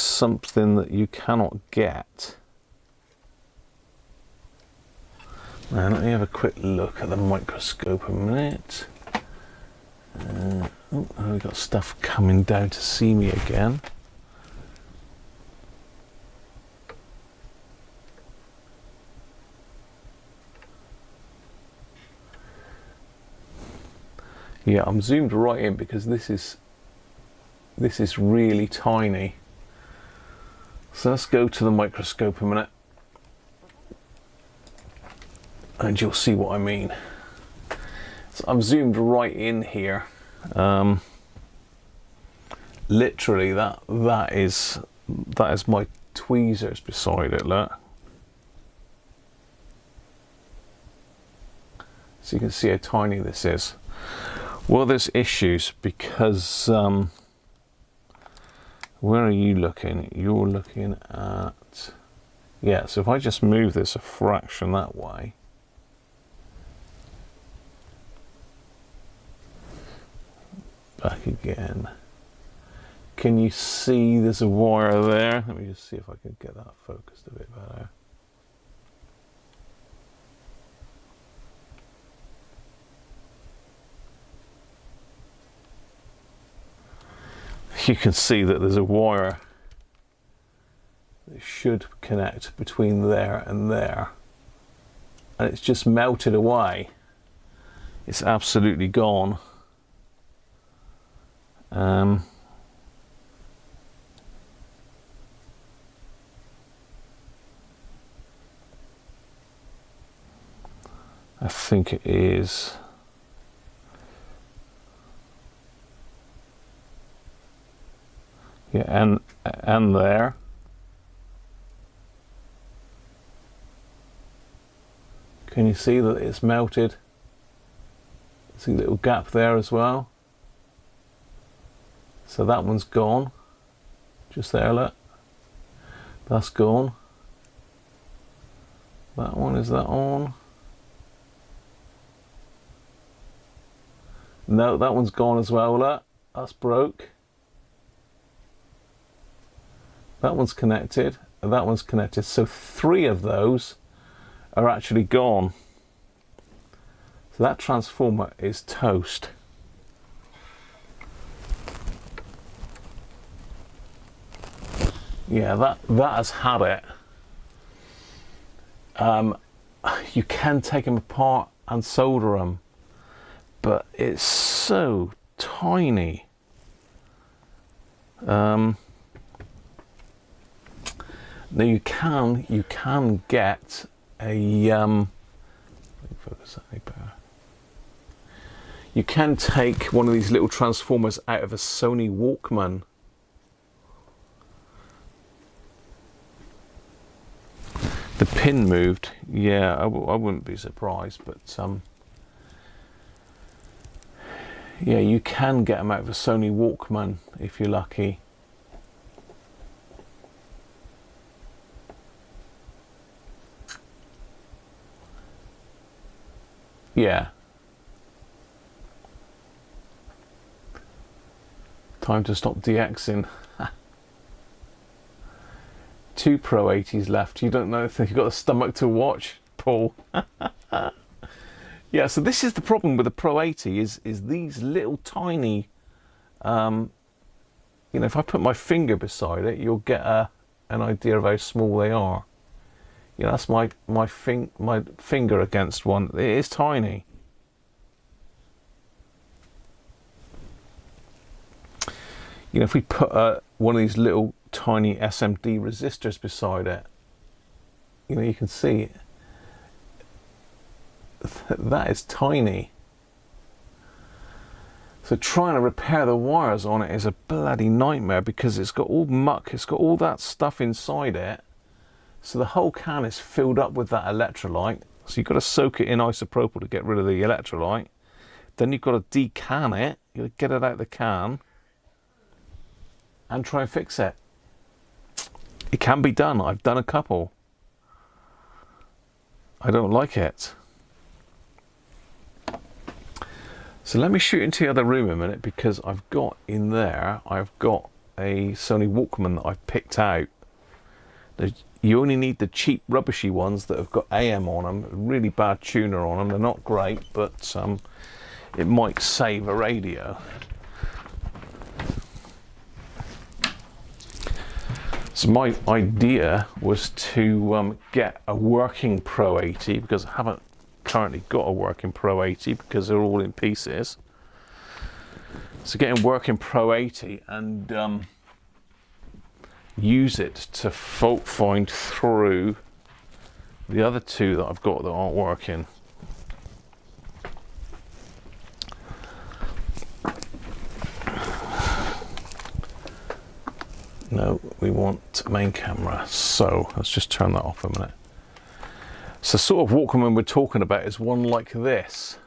something that you cannot get. Now let me have a quick look at the microscope a minute. Oh, we've got stuff coming down to see me again. Yeah, I'm zoomed right in because this is really tiny. So let's go to the microscope a minute and you'll see what I mean. So I'm zoomed right in here. Literally that is my tweezers beside it, look. So you can see how tiny this is. Well, there's issues because where are you looking? You're looking at, yeah, so if I just move this a fraction that way, back again, can you see there's a wire there? Let me just see if I can get that focused a bit better. You can see that there's a wire that should connect between there and there, and it's just melted away. It's absolutely gone. I think it is. Yeah, and there. Can you see that it's melted? See a little gap there as well. So that one's gone. Just there, look. That's gone. That one, is that on? No, that one's gone as well, look. That's broke. That one's connected, and that one's connected. So 3 of those are actually gone. So that transformer is toast. Yeah, that has had it. You can take them apart and solder them, but it's so tiny. Now you can get a focus that better. You can take one of these little transformers out of a Sony Walkman. The pin moved. Yeah, I wouldn't be surprised, but yeah, you can get them out of a Sony Walkman if you're lucky. Yeah. Time to stop DXing. 2 Pro 80s left. You don't know if you've got the stomach to watch, Paul. Yeah, so this is the problem with the Pro 80 is these little tiny, you know, if I put my finger beside it, you'll get an idea of how small they are. You know, that's my finger against one. It is tiny. You know, if we put one of these little tiny SMD resistors beside it, you know, you can see that is tiny. So trying to repair the wires on it is a bloody nightmare because it's got all muck, it's got all that stuff inside it. So the whole can is filled up with that electrolyte. So you've got to soak it in isopropyl to get rid of the electrolyte. Then you've got to decan it, you've got to get it out of the can and try and fix it. It can be done. I've done a couple. I don't like it. So let me shoot into the other room a minute because I've got in there, I've got a Sony Walkman that I've picked out. You only need the cheap rubbishy ones that have got AM on them, really bad tuner on them. They're not great, but it might save a radio. So my idea was to get a working Pro 80 because I haven't currently got a working Pro 80 because they're all in pieces. So getting working Pro 80 and use it to fault find through the other two that I've got that aren't working. No, we want main camera. So let's just turn that off a minute. So sort of Walkman we're talking about is one like this.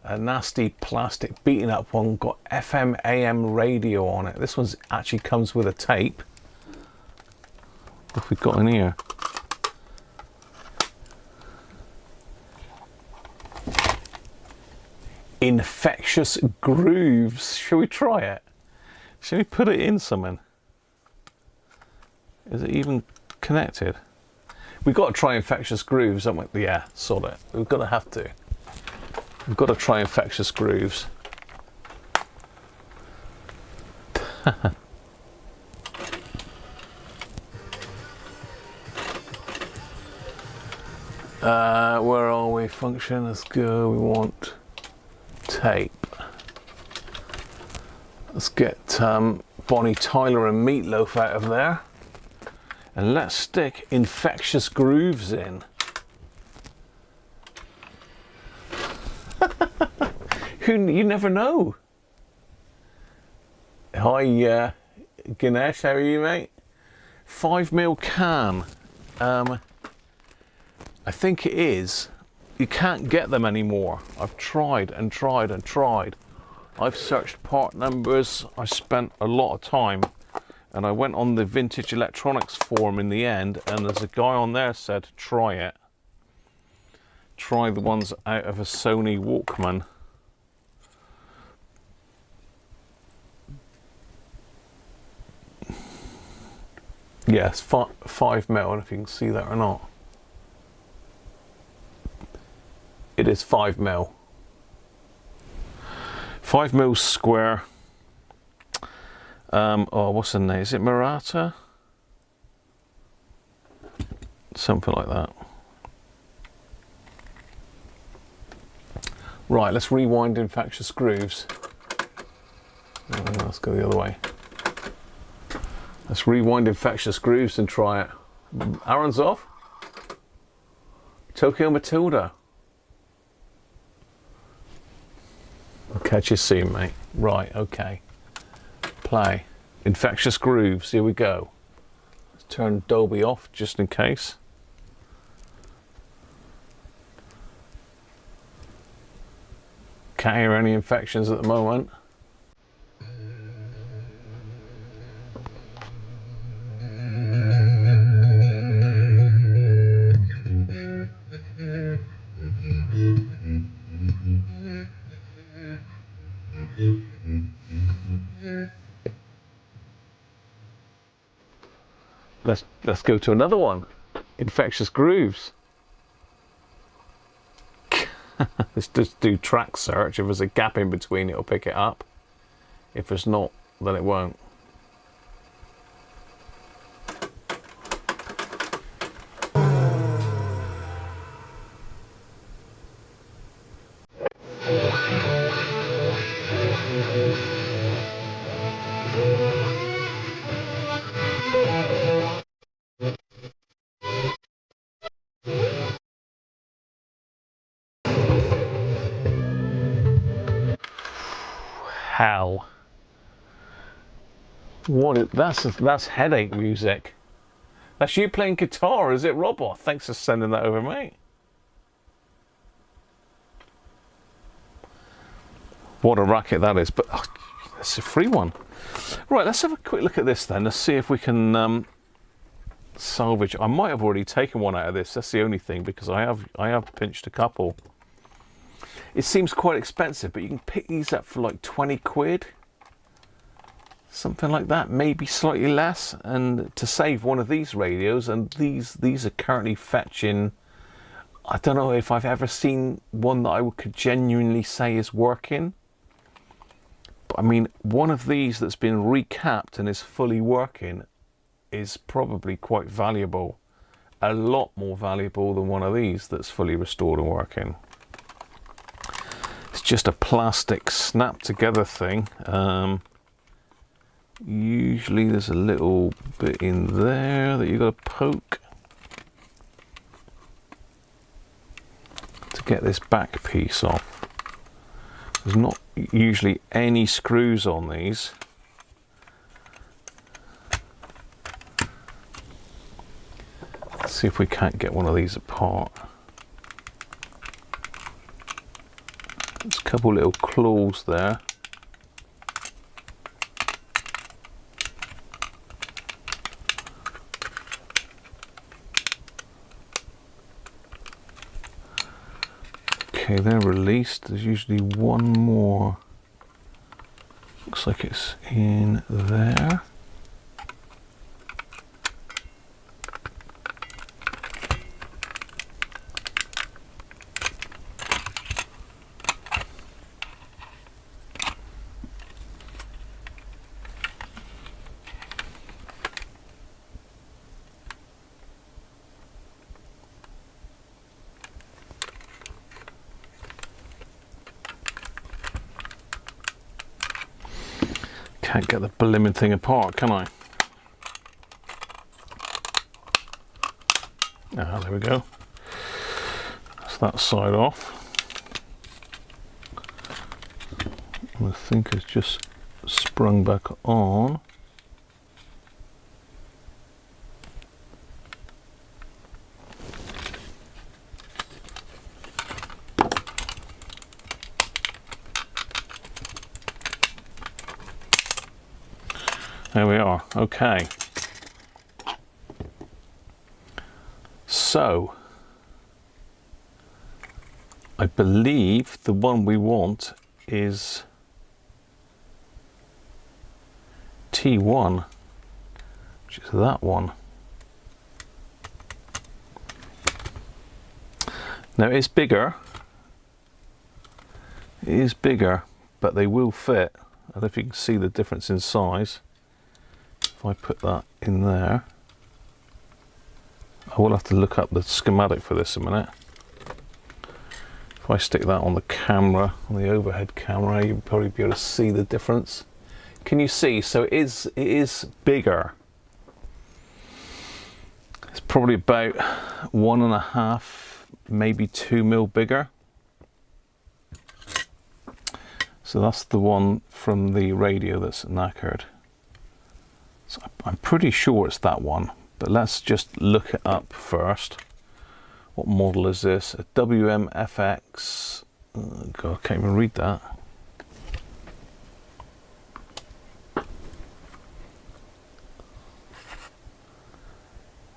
A nasty plastic beaten up one, got FM AM radio on it. This one actually comes with a tape. What have we got in here? Infectious grooves. Shall we try it? Shall we put it in something? Is it even connected? We've got to try infectious grooves, haven't we? Yeah, sod it. We've got to have to. We've got to try infectious grooves. Where are we? Function, let's go. We want tape. Let's get Bonnie Tyler and Meatloaf out of there. And let's stick infectious grooves in. You never know. Hi, Ganesh, how are you, mate? 5mm can. I think it is. You can't get them anymore. I've tried and tried and tried. I've searched part numbers. I spent a lot of time. And I went on the Vintage Electronics forum in the end, and there's a guy on there said, try it. Try the ones out of a Sony Walkman. Yes, 5mm, I don't know if you can see that or not. It is 5mm. 5mm square. Oh, what's the name? Is it Murata? Something like that. Right, let's rewind infectious grooves. Let's go the other way. Let's rewind infectious grooves and try it. Aaron's off. Tokyo Matilda. Catch you soon, mate. Right, okay. Play. Infectious Grooves, here we go. Let's turn Dolby off just in case. Can't hear any infections at the moment. Let's go to another one. Infectious Grooves. Let's just do track search. If there's a gap in between, it'll pick it up. If there's not, then it won't. Hell. That's headache music. That's you playing guitar, is it, Robot? Thanks for sending that over, mate. What a racket that is, but it's a free one. Right, let's have a quick look at this then. Let's see if we can salvage. I might have already taken one out of this. That's the only thing, because I have pinched a couple. It seems quite expensive, but you can pick these up for like 20 quid. Something like that, maybe slightly less. And to save one of these radios, and these are currently fetching, I don't know if I've ever seen one that I could genuinely say is working. But I mean, one of these that's been recapped and is fully working is probably quite valuable. A lot more valuable than one of these that's fully restored and working. It's just a plastic snap together thing. Usually there's a little bit in there that you've got to poke to get this back piece off. There's not usually any screws on these. Let's see if we can't get one of these apart. There's a couple little claws there. Okay, they're released. There's usually one more. Looks like it's in there. Can't get the blimmin' thing apart, can I? Ah, there we go. That's that side off. And I think it's just sprung back on. There we are. Okay. So, I believe the one we want is T1, which is that one. Now it's bigger. It is bigger, but they will fit. I don't know if you can see the difference in size. If I put that in there, I will have to look up the schematic for this a minute. If I stick that on the camera, on the overhead camera, you'll probably be able to see the difference. Can you see? So it is bigger. It's probably about 1.5, maybe 2 mil bigger. So that's the one from the radio that's knackered. So I'm pretty sure it's that one, but let's just look it up first. What model is this? A WMFX. Oh God, I can't even read that.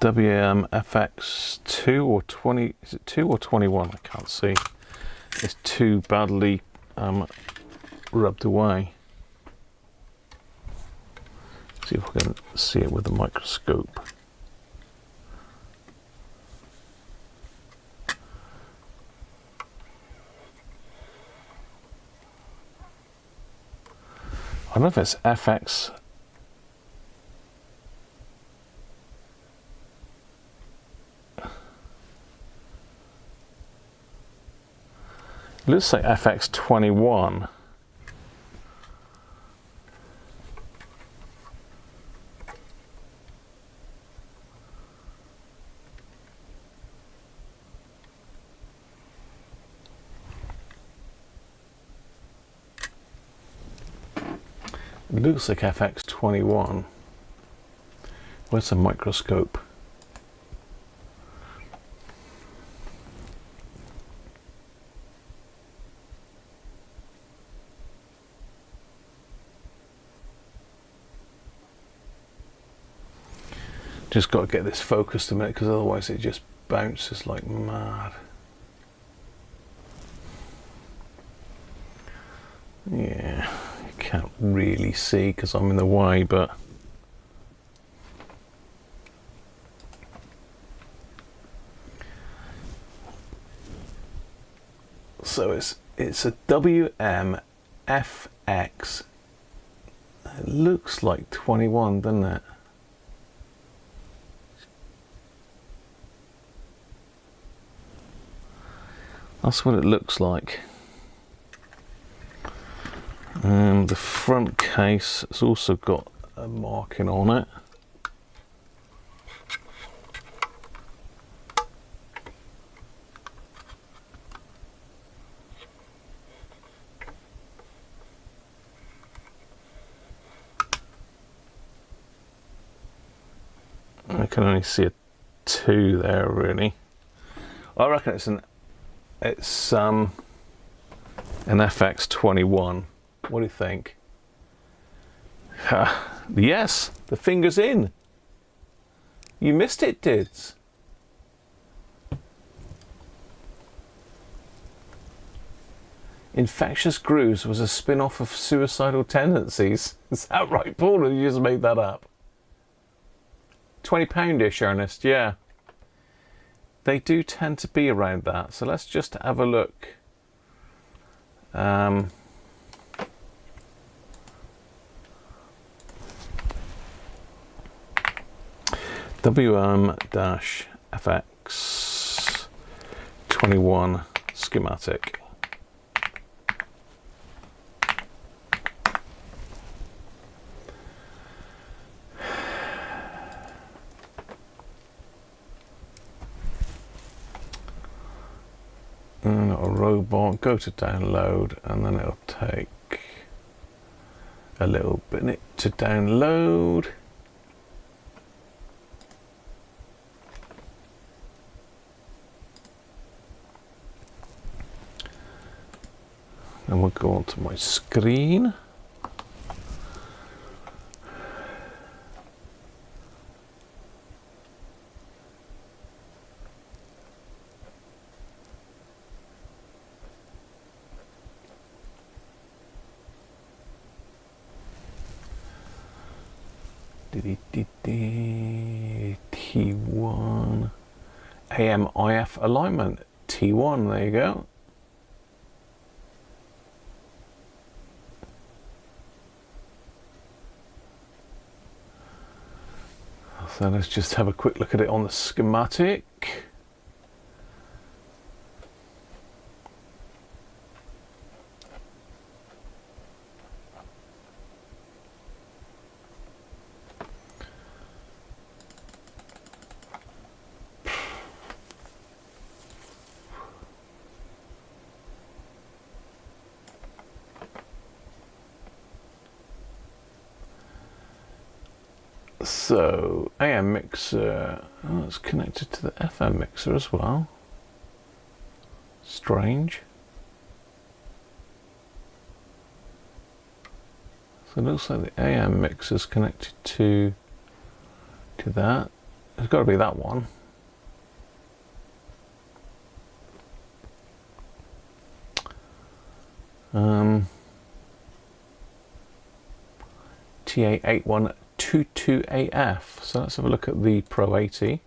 WMFX 2 or 20, is it 2 or 21? I can't see. It's too badly rubbed away. See if we can see it with the microscope. I don't know if it's FX. It looks like FX21. It looks like FX21. Where's the microscope? Just got to get this focused a minute, because otherwise it just bounces like mad. Yeah, you can't really see because I'm in the way, but so it's a WMFX. It looks like 21, doesn't it? That's what it looks like. The front case has also got a marking on it. I can only see a 2 there, really. I reckon it's an FX21. What do you think? Yes, the finger's in. You missed it, Dids. Infectious Grooves was a spin-off of Suicidal Tendencies. Is that right, Paul, or did you just make that up? £20-ish, Ernest, yeah. They do tend to be around that, so let's just have a look. WM-FX21 schematic. And a robot, go to download, and then it'll take a little bit to download. And we'll go onto my screen. T1 AMIF alignment T1, there you go. So let's just have a quick look at it on the schematic. So AM mixer, oh, it's connected to the FM mixer as well. Strange. So it looks like the AM mixer is connected to that. It's got to be that one. TA8122AF. So let's have a look at the Pro 80.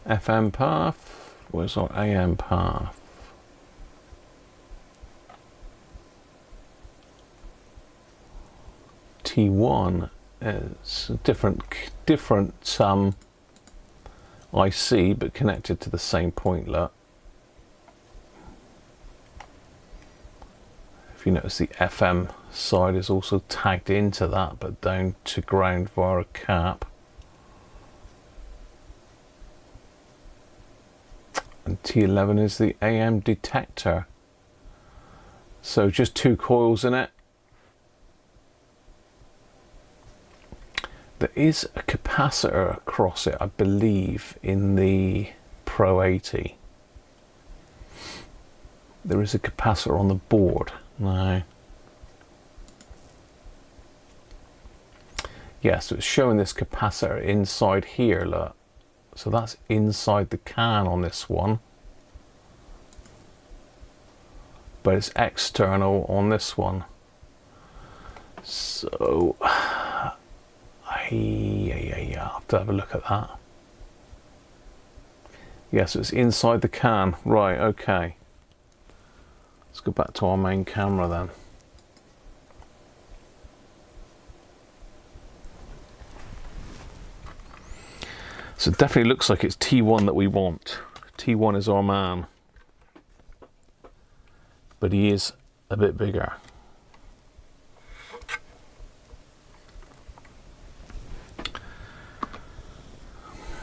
FM path. Where's our AM path? T1 is a different IC, but connected to the same point. Look, if you notice, the FM side is also tagged into that, but down to ground via a cap. And T11 is the AM detector. So just 2 coils in it. There is a capacitor across it, I believe, in the Pro 80. There is a capacitor on the board. Now, yeah, so it's showing this capacitor inside here, look. So that's inside the can on this one. But it's external on this one. So yeah, I'll have to have a look at that. Yeah, so it's inside the can. Right, okay. Let's go back to our main camera then. So it definitely looks like it's T1 that we want. T1 is our man. But he is a bit bigger.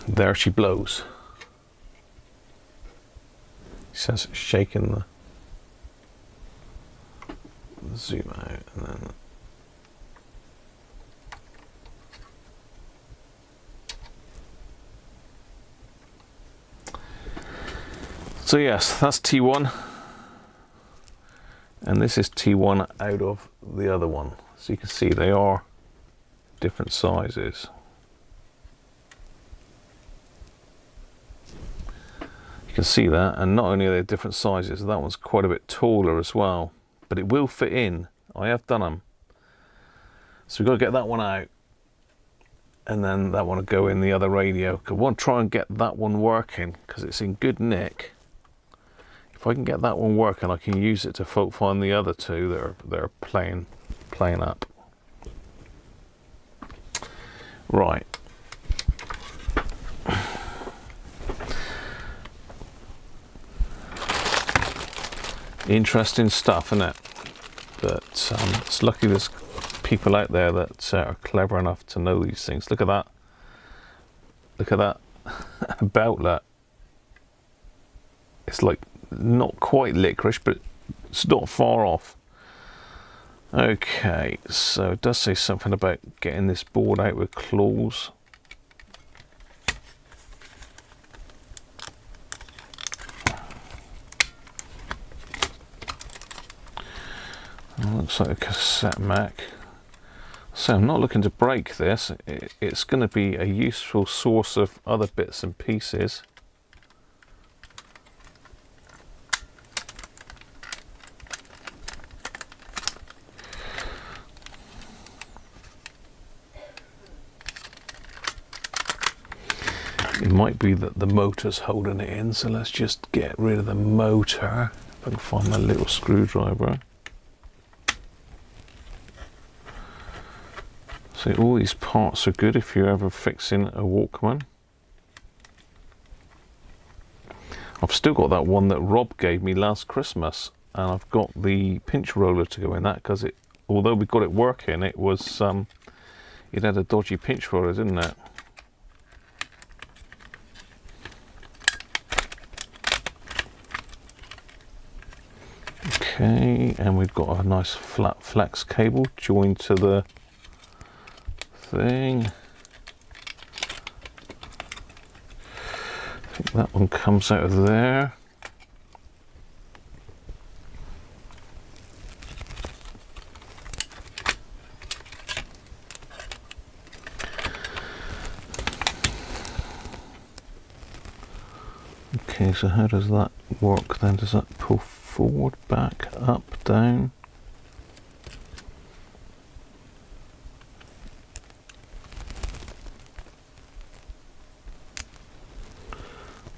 There she blows. She says it's shaking the zoom out and then so yes, that's T1, and this is T1 out of the other one. So you can see they are different sizes. You can see that, and not only are they different sizes, that one's quite a bit taller as well, but it will fit in. I have done them. So we've got to get that one out, and then that one will go in the other radio. I want to try and get that one working because it's in good nick. If I can get that one working, I can use it to fault find the other two that are playing up. Right. Interesting stuff, isn't it? But it's lucky there's people out there that are clever enough to know these things. Look at that. Look at that boutlet. It's like not quite licorice, but it's not far off. Okay, so it does say something about getting this board out with claws. Looks like a cassette Mac. So I'm not looking to break this. It's going to be a useful source of other bits and pieces. It might be that the motor's holding it in, so let's just get rid of the motor. If I can find my little screwdriver. So all these parts are good if you're ever fixing a Walkman. I've still got that one that Rob gave me last Christmas, and I've got the pinch roller to go in that because it, although we got it working, it was it had a dodgy pinch roller, didn't it? Okay, and we've got a nice flat flex cable joined to the thing. I think that one comes out of there. Okay, so how does that work then? Does that pull forward, back, up, down?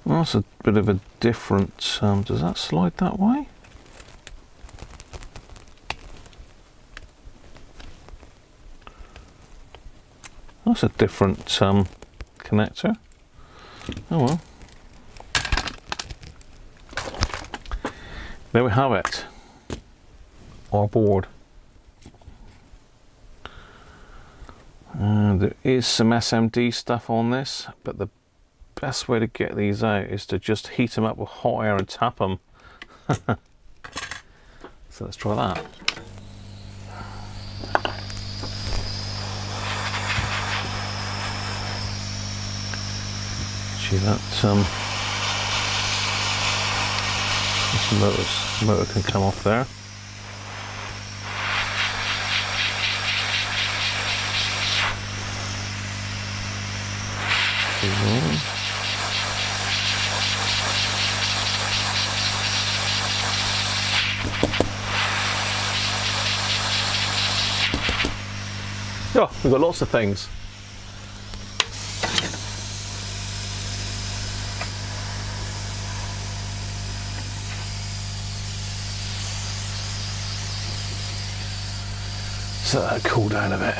Well, that's a bit of a different, does that slide that way? That's a different connector. Oh well. There we have it, our board. There is some SMD stuff on this, but the best way to get these out is to just heat them up with hot air and tap them. So let's try that. See that this motor can come off there. Oh, we've got lots of things. So that'll cool down a bit.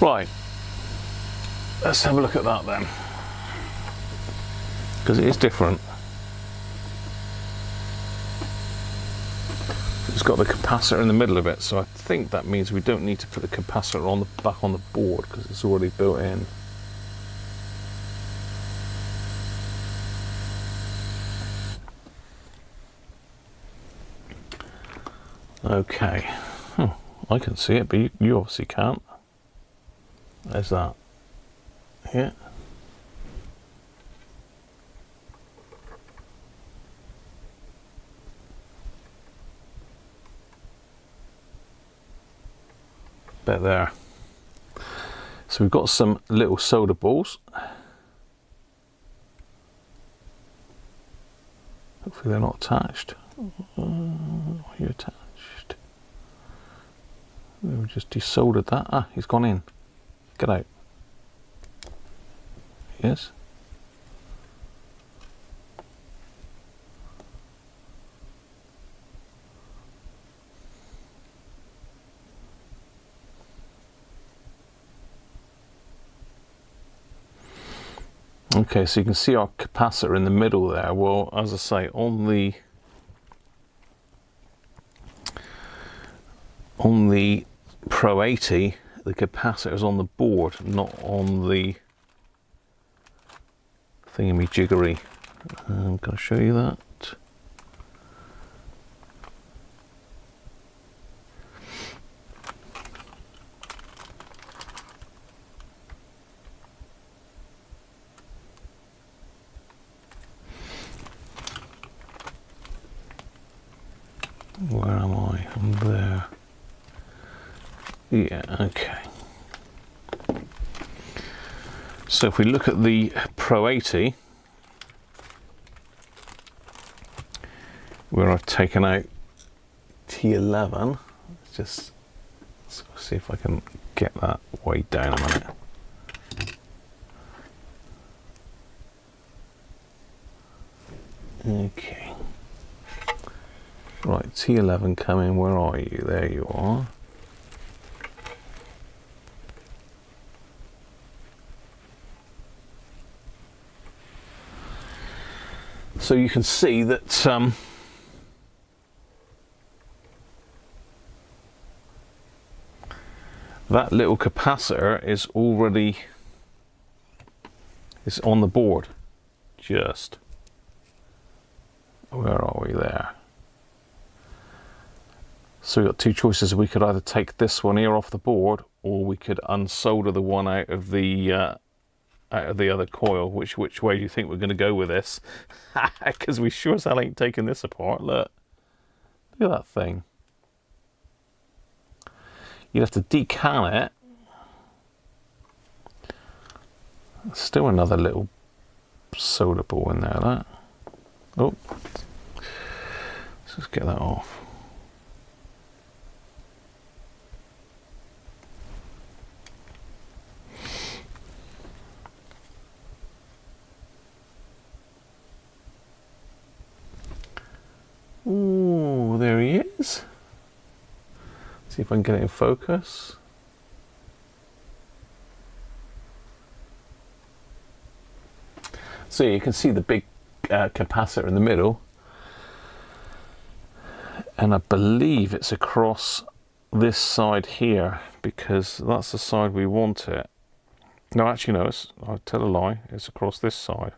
Right, let's have a look at that then, because it is different. It's got the capacitor in the middle of it, so I think that means we don't need to put the capacitor on the back on the board because it's already built in. Okay, I can see it, but you obviously can't. There's that. Yeah. Bit there. So we've got some little solder balls. Hopefully they're not attached. You're attached. We just desoldered that. Ah, he's gone in. Get out. Yes. Okay, so you can see our capacitor in the middle there. Well, as I say, on the Pro 80, the capacitor's on the board, not on the thingy-jiggery. I'm going to show you that. Where am I? I'm there. Yeah, okay. So if we look at the Pro 80, where I've taken out T11, let's see if I can get that way down a minute. Okay. Right, T11 coming. Where are you? There you are. So you can see that that little capacitor is already on the board. Just where are we there? So we've got two choices. We could either take this one here off the board, or we could unsolder the one out of the other coil. Which way do you think we're going to go with this? Because we sure as hell ain't taking this apart. Look at that thing. You'd have to decal it. Still another little solder ball in there. That. Oh, let's just get that off. Ooh, there he is. See if I can get it in focus. So you can see the big capacitor in the middle, and I believe it's across this side here, because that's the side we want it. No, actually no, I'll tell a lie, it's across this side.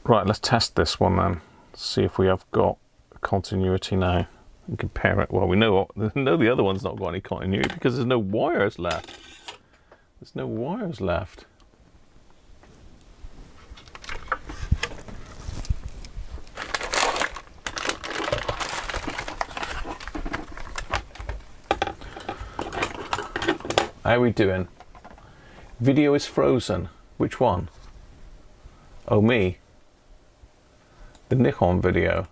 Right, let's test this one then. See if we have got continuity now and compare it. Well, we know the other one's not got any continuity because there's no wires left. There's no wires left. How are we doing? Video is frozen. Which one? Oh, me. The Nikon video.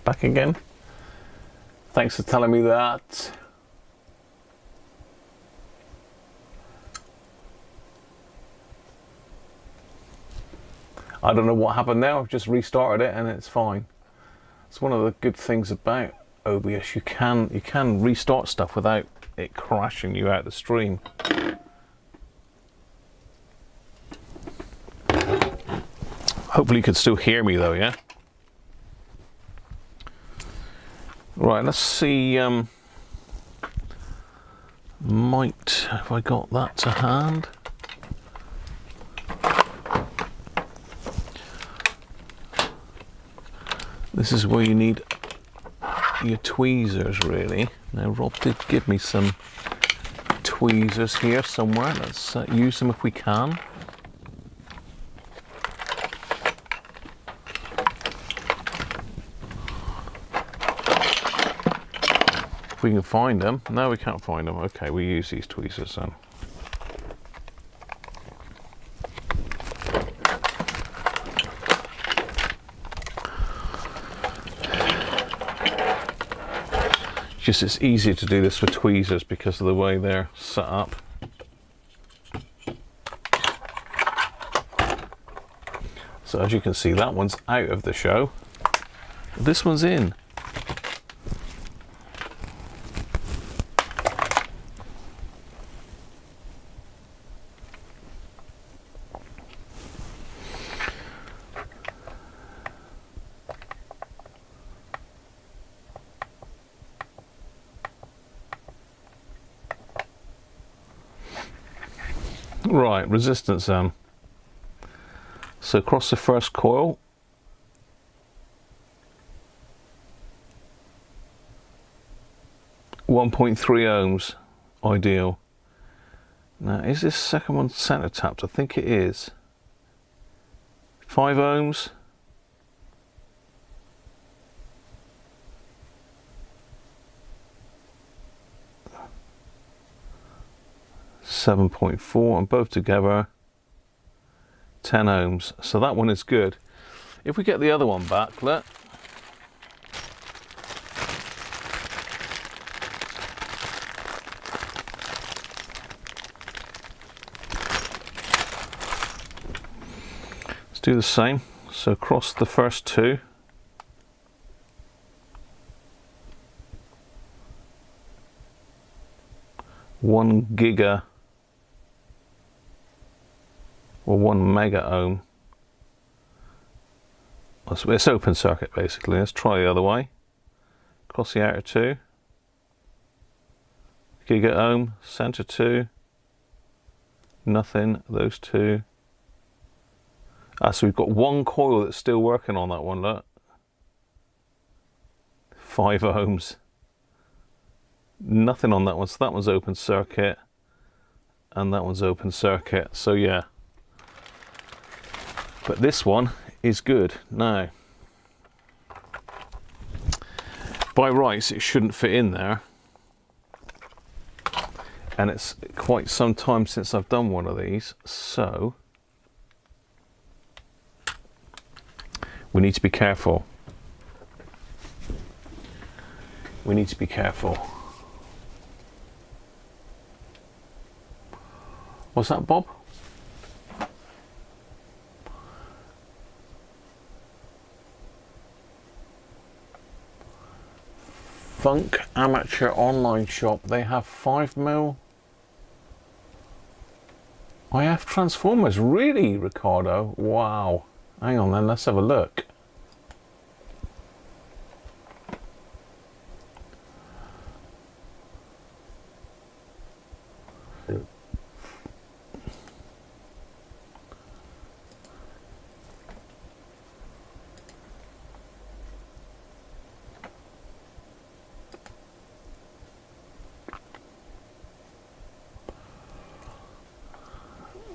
Back again. Thanks for telling me that. I don't know what happened there. I've just restarted it and it's fine. It's one of the good things about OBS. You can restart stuff without it crashing you out the stream. Hopefully you can still hear me though, yeah? Right, let's see, have I got that to hand? This is where you need your tweezers really. Now Rob did give me some tweezers here somewhere. Let's use them if we can. If we can find them. No, we can't find them. Okay, we use these tweezers then. Just it's easier to do this with tweezers because of the way they're set up. So as you can see, that one's out of the show. This one's in. Right, resistance then. So across the first coil, .3 ohms, ideal. Now, is this second one center tapped? I think it is. 5 ohms. 7.4, and both together 10 ohms. So that one is good. If we get the other one back, look. Let's do the same. So across the first two. One giga or 1 mega ohm. It's open circuit basically. Let's try the other way. Across the outer two. Giga ohm, center two. Nothing, those two. So we've got one coil that's still working on that one, look. 5 ohms. Nothing on that one, so that one's open circuit. And that one's open circuit, so yeah. But this one is good. Now, by rights, it shouldn't fit in there. And it's quite some time since I've done one of these, so we need to be careful. We need to be careful. What's that, Bob? Funk Amateur Online Shop. They have 5mm IF transformers. Really, Ricardo? Wow. Hang on then, let's have a look.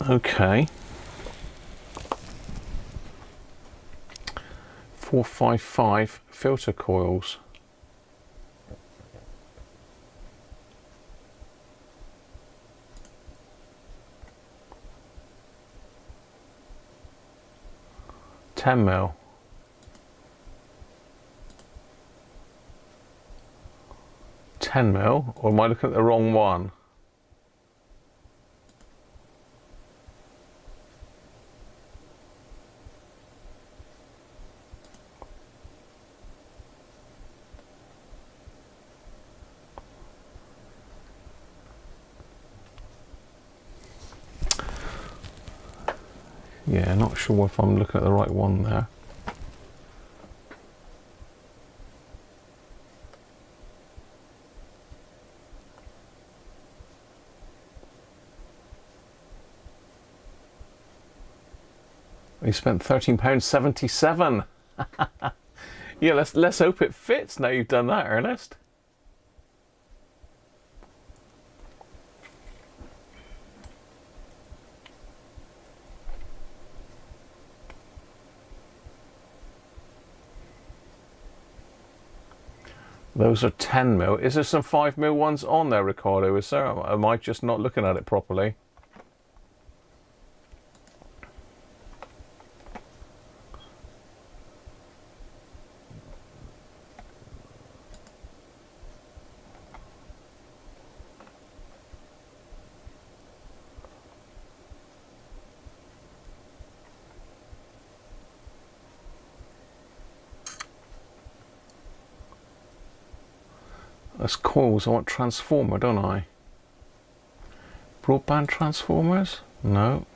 Okay. 455 filter coils. $10mm. $10mm, or am I looking at the wrong one? Yeah, not sure if I'm looking at the right one there. We spent £13.77. Yeah, let's hope it fits now you've done that, Ernest. Those are 10mm. Is there some 5mm ones on there, Ricardo? Is there? Am I just not looking at it properly? That's coils. I want transformer, don't I? Broadband transformers? No.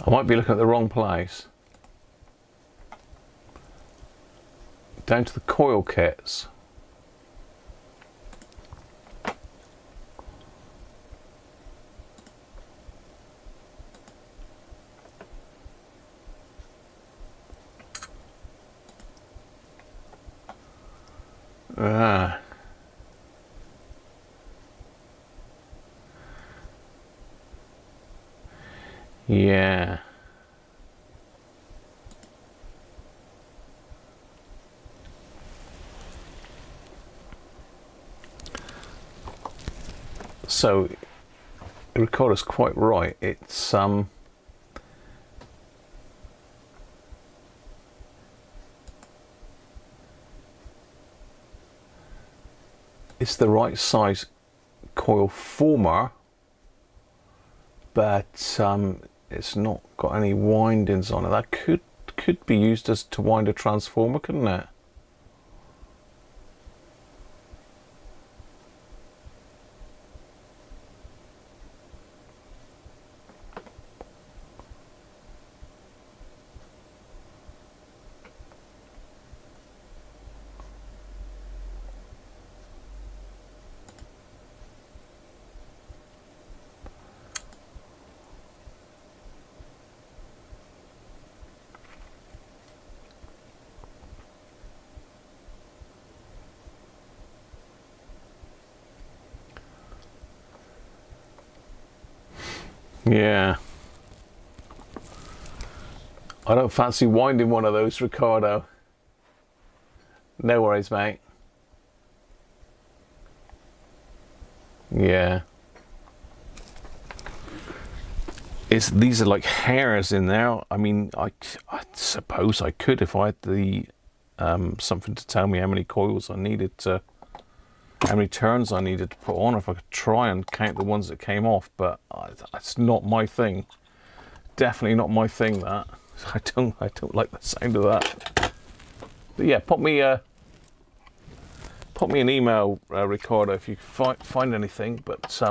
I might be looking at the wrong place. Down to the coil kits. Ah. Yeah. So the recorder's quite right. It's the right size coil former, but it's not got any windings on it. That could be used as to wind a transformer, couldn't it? Yeah. I don't fancy winding one of those, Ricardo. No worries, mate. Yeah. These are like hairs in there. I mean, I suppose I could if I had the something to tell me how many coils I needed to, how many turns I needed to put on, if I could try and count the ones that came off, but that's not my thing. Definitely not my thing, that. I don't like the sound of that. But yeah, pop me an email, Ricardo, if you find anything. But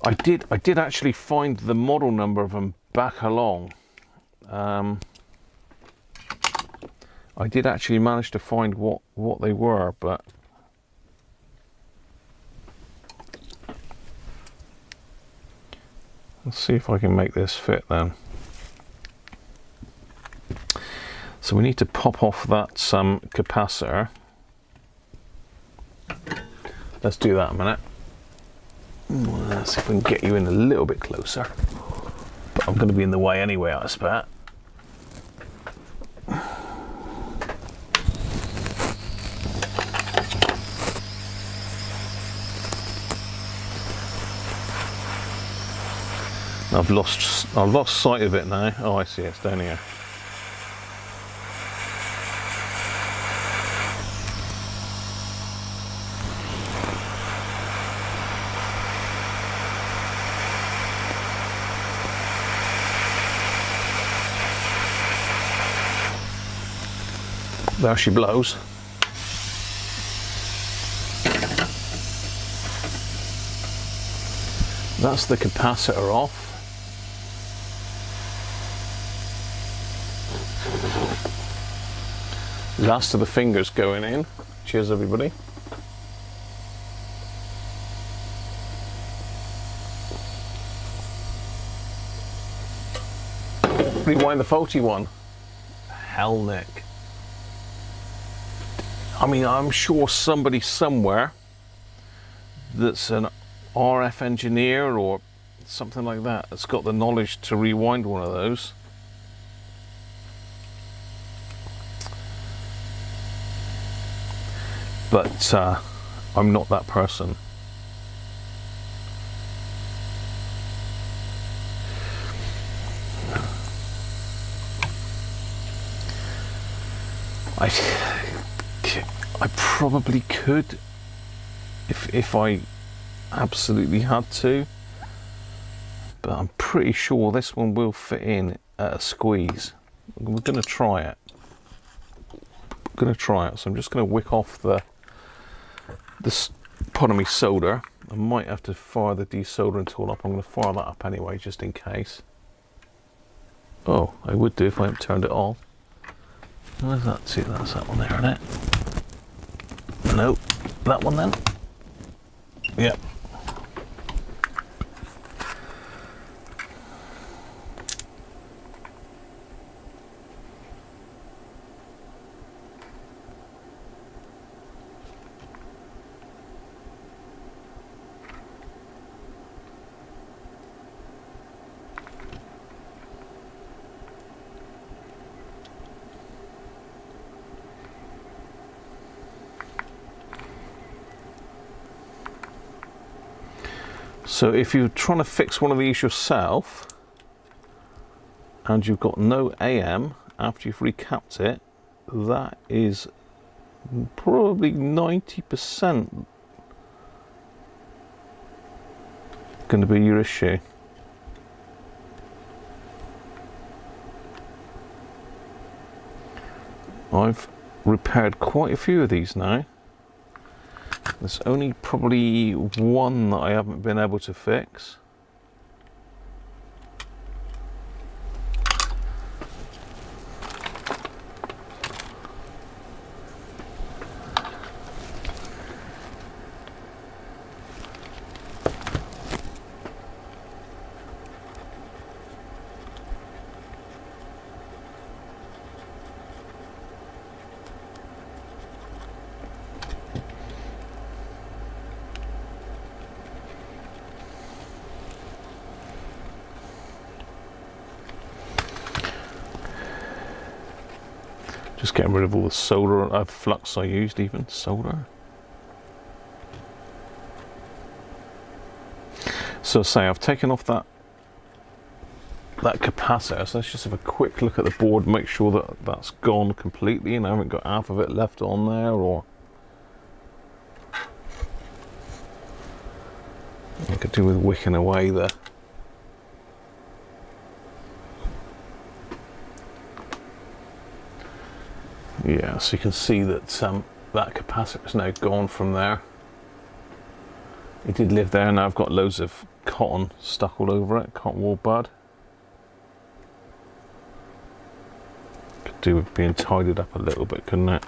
I did actually find the model number of them back along. I did actually manage to find what they were, but let's see if I can make this fit then. So we need to pop off that capacitor. Let's do that a minute. Let's see if we can get you in a little bit closer. But I'm going to be in the way anyway, I expect. I've lost sight of it now. Oh, I see, it's down here. There she blows. That's the capacitor off. Last of the fingers going in. Cheers, everybody. Rewind the faulty one. Hell, Nick. I mean, I'm sure somebody somewhere that's an RF engineer or something like that that's got the knowledge to rewind one of those. But I'm not that person. I probably could if I absolutely had to, but I'm pretty sure this one will fit in at a squeeze. We're going to try it. So I'm just going to wick off this, pardon me, solder. I might have to fire the desoldering tool up. I'm going to fire that up anyway, just in case. Oh, I would do if I hadn't turned it on. Where's that? See, that's that one there, isn't it? No, that one then. Yep. So if you're trying to fix one of these yourself and you've got no AM after you've recapped it, that is probably 90% going to be your issue. I've repaired quite a few of these now. There's only probably one that I haven't been able to fix. Just getting rid of all the solder, flux I used, even solder. So say I've taken off that capacitor, so let's just have a quick look at the board, make sure that that's gone completely and I haven't got half of it left on there, or I could do with wicking away there. Yeah, so you can see that that capacitor is now gone from there. It did live there, and now I've got loads of cotton stuck all over it, cotton wool bud. Could do with being tidied up a little bit, couldn't it?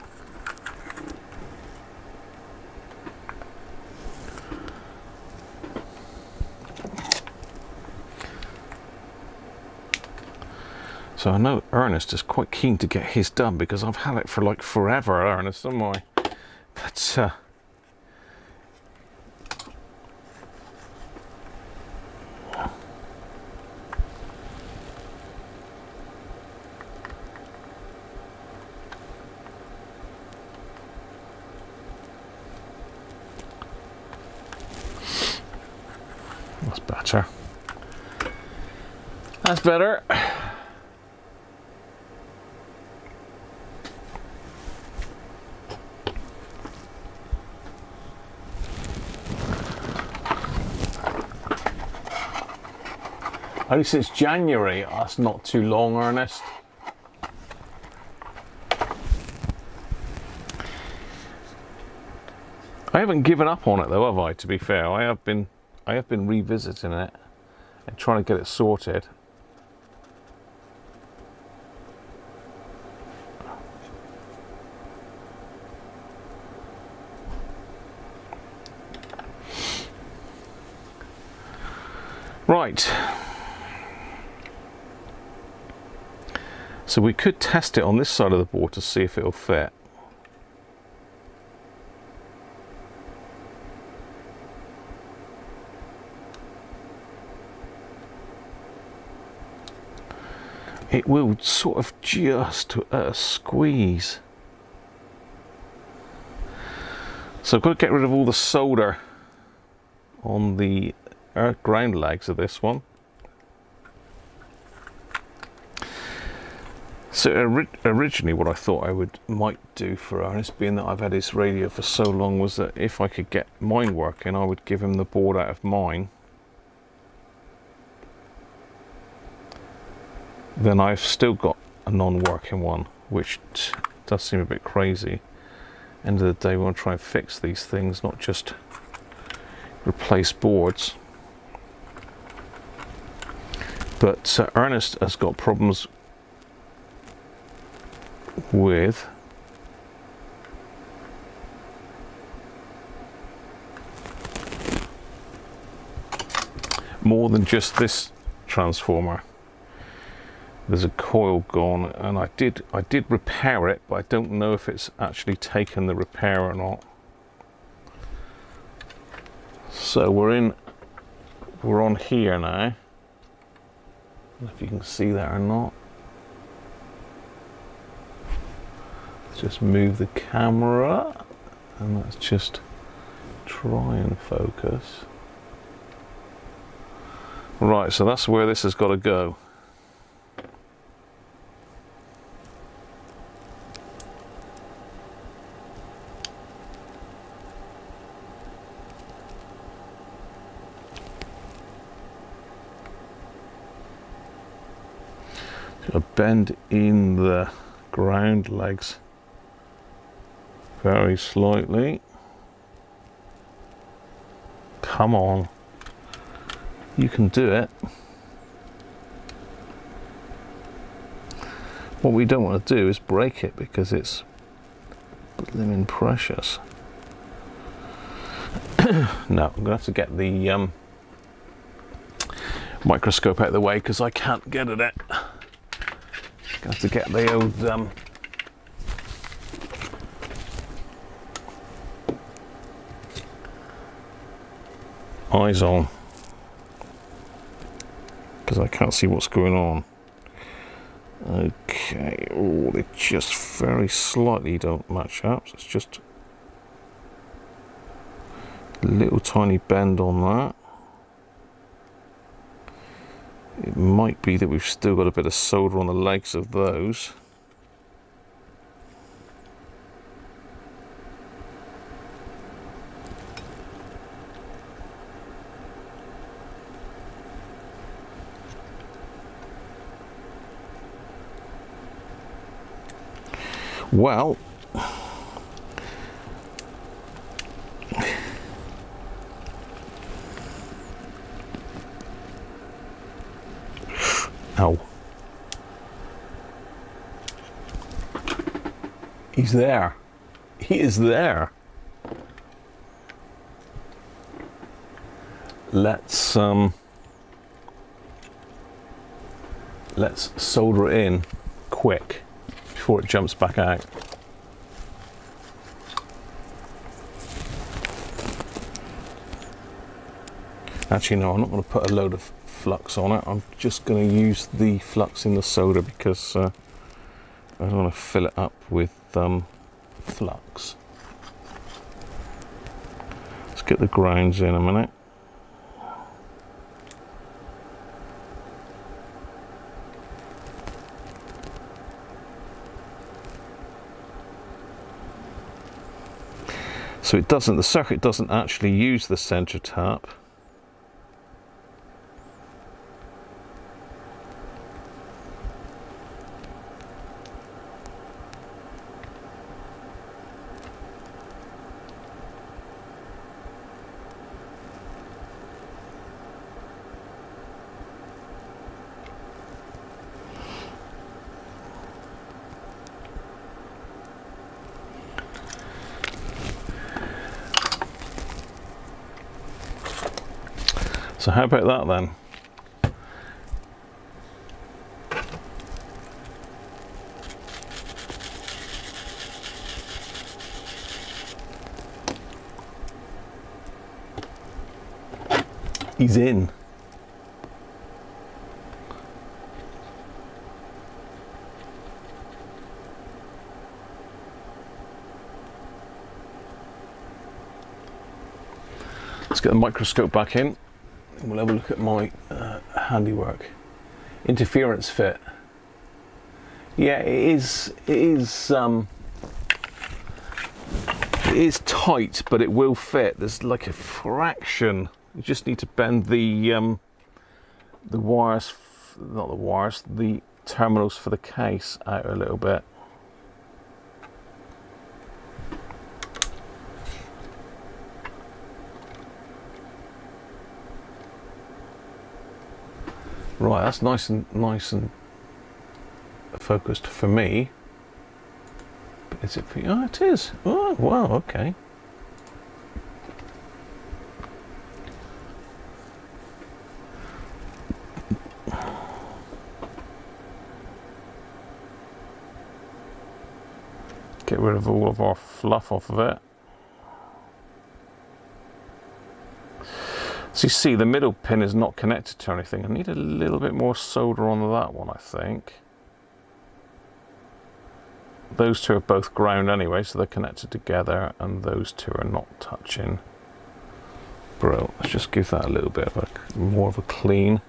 So I know Ernest is quite keen to get his done because I've had it for like forever, Ernest, haven't I? But that's better. That's better. Only since January. That's not too long, Ernest. I haven't given up on it though, have I? To be fair, I have been revisiting it and trying to get it sorted. Right. So we could test it on this side of the board to see if it'll fit. It will sort of just squeeze. So I've got to get rid of all the solder on the ground legs of this one. So originally what I thought I might do for Ernest, being that I've had his radio for so long, was that if I could get mine working, I would give him the board out of mine. Then I've still got a non-working one, which does seem a bit crazy. End of the day, we want to try and fix these things, not just replace boards. But Ernest has got problems with more than just this transformer. There's a coil gone, and I did repair it, but I don't know if it's actually taken the repair or not. So we're on here now. I don't know if you can see that or not. Let's just move the camera, and let's just try and focus. Right, so that's where this has got to go. A bend in the ground legs very slightly. Come on, you can do it. What we don't want to do is break it because it's blimmin' precious. No, I'm gonna have to get the microscope out of the way because I can't get at it. Got to get the old eyes on because I can't see what's going on. Okay, oh, they just very slightly don't match up, so it's just a little tiny bend on that. It might be that we've still got a bit of solder on the legs of those. Well, ow. He's there. He is there. Let's solder it in quick before it jumps back out. Actually, no, I'm not going to put a load of flux on it. I'm just going to use the flux in the solder because I don't want to fill it up with flux. Let's get the grounds in a minute. So it doesn't, the circuit doesn't actually use the center tap. So how about that then? He's in. Let's get the microscope back in. We'll have a look at my handiwork. Interference fit. Yeah, it is tight, but it will fit. There's like a fraction. You just need to bend the wires, not the wires, the terminals for the case out a little bit. Right, that's nice and focused for me. But is it for you? Oh, it is. Oh, wow, okay. Get rid of all of our fluff off of it. So you see, the middle pin is not connected to anything. I need a little bit more solder on that one, I think. Those two are both ground anyway, so they're connected together, and those two are not touching. Bro, let's just give that a little bit of a more of a clean.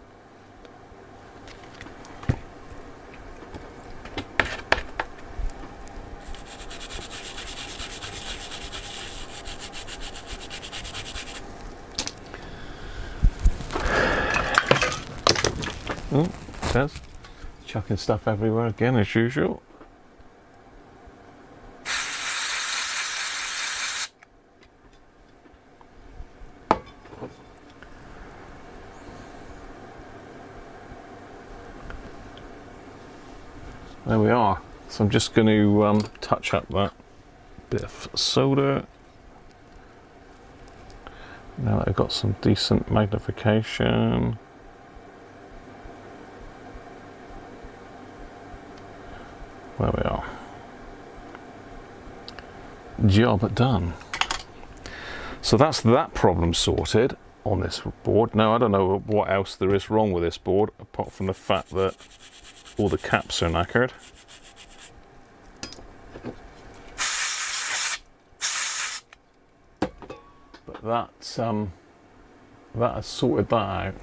Oh, it says chucking stuff everywhere again as usual. There we are. So I'm just going to touch up that bit of solder. Now that I've got some decent magnification. There we are. Job done. So that's that problem sorted on this board. Now I don't know what else there is wrong with this board apart from the fact that all the caps are knackered. But that has sorted that out.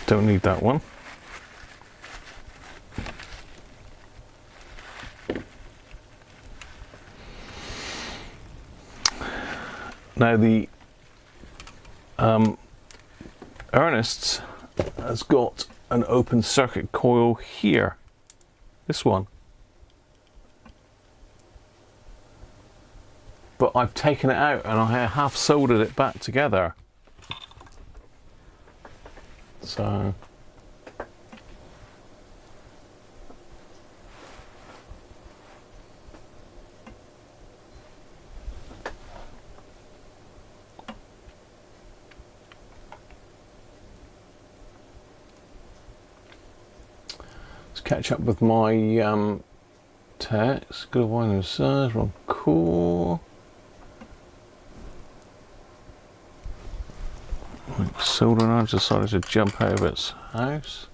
Don't need that one. Now the Ernest's has got an open circuit coil here. This one. But I've taken it out and I have soldered it back together. So let's catch up with my text. Good wine and sirs, wrong core. Solder and I've decided to jump out of its house.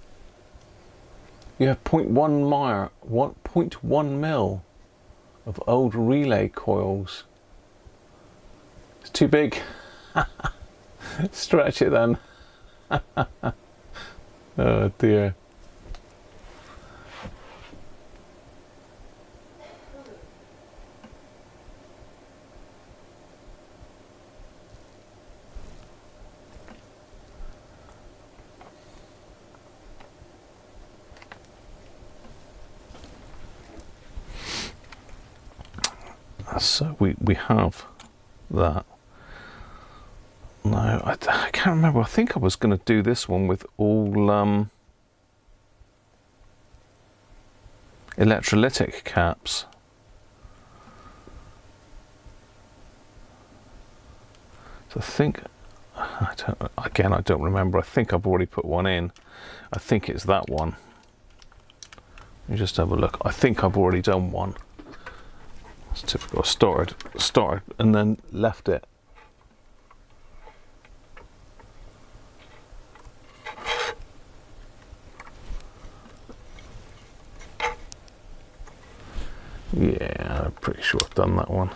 You have 0.1 mil of old relay coils. It's too big. Stretch it then. Oh dear. So we have that. No, I can't remember. I think I was going to do this one with all electrolytic caps. So I think, I don't remember. I think I've already put one in. I think it's that one. Let me just have a look. I think I've already done one. It's typical. I started and then left it. Yeah, I'm pretty sure I've done that one.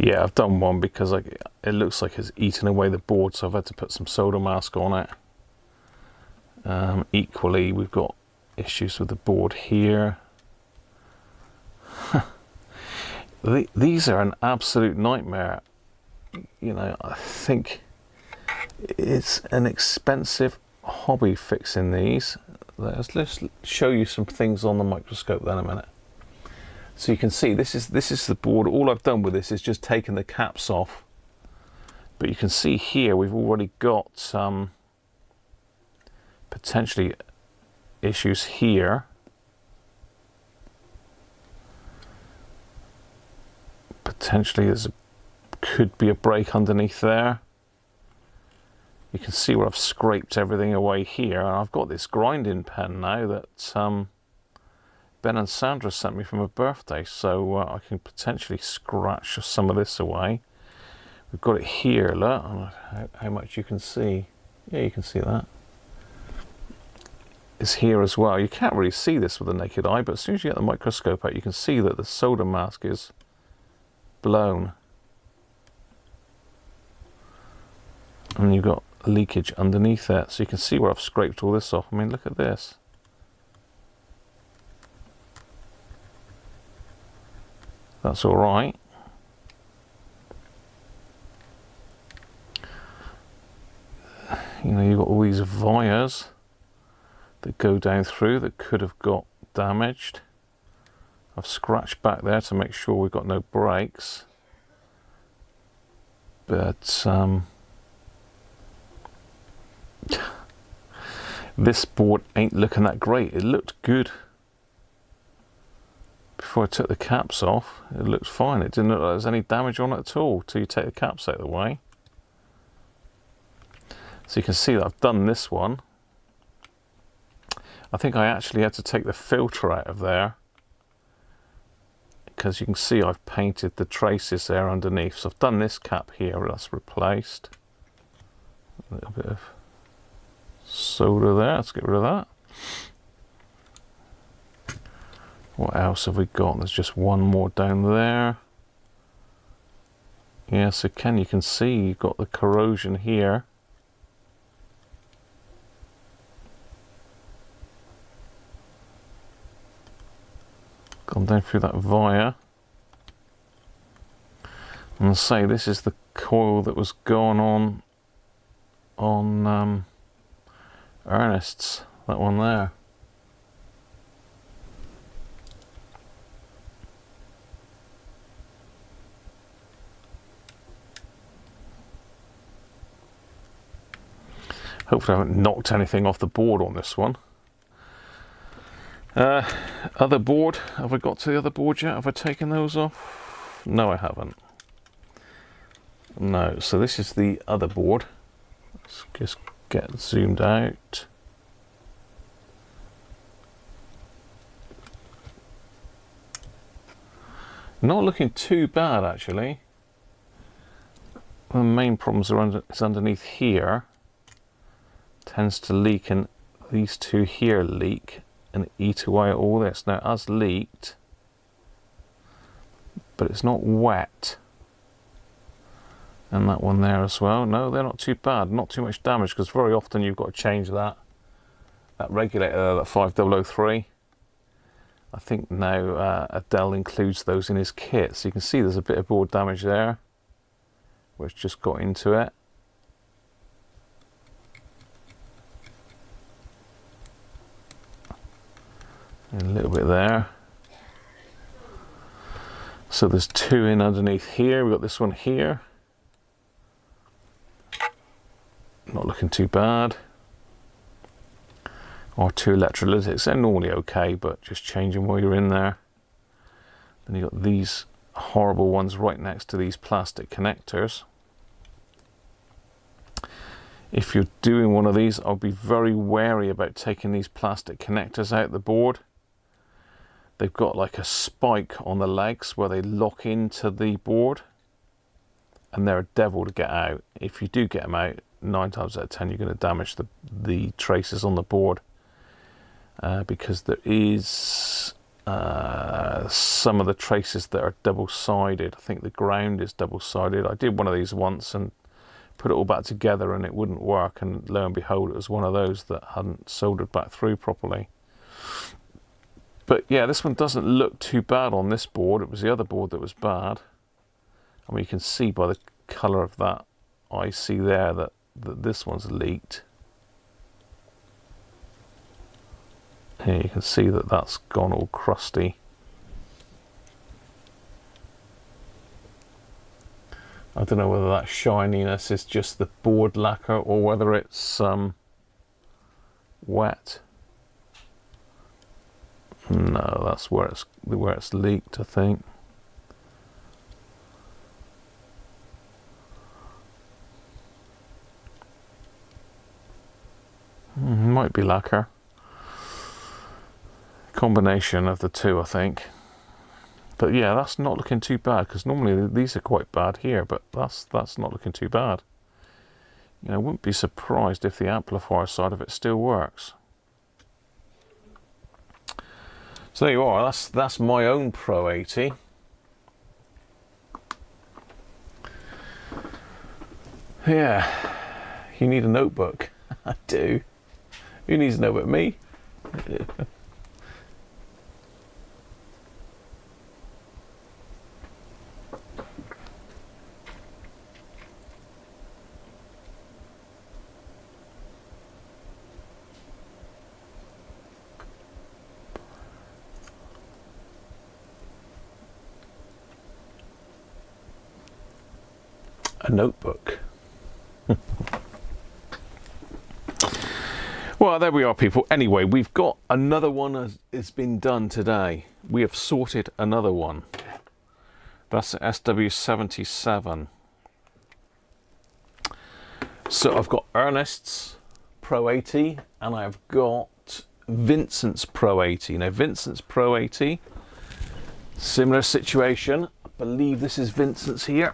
Yeah, I've done one because it looks like it's eaten away the board, so I've had to put some solder mask on it. Equally, we've got issues with the board here. These are an absolute nightmare. You know, I think it's an expensive hobby fixing these. Let's show you some things on the microscope then a minute. So you can see this is the board. All I've done with this is just taken the caps off. But you can see here we've already got some potentially issues here. Potentially could be a break underneath there. You can see where I've scraped everything away here, and I've got this grinding pen now that Ben and Sandra sent me for my birthday, so I can potentially scratch some of this away. We've got it here, look, I don't know how much you can see. Yeah, you can see that. It's here as well. You can't really see this with the naked eye, but as soon as you get the microscope out, you can see that the solder mask is blown. And you've got leakage underneath it, so you can see where I've scraped all this off. I mean, look at this. That's all right. You know, you've got all these wires that go down through that could have got damaged. I've scratched back there to make sure we've got no breaks. But this board ain't looking that great. It looked good before I took the caps off. It looked fine. It didn't look like there was any damage on it at all till you take the caps out of the way. So you can see that I've done this one. I think I actually had to take the filter out of there because you can see I've painted the traces there underneath. So I've done this cap here, that's replaced. A little bit of solder there, let's get rid of that. What else have we got? There's just one more down there. Yeah, so you can see you've got the corrosion here. Gone down through that via. And say this is the coil that was going on Ernest's, that one there. Hopefully I haven't knocked anything off the board on this one. Other board, have I got to the other board yet? Have I taken those off? No, I haven't. No, so this is the other board. Let's just get zoomed out. Not looking too bad actually. The main problems are is underneath here. Tends to leak, and these two here leak and eat away at all this. Now it has leaked, but it's not wet. And that one there as well. No, they're not too bad, not too much damage, because very often you've got to change that regulator there, that 5003. I think now Adele includes those in his kit, so you can see there's a bit of board damage there where it's just got into it. And a little bit there. So there's two in underneath here. We've got this one here. Not looking too bad. Or two electrolytics. They're normally okay, but just change them while you're in there. Then you've got these horrible ones right next to these plastic connectors. If you're doing one of these, I'll be very wary about taking these plastic connectors out the board. They've got like a spike on the legs where they lock into the board, and they're a devil to get out. If you do get them out, 9 times out of 10 you're going to damage the traces on the board, because there is some of the traces that are double-sided. I think the ground is double-sided. I did one of these once and put it all back together and it wouldn't work, and lo and behold, it was one of those that hadn't soldered back through properly. But yeah, this one doesn't look too bad on this board. It was the other board that was bad. I mean, you can see by the colour of that IC there that this one's leaked. Here you can see that that's gone all crusty. I don't know whether that shininess is just the board lacquer or whether it's wet. No, that's where it's leaked, I think. Might be lacquer. Combination of the two, I think. But yeah, that's not looking too bad, because normally these are quite bad here, but that's not looking too bad. You know, I wouldn't be surprised if the amplifier side of it still works. So there you are. That's my own Pro 80. Yeah, you need a notebook. I do. Who needs a notebook? Me? A notebook. Well, there we are, people. Anyway, we've got another one has been done today. We have sorted another one. That's the SW77. So I've got Ernest's Pro 80 and I've got Vincent's Pro 80. Now, Vincent's Pro 80, similar situation. I believe this is Vincent's here.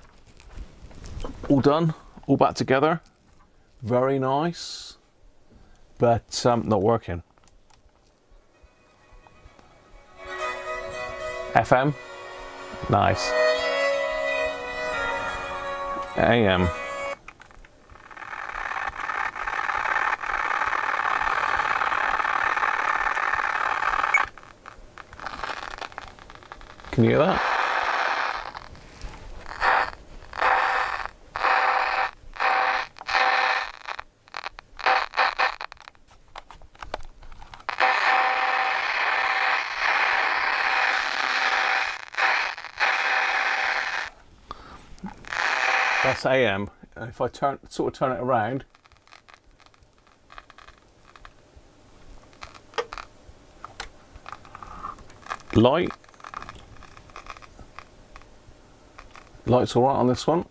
All done, all back together. Very nice. But not working. FM, nice. AM. Can you hear that? That's AM. If I turn it around, light's all right on this one.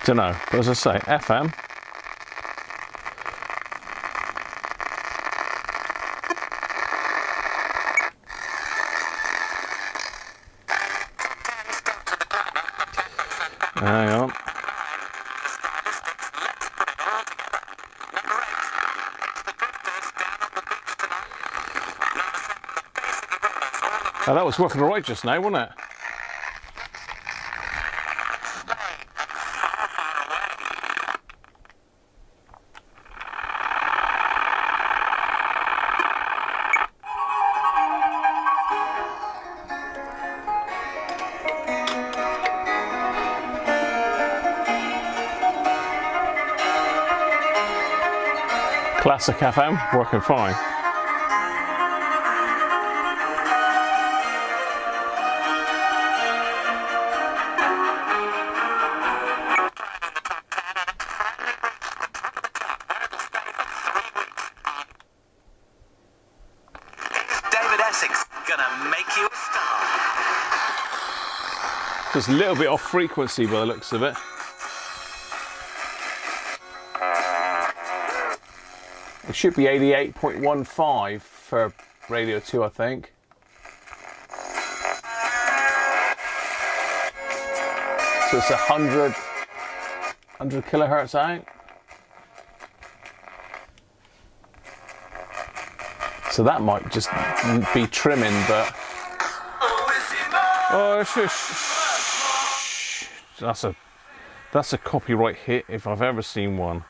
Don't know, but as I say, FM. Hang on. Oh, that was working all right just now, wasn't it? Classic FM, working fine. David Essex gonna make you a star. Just a little bit off frequency by the looks of it. It should be 88.15 for Radio 2, I think. So it's 100 kilohertz out. So that might just be trimming, but oh, shush. That's a copyright hit if I've ever seen one.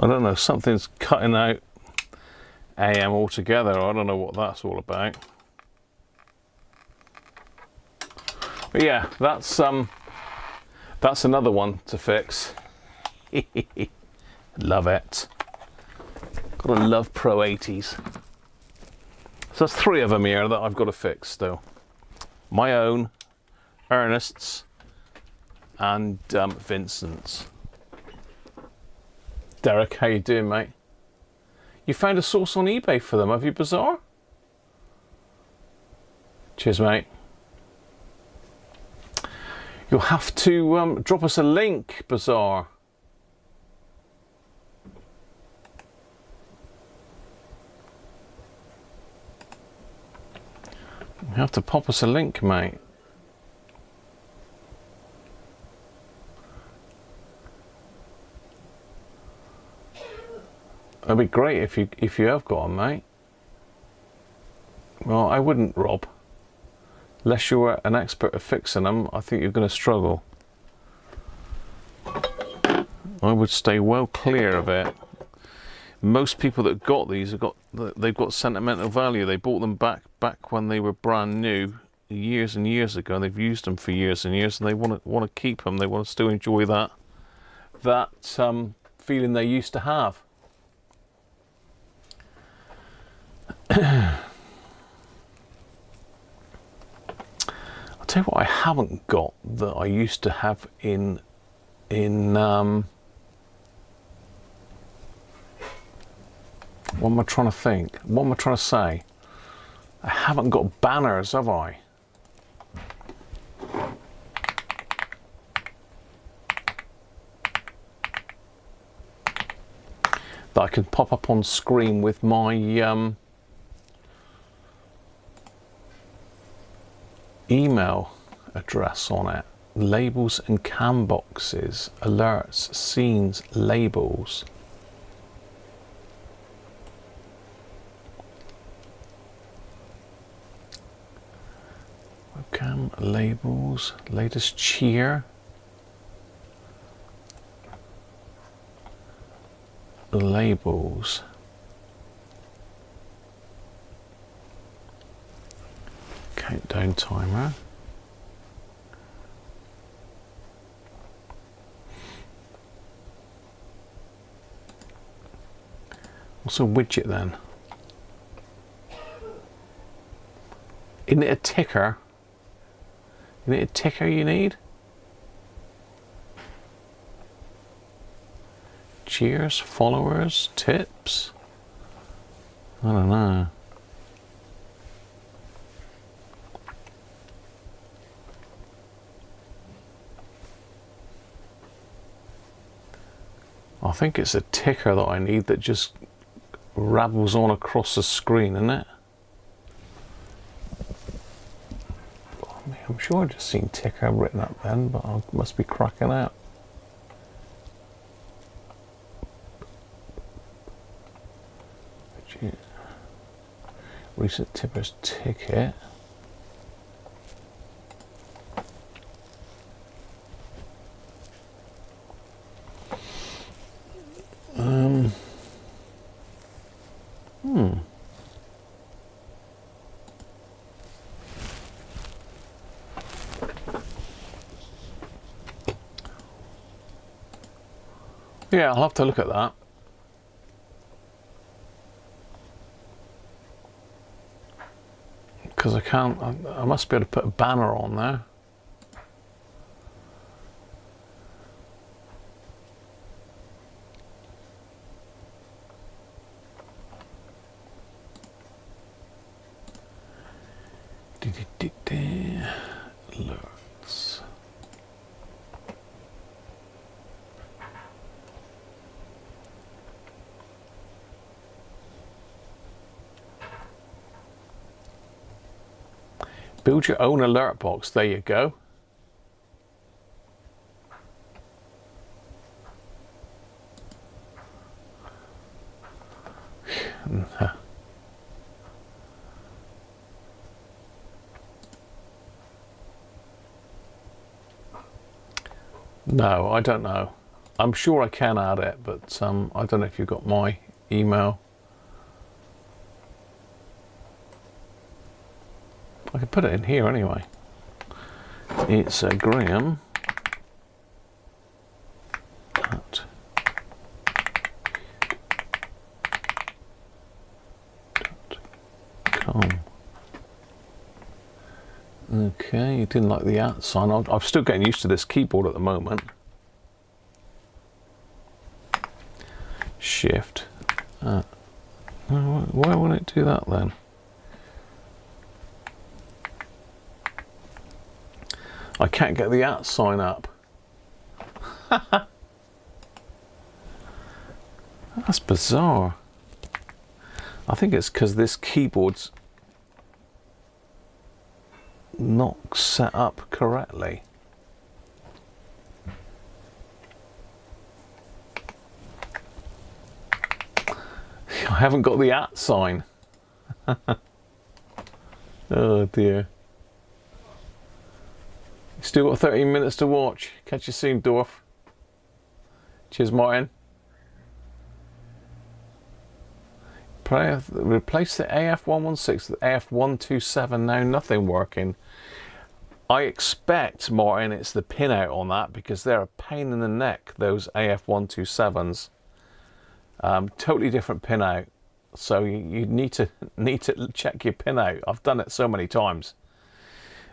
I don't know, something's cutting out AM altogether. I don't know what that's all about. But yeah, that's another one to fix. Love it. Gotta love Pro 80s. So that's 3 of them here that I've got to fix still. My own, Ernest's, and Vincent's. Derek, how you doing, mate? You found a source on eBay for them, have you, Bizarre? Cheers, mate. You'll have to drop us a link, Bizarre. You have to pop us a link, mate. It'd be great if you have got them, mate. Well, I wouldn't, Rob. Unless you're an expert at fixing them, I think you're going to struggle. I would stay well clear of it. Most people that got these they've got sentimental value. They bought them back when they were brand new, years and years ago. And they've used them for years and years, and they want to keep them. They want to still enjoy that feeling they used to have. I'll tell you what I haven't got that I used to have in what am I trying to think? What am I trying to say? I haven't got banners, have I? That I can pop up on screen with my email address on it. Labels and cam boxes, alerts, scenes, labels. Webcam, labels, latest cheer. Labels. Countdown timer. What's a widget then? Isn't it a ticker? Isn't it a ticker you need? Cheers, followers, tips? I don't know. I think it's a ticker that I need that just rabbles on across the screen, isn't it? I'm sure I've just seen ticker written up then, but I must be cracking out. Recent tipper's ticket. Yeah, I'll have to look at that. Because I can't, I must be able to put a banner on there. Alerts. Build your own alert box. There you go. No, I don't know. I'm sure I can add it, but I don't know if you've got my email. I can put it in here anyway. It's Graham at .com. Okay, you didn't like the @ sign. I'm still getting used to this keyboard at the moment. Shift. Why won't it do that then? I can't get the @ sign up. That's bizarre. I think it's because this keyboard's not set up correctly. I haven't got the @ sign. Oh dear. Still got 13 minutes to watch. Catch you soon, Dorf. Cheers, Martin. Replace the AF116 with the AF127. Now nothing working. I expect, Martin, it's the pinout on that because they're a pain in the neck, those AF127s. Totally different pinout. So you need to check your pinout. I've done it so many times.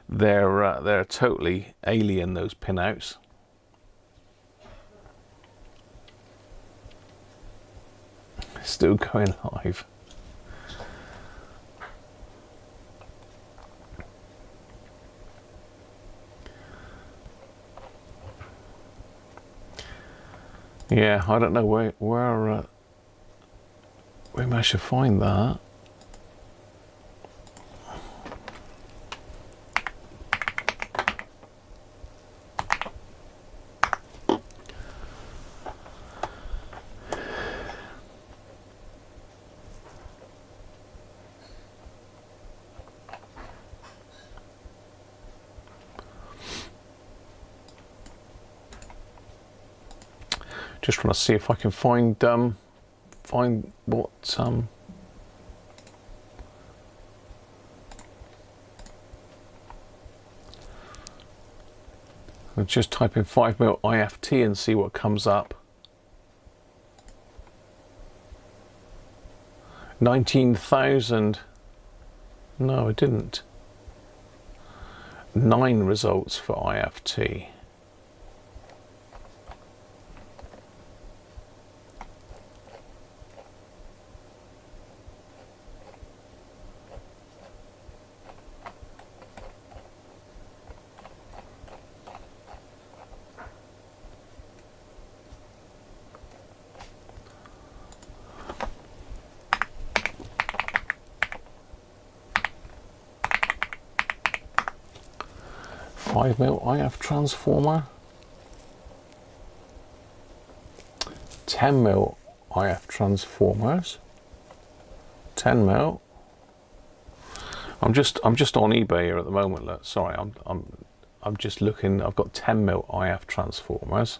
They're totally alien, those pinouts. Still going live. Yeah, I don't know where I should find that. Just trying to see if I can find what I'll just type in 5mm IFT and see what comes up. 19,000. No, it didn't. 9 results for IFT. IF transformer, 10mm IF transformers, 10mm. I'm just on eBay here at the moment. Look, sorry, I'm just looking. I've got 10mm IF transformers.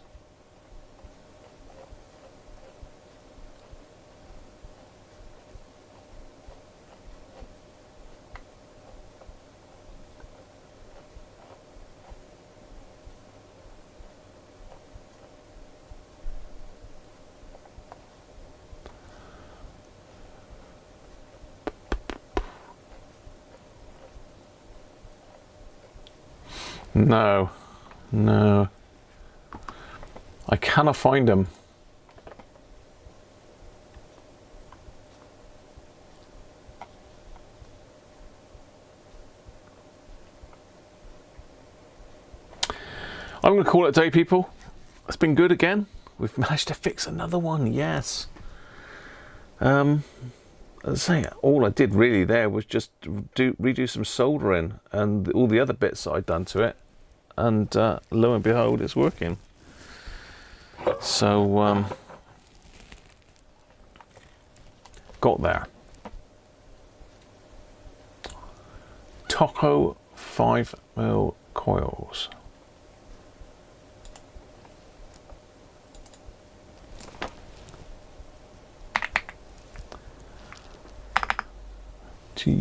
No, I cannot find them. I'm going to call it a day, people. It's been good again. We've managed to fix another one, yes. As I say, all I did really there was just redo some soldering and all the other bits that I'd done to it. And lo and behold, it's working. So, got there. Taco 5mm coils. Taco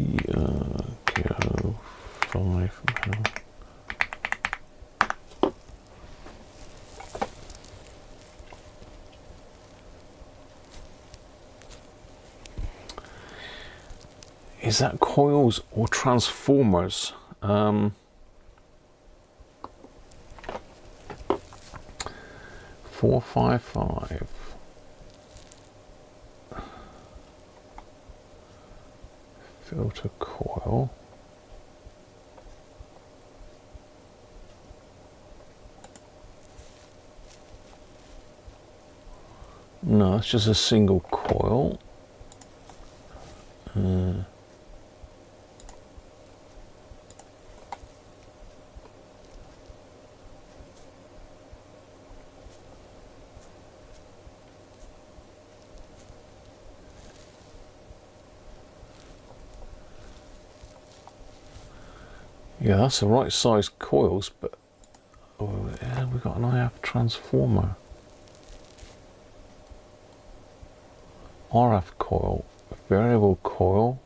5mm. Is that coils or transformers? 455. Filter coil. No, it's just a single coil. Yeah, that's the right size coils, but oh, yeah, we've got an IF transformer. RF coil, variable coil.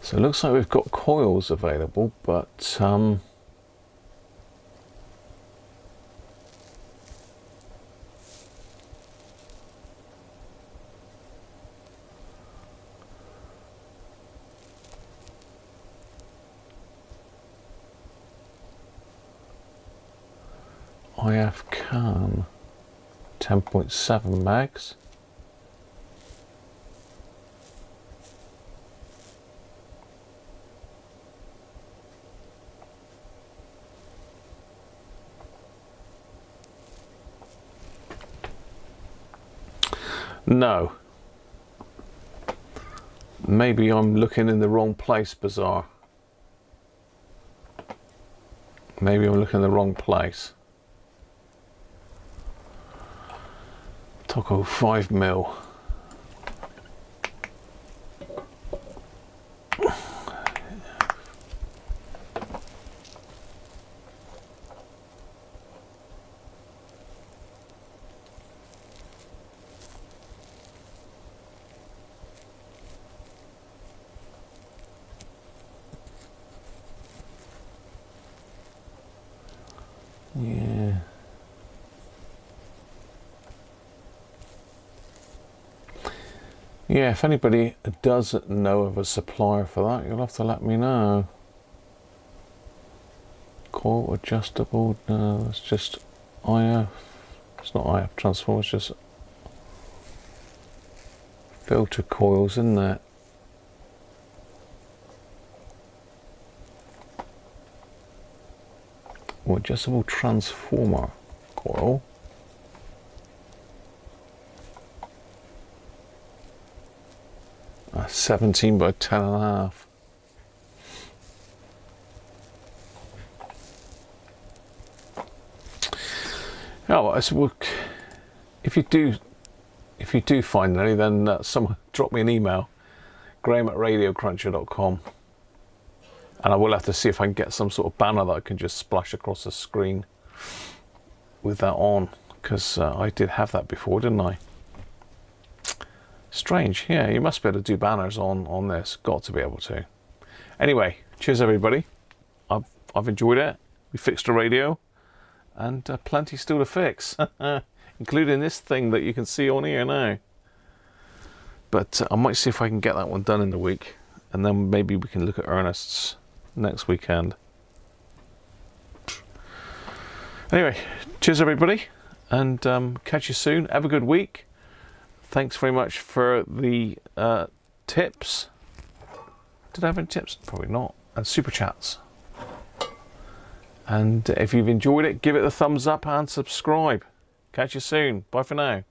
So it looks like we've got coils available, but IF can 10.7 megs. No. Maybe I'm looking in the wrong place, Bizarre. Maybe I'm looking in the wrong place. Taco 5mm. Yeah. Yeah, if anybody does know of a supplier for that, you'll have to let me know. Coil adjustable, no, it's just IF. It's not IF transformer, it's just filter coils, isn't there? Or adjustable transformer coil. A 17 by 10.5. Oh, well, if you do find any, then someone drop me an email, graham@radiocruncher.com, and I will have to see if I can get some sort of banner that I can just splash across the screen with that on, because I did have that before, didn't I? Strange. Yeah, you must be able to do banners on this. Got to be able to. Anyway, cheers everybody. I've enjoyed it. We fixed the radio, and plenty still to fix, including this thing that you can see on here now. But I might see if I can get that one done in the week, and then maybe we can look at Ernest's next weekend. Anyway, cheers everybody, And catch you soon. Have a good week. Thanks very much for the tips. Did I have any tips? Probably not. And super chats. And if you've enjoyed it, give it a thumbs up and subscribe. Catch you soon. Bye for now.